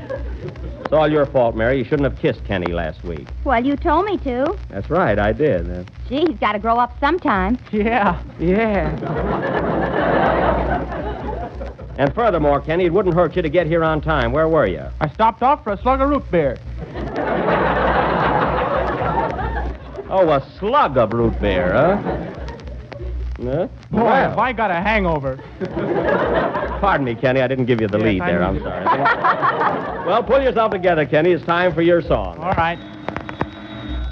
It's all your fault, Mary. You shouldn't have kissed Kenny last week. Well, you told me to. That's right, I did. Gee, he's got to grow up sometime. Yeah. And furthermore, Kenny, it wouldn't hurt you to get here on time. Where were you? I stopped off for a slug of root beer. Oh, a slug of root beer, huh? Boy, Well. have I got a hangover. Pardon me, Kenny. I didn't give you the lead there. I'm sorry. Well, pull yourself together, Kenny. It's time for your song. All right.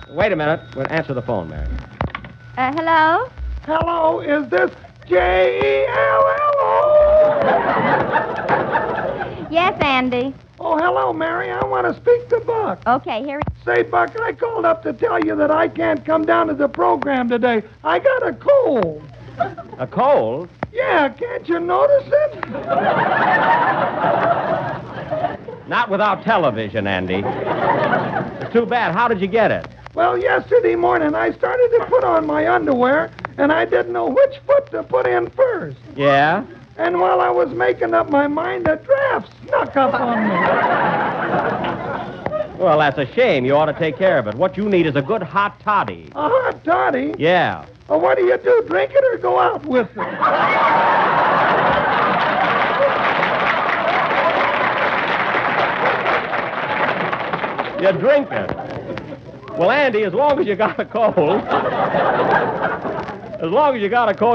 Wait a minute. We'll answer the phone, Mary. Hello? Hello, is this Jello? Yes, Andy. Oh, hello, Mary. I want to speak to Buck. Okay, here. Say, Buck, I called up to tell you that I can't come down to the program today. I got a cold. A cold? Yeah, can't you notice it? Not without television, Andy. It's too bad. How did you get it? Well, yesterday morning I started to put on my underwear, and I didn't know which foot to put in first. Yeah? And while I was making up my mind, a draft snuck up on me. Well, that's a shame. You ought to take care of it. What you need is a good hot toddy. A hot toddy? Yeah. Well, what do you do, drink it or go out with it? You drink it. Well, Andy, as long as you got a cold,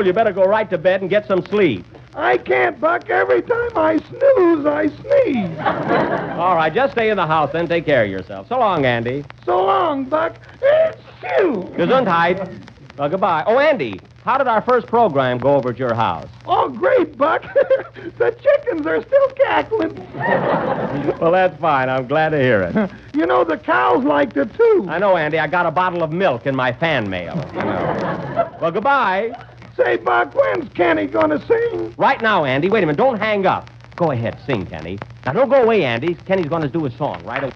you better go right to bed and get some sleep. I can't, Buck. Every time I snooze, I sneeze. All right, just stay in the house then. Take care of yourself. So long, Andy. So long, Buck. It's you. Gesundheit. Well, goodbye. Oh, Andy, how did our first program go over at your house? Oh, great, Buck. The chickens are still cackling. Well, that's fine. I'm glad to hear it. You know, the cows liked it, too. I know, Andy. I got a bottle of milk in my fan mail. Well, goodbye. Say, Buck, when's Kenny gonna sing? Right now, Andy. Wait a minute. Don't hang up. Go ahead. Sing, Kenny. Now, don't go away, Andy. Kenny's going to do his song right away.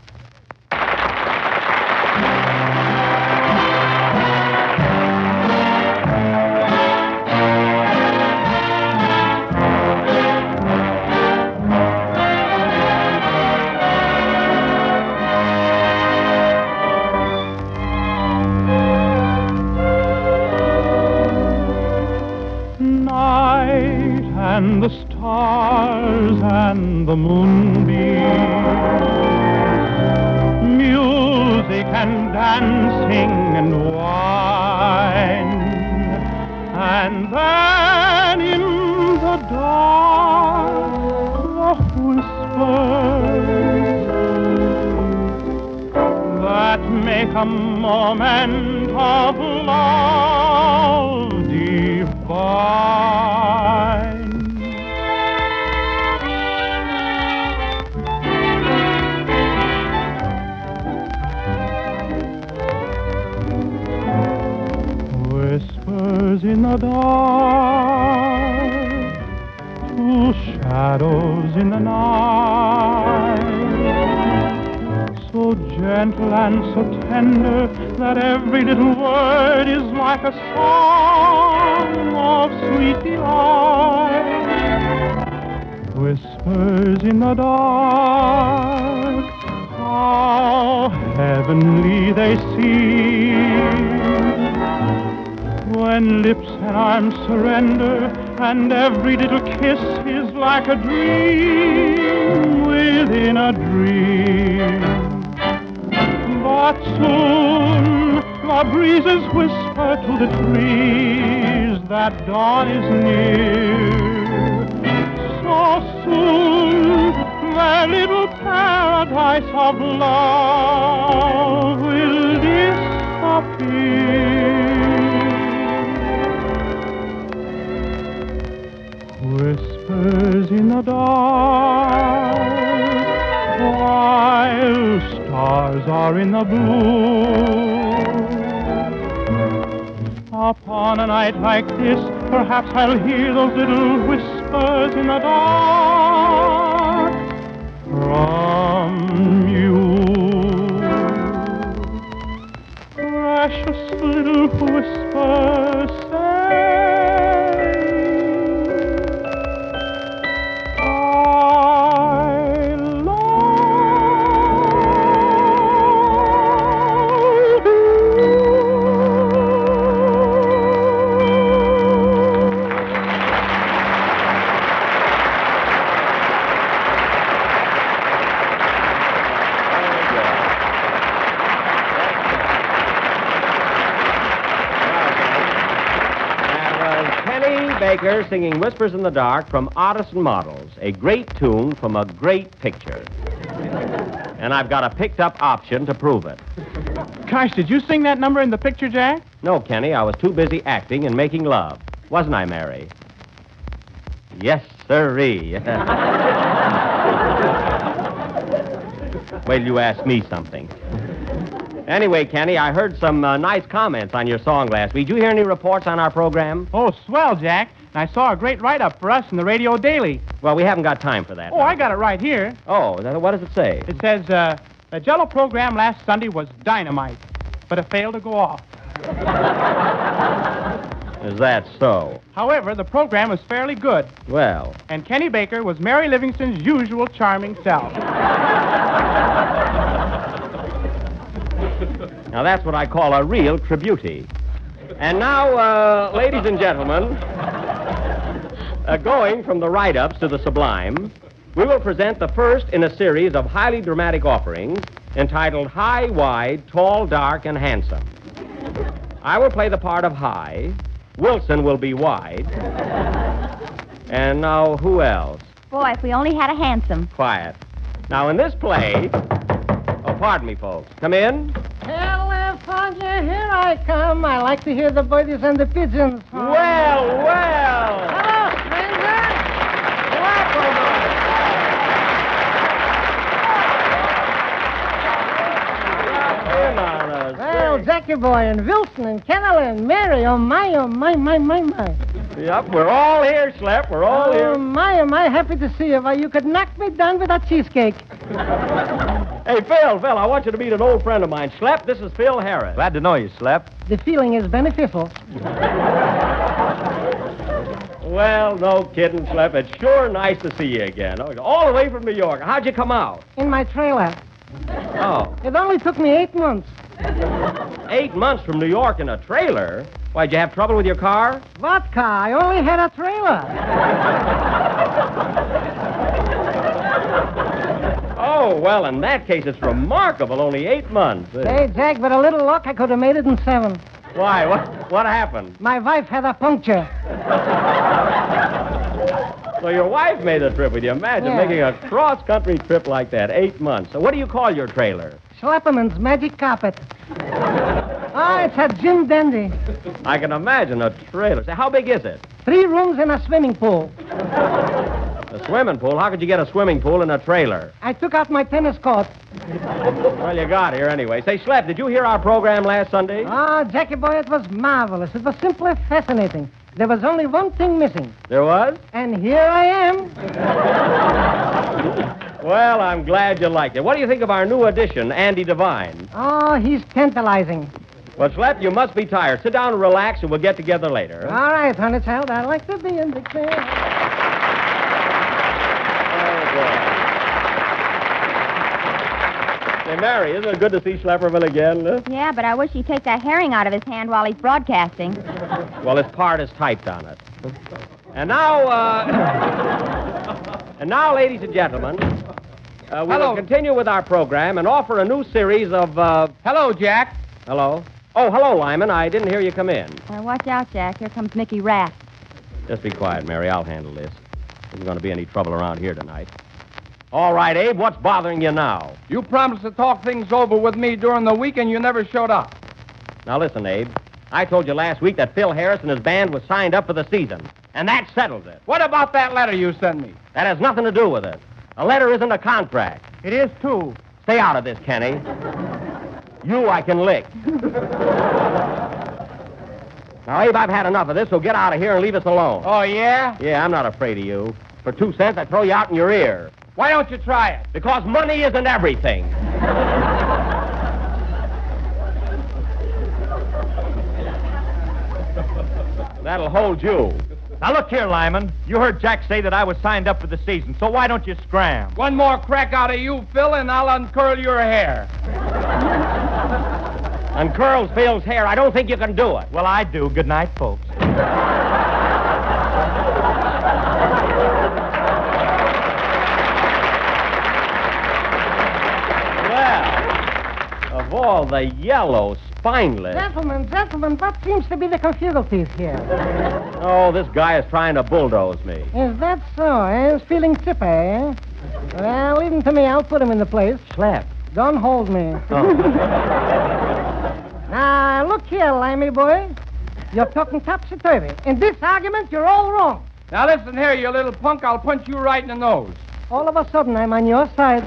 And the stars and the moonbeams, music and dancing and wine, and then in the dark the whispers that make a moment of love divine. Whispers in the dark, two shadows in the night, so gentle and so tender that every little word is like a song of sweet delight. Whispers in the dark, how heavenly they seem, when lips and arms surrender, and every little kiss is like a dream within a dream. But soon the breezes whisper to the trees that dawn is near. So soon their little paradise of love will disappear. Whispers in the dark, while stars are in the blue. Upon a night like this, perhaps I'll hear those little whispers in the dark from you. Precious little whispers, say Baker singing Whispers in the Dark from Artists and Models, a great tune from a great picture. And I've got a picked-up option to prove it. Gosh, did you sing that number in the picture, Jack? No, Kenny, I was too busy acting and making love. Wasn't I, Mary? Yes, sirree. Wait till you ask me something. Anyway, Kenny, I heard some nice comments on your song last week. Did you hear any reports on our program? Oh, swell, Jack. I saw a great write-up for us in the Radio Daily. Well, we haven't got time for that. Oh, I got it right here. Oh, what does it say? It says, the Jell-O program last Sunday was dynamite, but it failed to go off. Is that so? However, the program was fairly good, Well, and Kenny Baker was Mary Livingston's usual charming self. now that's what I call a real tributee. And now, ladies and gentlemen, going from the write-ups to the sublime, we will present the first in a series of highly dramatic offerings entitled High, Wide, Tall, Dark, and Handsome. I will play the part of High. Wilson will be Wide. And now, who else? Boy, if we only had a handsome. Quiet. Now, in this play... Oh, pardon me, folks. Come in. California, here I come. I like to hear the birdies and the pigeons. Well. Hello, stranger. Well, Jackie boy and Wilson and Kennel and Mary. Oh, my. Yep, we're all here, Slep. We're all here. Oh, my, am I happy to see you. Why, you could knock me down with that cheesecake. Hey, Phil, I want you to meet an old friend of mine. Slep, this is Phil Heiress. Glad to know you, Slep. The feeling is beneficial. Well, no kidding, Slep. It's sure nice to see you again. All the way from New York. How'd you come out? In my trailer. Oh. It only took me 8 months. 8 months from New York in a trailer? Why'd you have trouble with your car? What car? I only had a trailer. Oh, well, in that case, it's remarkable. Only 8 months. Hey, Jack, with a little luck, I could have made it in 7. Why? What happened? My wife had a puncture. So your wife made the trip with you. Imagine making a cross-country trip like that. 8 months. So what do you call your trailer? Schlepperman's Magic Carpet. It's a Jim Dandy. I can imagine a trailer. Say, how big is it? 3 rooms and a swimming pool. A swimming pool? How could you get a swimming pool in a trailer? I took out my tennis court. Well, you got here anyway. Say, Slep, did you hear our program last Sunday? Jackie boy, it was marvelous. It was simply fascinating. There was only one thing missing. There was? And here I am. Well, I'm glad you liked it. What do you think of our new addition, Andy Devine? Oh, he's tantalizing. Well, Slep, you must be tired. Sit down and relax, and we'll get together later. All right, honey child. I like to be in the chair. Say, Mary, isn't it good to see Schlepperman again? Huh? Yeah, but I wish he'd take that herring out of his hand while he's broadcasting. Well, his part is typed on it. And now, ladies and gentlemen, we will continue with our program and offer a new series of, Hello, Jack. Hello? Oh, hello, Lyman. I didn't hear you come in. Watch out, Jack. Here comes Mickey Rat. Just be quiet, Mary. I'll handle this. There isn't going to be any trouble around here tonight. All right, Abe, what's bothering you now? You promised to talk things over with me during the week, and you never showed up. Now, listen, Abe. I told you last week that Phil Heiress and his band was signed up for the season, and that settles it. What about that letter you sent me? That has nothing to do with it. A letter isn't a contract. It is, too. Stay out of this, Kenny. You I can lick. Now, Abe, I've had enough of this, so get out of here and leave us alone. Oh, yeah? Yeah, I'm not afraid of you. For 2 cents, I'd throw you out in your ear. Why don't you try it? Because money isn't everything. That'll hold you. Now, look here, Lyman. You heard Jack say that I was signed up for the season, so why don't you scram? One more crack out of you, Phil, and I'll uncurl your hair. Uncurls Phil's hair. I don't think you can do it. Well, I do. Good night, folks. Of all the yellow, spineless... Gentlemen, what seems to be the difficulties here? Oh, this guy is trying to bulldoze me. Is that so, eh? He's feeling chipper, eh? Well, leave him to me. I'll put him in the place. Slap. Don't hold me. Oh. Now, look here, Limey boy. You're talking topsy-turvy. In this argument, you're all wrong. Now, listen here, you little punk. I'll punch you right in the nose. All of a sudden, I'm on your side.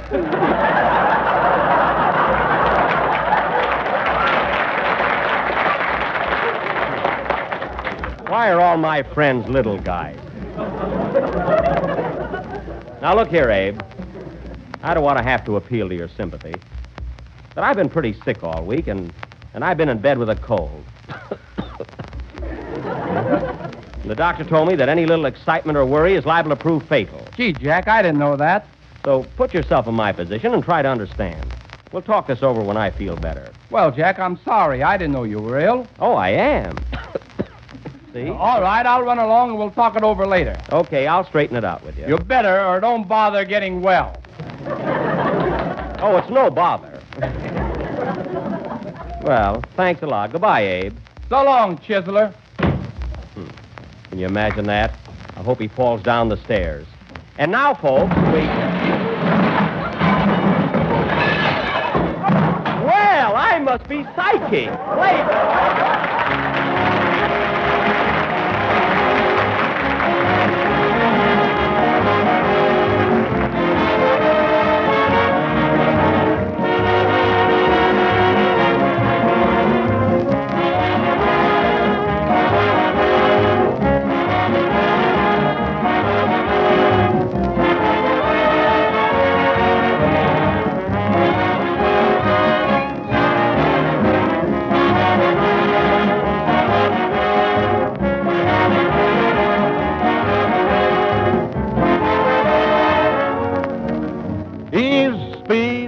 Why are all my friends little guys. Now, look here, Abe. I don't want to have to appeal to your sympathy, but I've been pretty sick all week, and I've been in bed with a cold. The doctor told me that any little excitement or worry is liable to prove fatal. Gee, Jack, I didn't know that. So put yourself in my position and try to understand. We'll talk this over when I feel better. Well, Jack, I'm sorry. I didn't know you were ill. Oh, I am. See? All right, I'll run along and we'll talk it over later. Okay, I'll straighten it out with you. You better, or don't bother getting well. Oh, it's no bother. Well, thanks a lot. Goodbye, Abe. So long, Chiseler. Can you imagine that? I hope he falls down the stairs. And now, folks, Well, I must be psychic.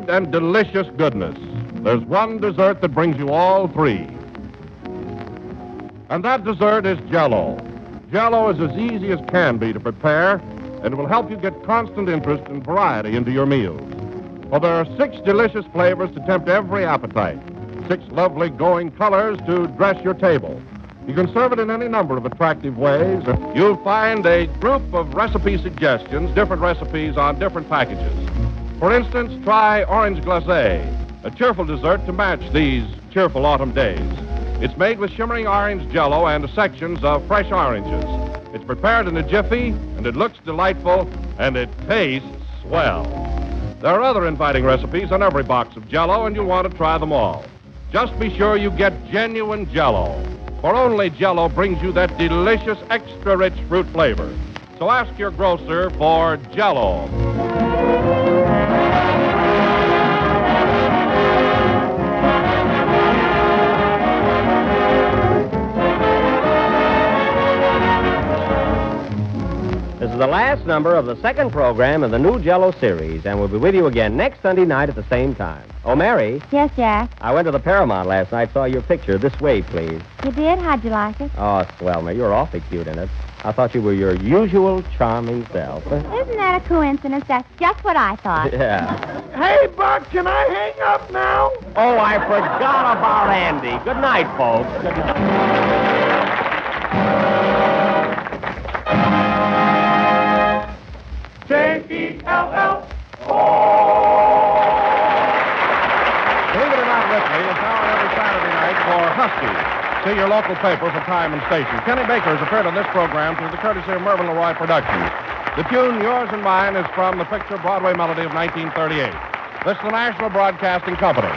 And delicious goodness. There's one dessert that brings you all three. And that dessert is Jell-O. Jell-O is as easy as can be to prepare, and it will help you get constant interest and variety into your meals. For there are 6 delicious flavors to tempt every appetite, 6 lovely glowing colors to dress your table. You can serve it in any number of attractive ways. You'll find a group of recipe suggestions, different recipes on different packages. For instance, try orange glacé, a cheerful dessert to match these cheerful autumn days. It's made with shimmering orange Jell-O and sections of fresh oranges. It's prepared in a jiffy, and it looks delightful, and it tastes swell. There are other inviting recipes on every box of Jell-O, and you'll want to try them all. Just be sure you get genuine Jell-O, for only Jell-O brings you that delicious, extra-rich fruit flavor. So ask your grocer for Jell-O. This is the last number of the second program in the new Jell-O series, and we'll be with you again next Sunday night at the same time. Oh, Mary. Yes, Jack? I went to the Paramount last night, saw your picture. This way, please. You did? How'd you like it? Oh, swell, Mary. You're awfully cute in it. I thought you were your usual charming self. Isn't that a coincidence? That's just what I thought. Yeah. Hey, Buck, can I hang up now? Oh, I forgot about Andy. Good night, folks. Good night. J-E-L-L. Believe it or not, Ripley is now on every Saturday night for Husky. See your local paper for time and station. Kenny Baker has appeared on this program through the courtesy of Mervyn LeRoy Productions. The tune, Yours and Mine, is from the picture Broadway Melody of 1938. This is the National Broadcasting Company.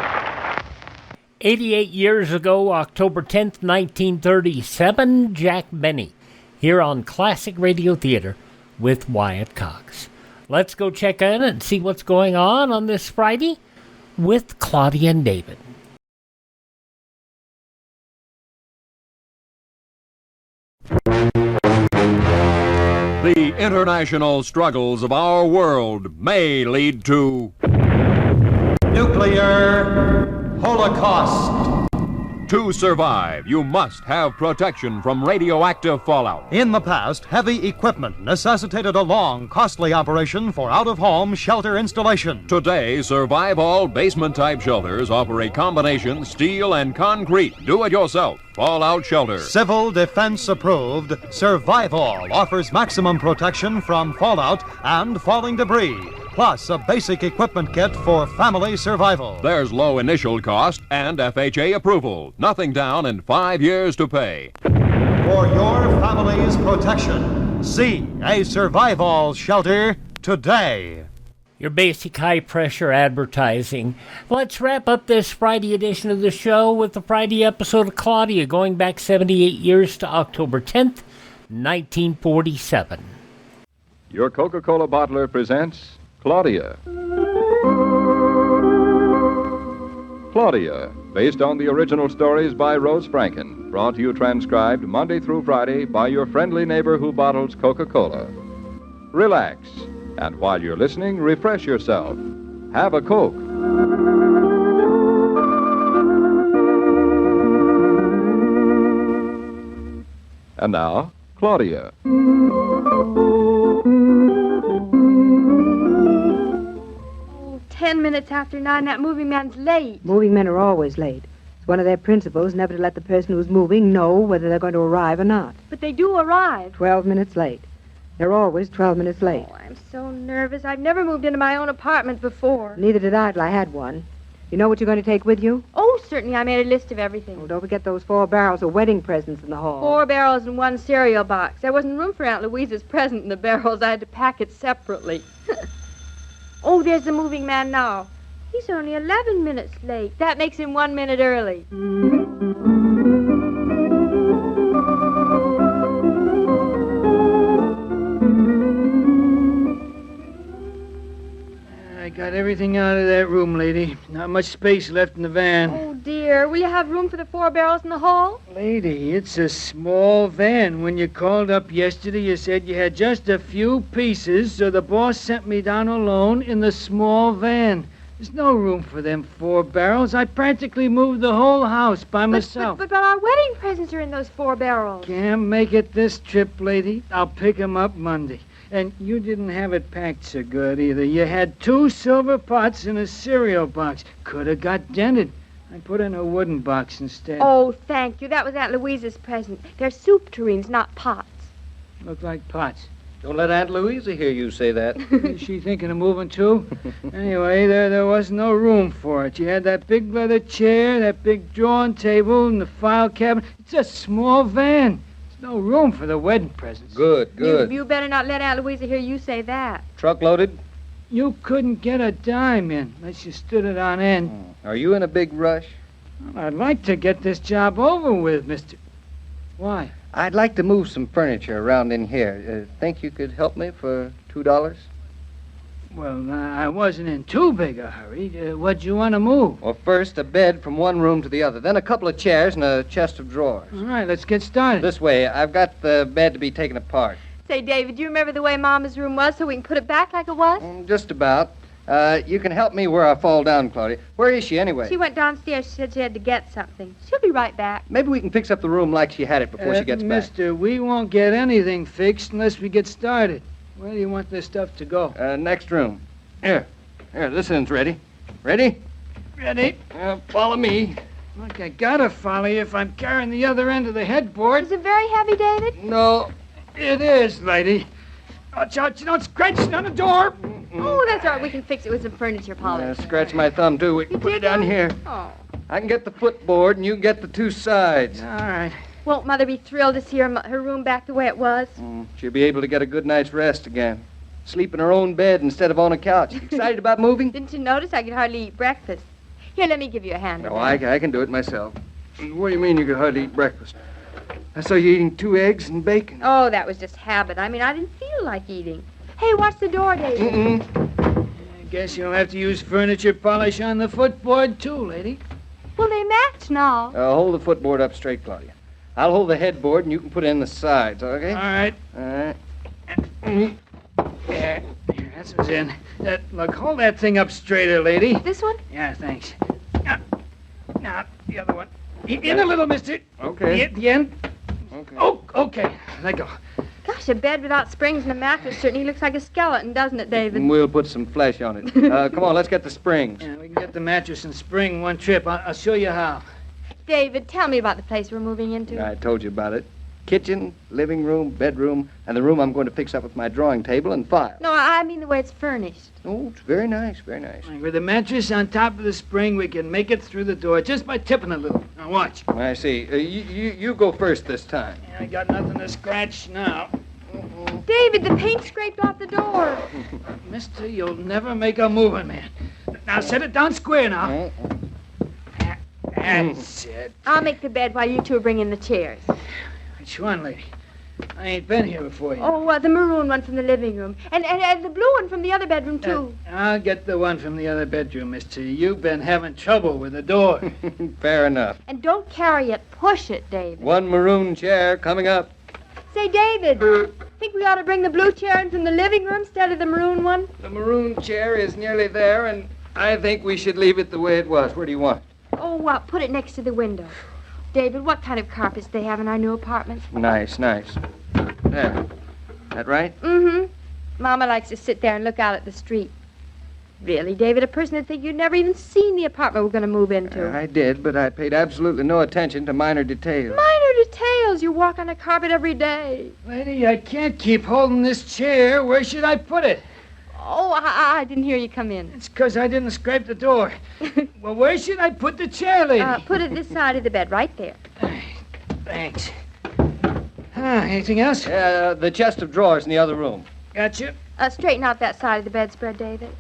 88 years ago, October 10th, 1937, Jack Benny, here on Classic Radio Theater with Wyatt Cox. Let's go check in and see what's going on this Friday with Claudia and David. The international struggles of our world may lead to nuclear holocaust. To survive, you must have protection from radioactive fallout. In the past, heavy equipment necessitated a long, costly operation for out-of-home shelter installation. Today, Survival basement-type shelters offer a combination steel and concrete do-it-yourself fallout shelter. Civil Defense approved, Survival offers maximum protection from fallout and falling debris, plus a basic equipment kit for family survival. There's low initial cost and FHA approval. Nothing down and 5 years to pay. For your family's protection, see a Survival shelter today. Your basic high-pressure advertising. Let's wrap up this Friday edition of the show with the Friday episode of Claudia, going back 78 years to October 10th, 1947. Your Coca-Cola bottler presents Claudia. Claudia, based on the original stories by Rose Franken, brought to you transcribed Monday through Friday by your friendly neighbor who bottles Coca-Cola. Relax, and while you're listening, refresh yourself. Have a Coke. And now, Claudia. 10 minutes after 9, that moving man's late. Moving men are always late. It's one of their principles never to let the person who's moving know whether they're going to arrive or not. But they do arrive. 12 minutes late. They're always 12 minutes late. Oh, I'm so nervous. I've never moved into my own apartment before. Neither did I till I had one. You know what you're going to take with you? Oh, certainly. I made a list of everything. Oh, don't forget those 4 barrels of wedding presents in the hall. 4 barrels and 1 cereal box. There wasn't room for Aunt Louisa's present in the barrels. I had to pack it separately. Oh, there's the moving man now. He's only 11 minutes late. That makes him 1 minute early. I got everything out of that room, lady. Not much space left in the van. Oh, dear. Will you have room for the 4 barrels in the hall? Lady, it's a small van. When you called up yesterday, you said you had just a few pieces, so the boss sent me down alone in the small van. There's no room for them 4 barrels. I practically moved the whole house by myself. But our wedding presents are in those 4 barrels. Can't make it this trip, lady. I'll pick 'em up Monday. And you didn't have it packed so good either. You had 2 silver pots in a cereal box. Could have got dented. I put in a wooden box instead. Oh, thank you. That was Aunt Louisa's present. They're soup tureens, not pots. Look like pots. Don't let Aunt Louisa hear you say that. Is she thinking of moving too? Anyway, there wasn't no room for it. You had that big leather chair, that big drawing table, and the file cabinet. It's a small van. There's no room for the wedding presents. Good. You better not let Aunt Louisa hear you say that. Truck loaded? You couldn't get a dime in unless you stood it on end. Are you in a big rush? Well, I'd like to get this job over with, Mr. Why? I'd like to move some furniture around in here. Think you could help me for $2? Well, I wasn't in too big a hurry. What'd you want to move? Well, first a bed from one room to the other, then a couple of chairs and a chest of drawers. All right, let's get started. This way. I've got the bed to be taken apart. Say, David, do you remember the way Mama's room was so we can put it back like it was? Just about. You can help me where I fall down, Claudia. Where is she anyway? She went downstairs. She said she had to get something. She'll be right back. Maybe we can fix up the room like she had it before she gets back. Mister, we won't get anything fixed unless we get started. Where do you want this stuff to go? Next room. Here, this end's ready. Ready? Ready. Follow me. Look, I gotta follow you if I'm carrying the other end of the headboard. Is it very heavy, David? No, it is, lady. Watch out, you don't scratch on the door. Oh, that's all right. We can fix it with some furniture polish. Scratch my thumb, too. We can put it down here. Oh. I can get the footboard, and you can get the 2 sides. All right. Won't Mother be thrilled to see her room back the way it was? She'll be able to get a good night's rest again. Sleep in her own bed instead of on a couch. Excited about moving? Didn't you notice I could hardly eat breakfast? Here, let me give you a hand. No, I can do it myself. What do you mean you could hardly eat breakfast? I saw you eating 2 eggs and bacon. Oh, that was just habit. I mean, I didn't feel like eating. Hey, watch the door, David. I guess you'll have to use furniture polish on the footboard, too, lady. Well, they match now. Hold the footboard up straight, Claudia. I'll hold the headboard, and you can put it in the sides, okay? All right. All right. Yeah, that's what's in. Look, hold that thing up straighter, lady. This one? Yeah, thanks. Now, the other one. In a little, mister. Okay. The end. Okay. Oh, okay. Let go. Gosh, a bed without springs and a mattress certainly looks like a skeleton, doesn't it, David? We'll put some flesh on it. Come on, let's get the springs. Yeah, we can get the mattress and spring one trip. I'll show you how. David, tell me about the place we're moving into. I told you about it. Kitchen, living room, bedroom, and the room I'm going to fix up with my drawing table and file. No, I mean the way it's furnished. Oh, it's very nice, very nice. With the mattress on top of the spring, we can make it through the door just by tipping a little. Now, watch. I see. You go first this time. Yeah, I got nothing to scratch now. David, the paint scraped off the door. Mister, you'll never make a moving man. Now, set it down square now. That's it. I'll make the bed while you two bring in the chairs. Which one, lady? I ain't been here before you. Oh, the maroon one from the living room. And the blue one from the other bedroom, too. I'll get the one from the other bedroom, mister. You've been having trouble with the door. Fair enough. And don't carry it. Push it, David. One maroon chair coming up. Say, David, think we ought to bring the blue chair in from the living room instead of the maroon one? The maroon chair is nearly there, and I think we should leave it the way it was. Where do you want it? Oh, put it next to the window. David, what kind of carpets they have in our new apartment? Nice. There. That right? Mm-hmm. Mama likes to sit there and look out at the street. Really, David, a person would think you'd never even seen the apartment we're going to move into. I did, but I paid absolutely no attention to minor details. Minor details? You walk on a carpet every day. Lady, I can't keep holding this chair. Where should I put it? Oh, I didn't hear you come in. It's because I didn't scrape the door. Well, where should I put the chair, lady? Put it this side of the bed, right there. Thanks. Anything else? The chest of drawers in the other room. Gotcha. Straighten out that side of the bedspread, David.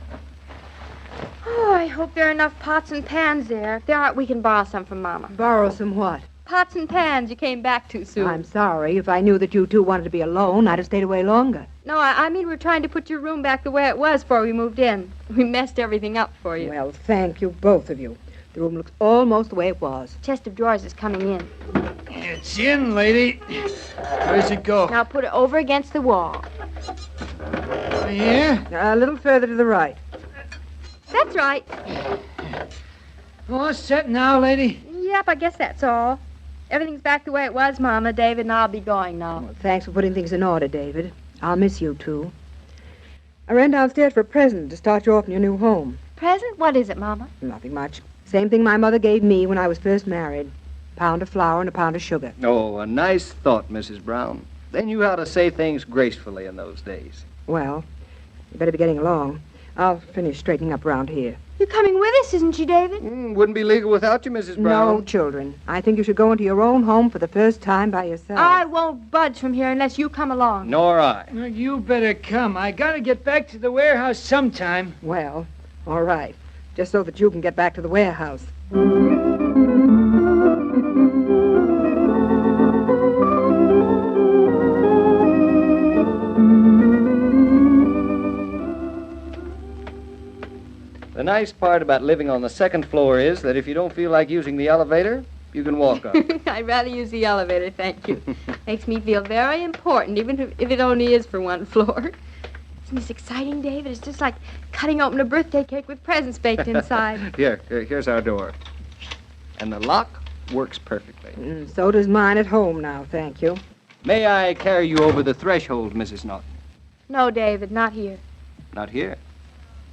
Oh, I hope there are enough pots and pans there. If there aren't, we can borrow some from Mama. Borrow some what? Pots and pans. You came back too soon. I'm sorry. If I knew that you two wanted to be alone, I'd have stayed away longer. No, I mean we're trying to put your room back the way it was before we moved in. We messed everything up for you. Well, thank you, both of you. The room looks almost the way it was. Chest of drawers is coming in. It's in, lady. Where's it go? Now put it over against the wall. Here? A little further to the right. That's right. All set now, lady? Yep, I guess that's all. Everything's back the way it was, Mama. David and I'll be going now. Well, thanks for putting things in order, David. I'll miss you, too. I ran downstairs for a present to start you off in your new home. Present? What is it, Mama? Nothing much. Same thing my mother gave me when I was first married. A pound of flour and a pound of sugar. Oh, a nice thought, Mrs. Brown. They knew how to say things gracefully in those days. Well, you better be getting along. I'll finish straightening up around here. You're coming with us, isn't you, David? Wouldn't be legal without you, Mrs. Brown. No, children. I think you should go into your own home for the first time by yourself. I won't budge from here unless you come along. Nor I. Well, you better come. I gotta get back to the warehouse sometime. Well, all right. Just so that you can get back to the warehouse. The nice part about living on the second floor is that if you don't feel like using the elevator, you can walk up. I'd rather use the elevator, thank you. Makes me feel very important, even if it only is for one floor. Isn't this exciting, David? It's just like cutting open a birthday cake with presents baked inside. Here's our door. And the lock works perfectly. So does mine at home now, thank you. May I carry you over the threshold, Mrs. Norton? No, David, not here. Not here.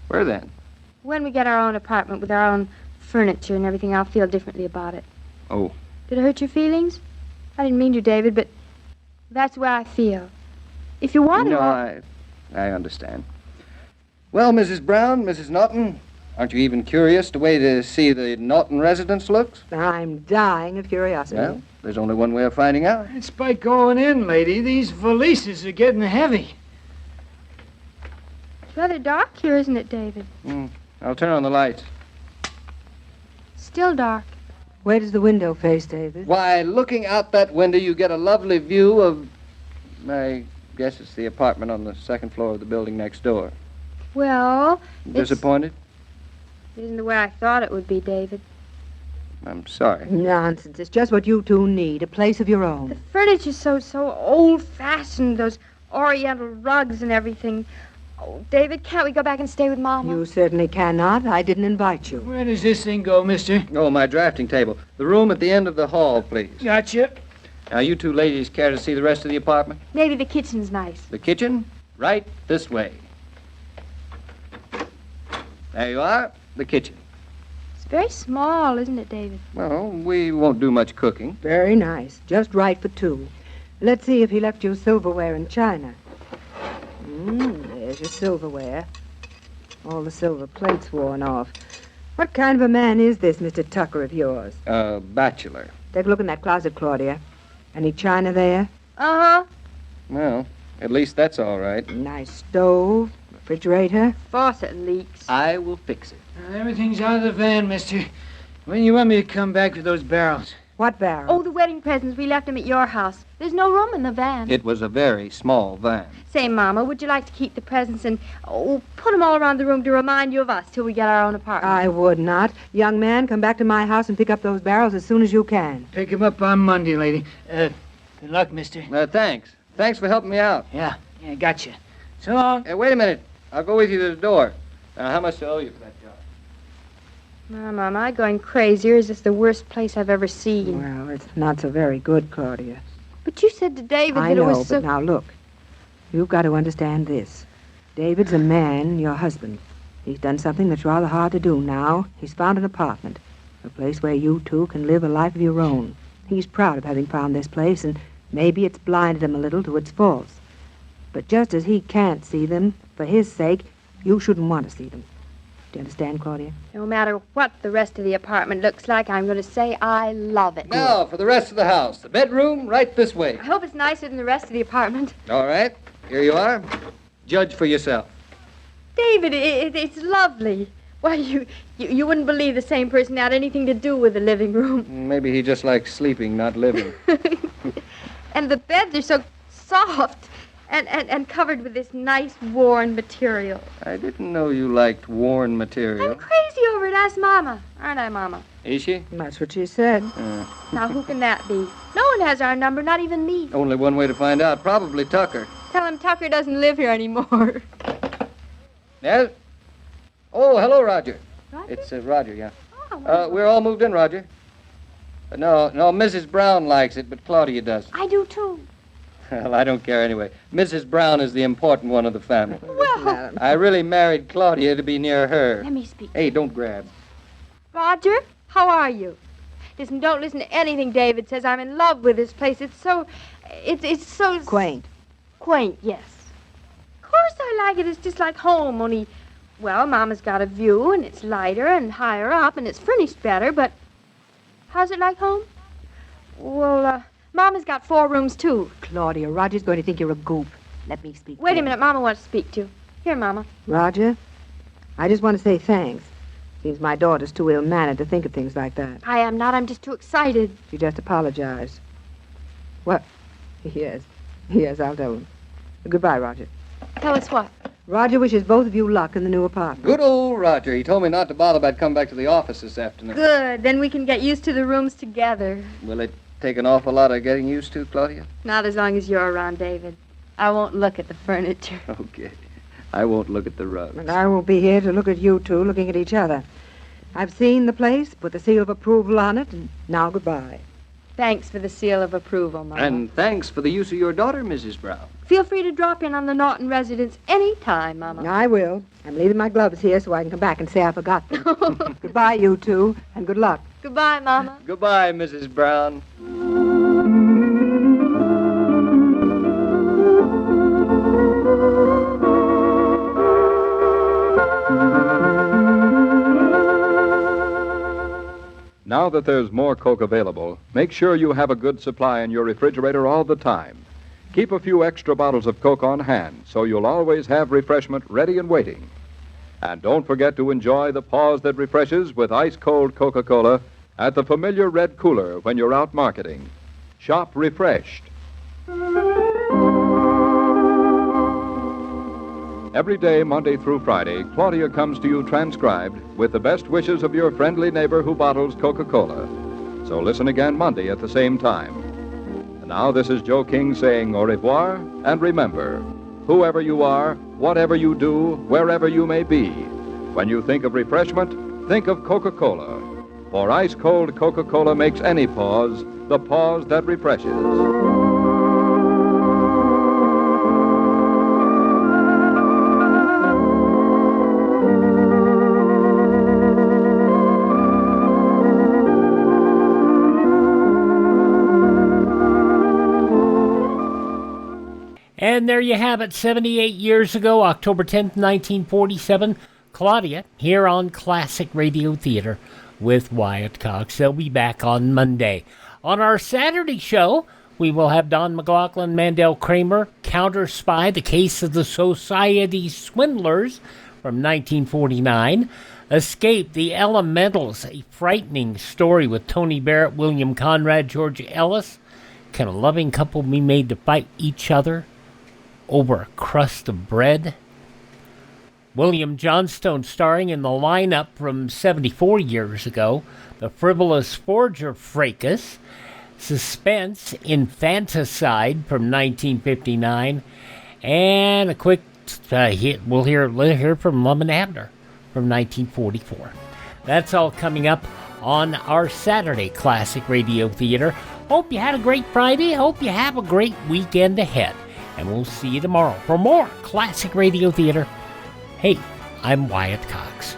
Where then? When we get our own apartment with our own furniture and everything, I'll feel differently about it. Oh. Did it hurt your feelings? I didn't mean to, David, but that's where I feel. If you want to... No, I understand. Well, Mrs. Brown, Mrs. Norton, aren't you even curious to wait to see the Norton residence looks? I'm dying of curiosity. Well, there's only one way of finding out. It's by going in, lady. These valises are getting heavy. It's rather dark here, isn't it, David? I'll turn on the lights. Still dark. Where does the window face, David? Why, looking out that window, you get a lovely view of... I guess it's the apartment on the second floor of the building next door. Well, Disappointed? It isn't the way I thought it would be, David. I'm sorry. Nonsense. It's just what you two need, a place of your own. The furniture's so old-fashioned, those oriental rugs and everything. Oh, David, can't we go back and stay with Mama? You certainly cannot. I didn't invite you. Where does this thing go, mister? Oh, my drafting table. The room at the end of the hall, please. Gotcha. Now, you two ladies care to see the rest of the apartment? Maybe the kitchen's nice. The kitchen? Right this way. There you are, the kitchen. It's very small, isn't it, David? Well, we won't do much cooking. Very nice. Just right for two. Let's see if he left you silverware in China. There's your silverware. All the silver plates worn off. What kind of a man is this Mr. Tucker of yours? Bachelor. Take a look in that closet, Claudia. Any china there? Uh-huh. Well, at least that's all right. Nice stove, refrigerator. Faucet leaks. I will fix it. Everything's out of the van, mister. When you want me to come back with those barrels? What barrels? Oh, the wedding presents. We left them at your house. There's no room in the van. It was a very small van. Say, Mama, would you like to keep the presents and put them all around the room to remind you of us till we get our own apartment? I would not. Young man, come back to my house and pick up those barrels as soon as you can. Pick him up on Monday, lady. Good luck, mister. Thanks. Thanks for helping me out. Yeah, gotcha. So long. Wait a minute. I'll go with you to the door. Now, how much do I owe you for that job? Mama, am I going crazy, or is this the worst place I've ever seen? Well, it's not so very good, Claudia. But you said to David I that know, it was so... but now look. You've got to understand this. David's a man, your husband. He's done something that's rather hard to do now. He's found an apartment, a place where you two can live a life of your own. He's proud of having found this place, and maybe it's blinded him a little to its faults. But just as he can't see them, for his sake, you shouldn't want to see them. Do you understand, Claudia? No matter what the rest of the apartment looks like, I'm going to say I love it. Now, for the rest of the house. The bedroom, right this way. I hope it's nicer than the rest of the apartment. All right. Here you are. Judge for yourself. David, it's lovely. Why, you wouldn't believe the same person had anything to do with the living room. Maybe he just likes sleeping, not living. And the beds are so soft and covered with this nice worn material. I didn't know you liked worn material. I'm crazy over it. Ask Mama. Aren't I, Mama? Is she? That's what she said. Now, who can that be? No one has our number, not even me. Only one way to find out. Probably Tucker. Tell him Tucker doesn't live here anymore. Yes? Oh, hello, Roger. Roger? It's Roger, yeah. We're all moved in, Roger. No, Mrs. Brown likes it, but Claudia doesn't. I do, too. Well, I don't care anyway. Mrs. Brown is the important one of the family. Well... I really married Claudia to be near her. Let me speak. Hey, don't grab. Roger, how are you? Listen, don't listen to anything David says. I'm in love with this place. It's so... It's so... Quaint. Quaint, yes. Of course I like it. It's just like home, only... Well, Mama's got a view, and it's lighter and higher up, and it's furnished better, but... How's it like home? Well, Mama's got 4 rooms, too. Claudia, Roger's going to think you're a goop. Let me speak. Wait a minute. Mama wants to speak to you. Here, Mama. Roger, I just want to say thanks. Seems my daughter's too ill-mannered to think of things like that. I am not. I'm just too excited. She just apologized. What? Yes, I'll tell him. Goodbye, Roger. Tell us what? Roger wishes both of you luck in the new apartment. Good old Roger. He told me not to bother about coming back to the office this afternoon. Good. Then we can get used to the rooms together. Will it take an awful lot of getting used to, Claudia? Not as long as you're around, David. I won't look at the furniture. Okay. I won't look at the rugs. And I won't be here to look at you two looking at each other. I've seen the place, put the seal of approval on it, and now goodbye. Thanks for the seal of approval, Mama. And thanks for the use of your daughter, Mrs. Brown. Feel free to drop in on the Norton residence any time, Mama. I will. I'm leaving my gloves here so I can come back and say I forgot them. Goodbye, you two, and good luck. Goodbye, Mama. Goodbye, Mrs. Brown. Now that there's more Coke available, make sure you have a good supply in your refrigerator all the time. Keep a few extra bottles of Coke on hand so you'll always have refreshment ready and waiting. And don't forget to enjoy the pause that refreshes with ice-cold Coca-Cola at the familiar red cooler when you're out marketing. Shop refreshed. Every day, Monday through Friday, Claudia comes to you transcribed with the best wishes of your friendly neighbor who bottles Coca-Cola. So listen again Monday at the same time. And now this is Joe King saying au revoir, and remember, whoever you are, whatever you do, wherever you may be, when you think of refreshment, think of Coca-Cola. For ice-cold Coca-Cola makes any pause the pause that refreshes. And there you have it, 78 years ago, October 10th, 1947, Claudia, here on Classic Radio Theater with Wyatt Cox. They'll be back on Monday. On our Saturday show, we will have Don McLaughlin, Mandel Kramer, Counter Spy, The Case of the Society Swindlers from 1949. Escape the Elementals, a frightening story with Tony Barrett, William Conrad, Georgia Ellis. Can a loving couple be made to fight each other over a crust of bread? William Johnstone starring in the lineup from 74 years ago. The Frivolous Forger Fracas. Suspense, Infanticide from 1959. And a quick hit, we'll hear from Lum and Abner from 1944. That's all coming up on our Saturday Classic Radio Theater. Hope you had a great Friday. Hope you have a great weekend ahead. And we'll see you tomorrow for more Classic Radio Theater. Hey, I'm Wyatt Cox.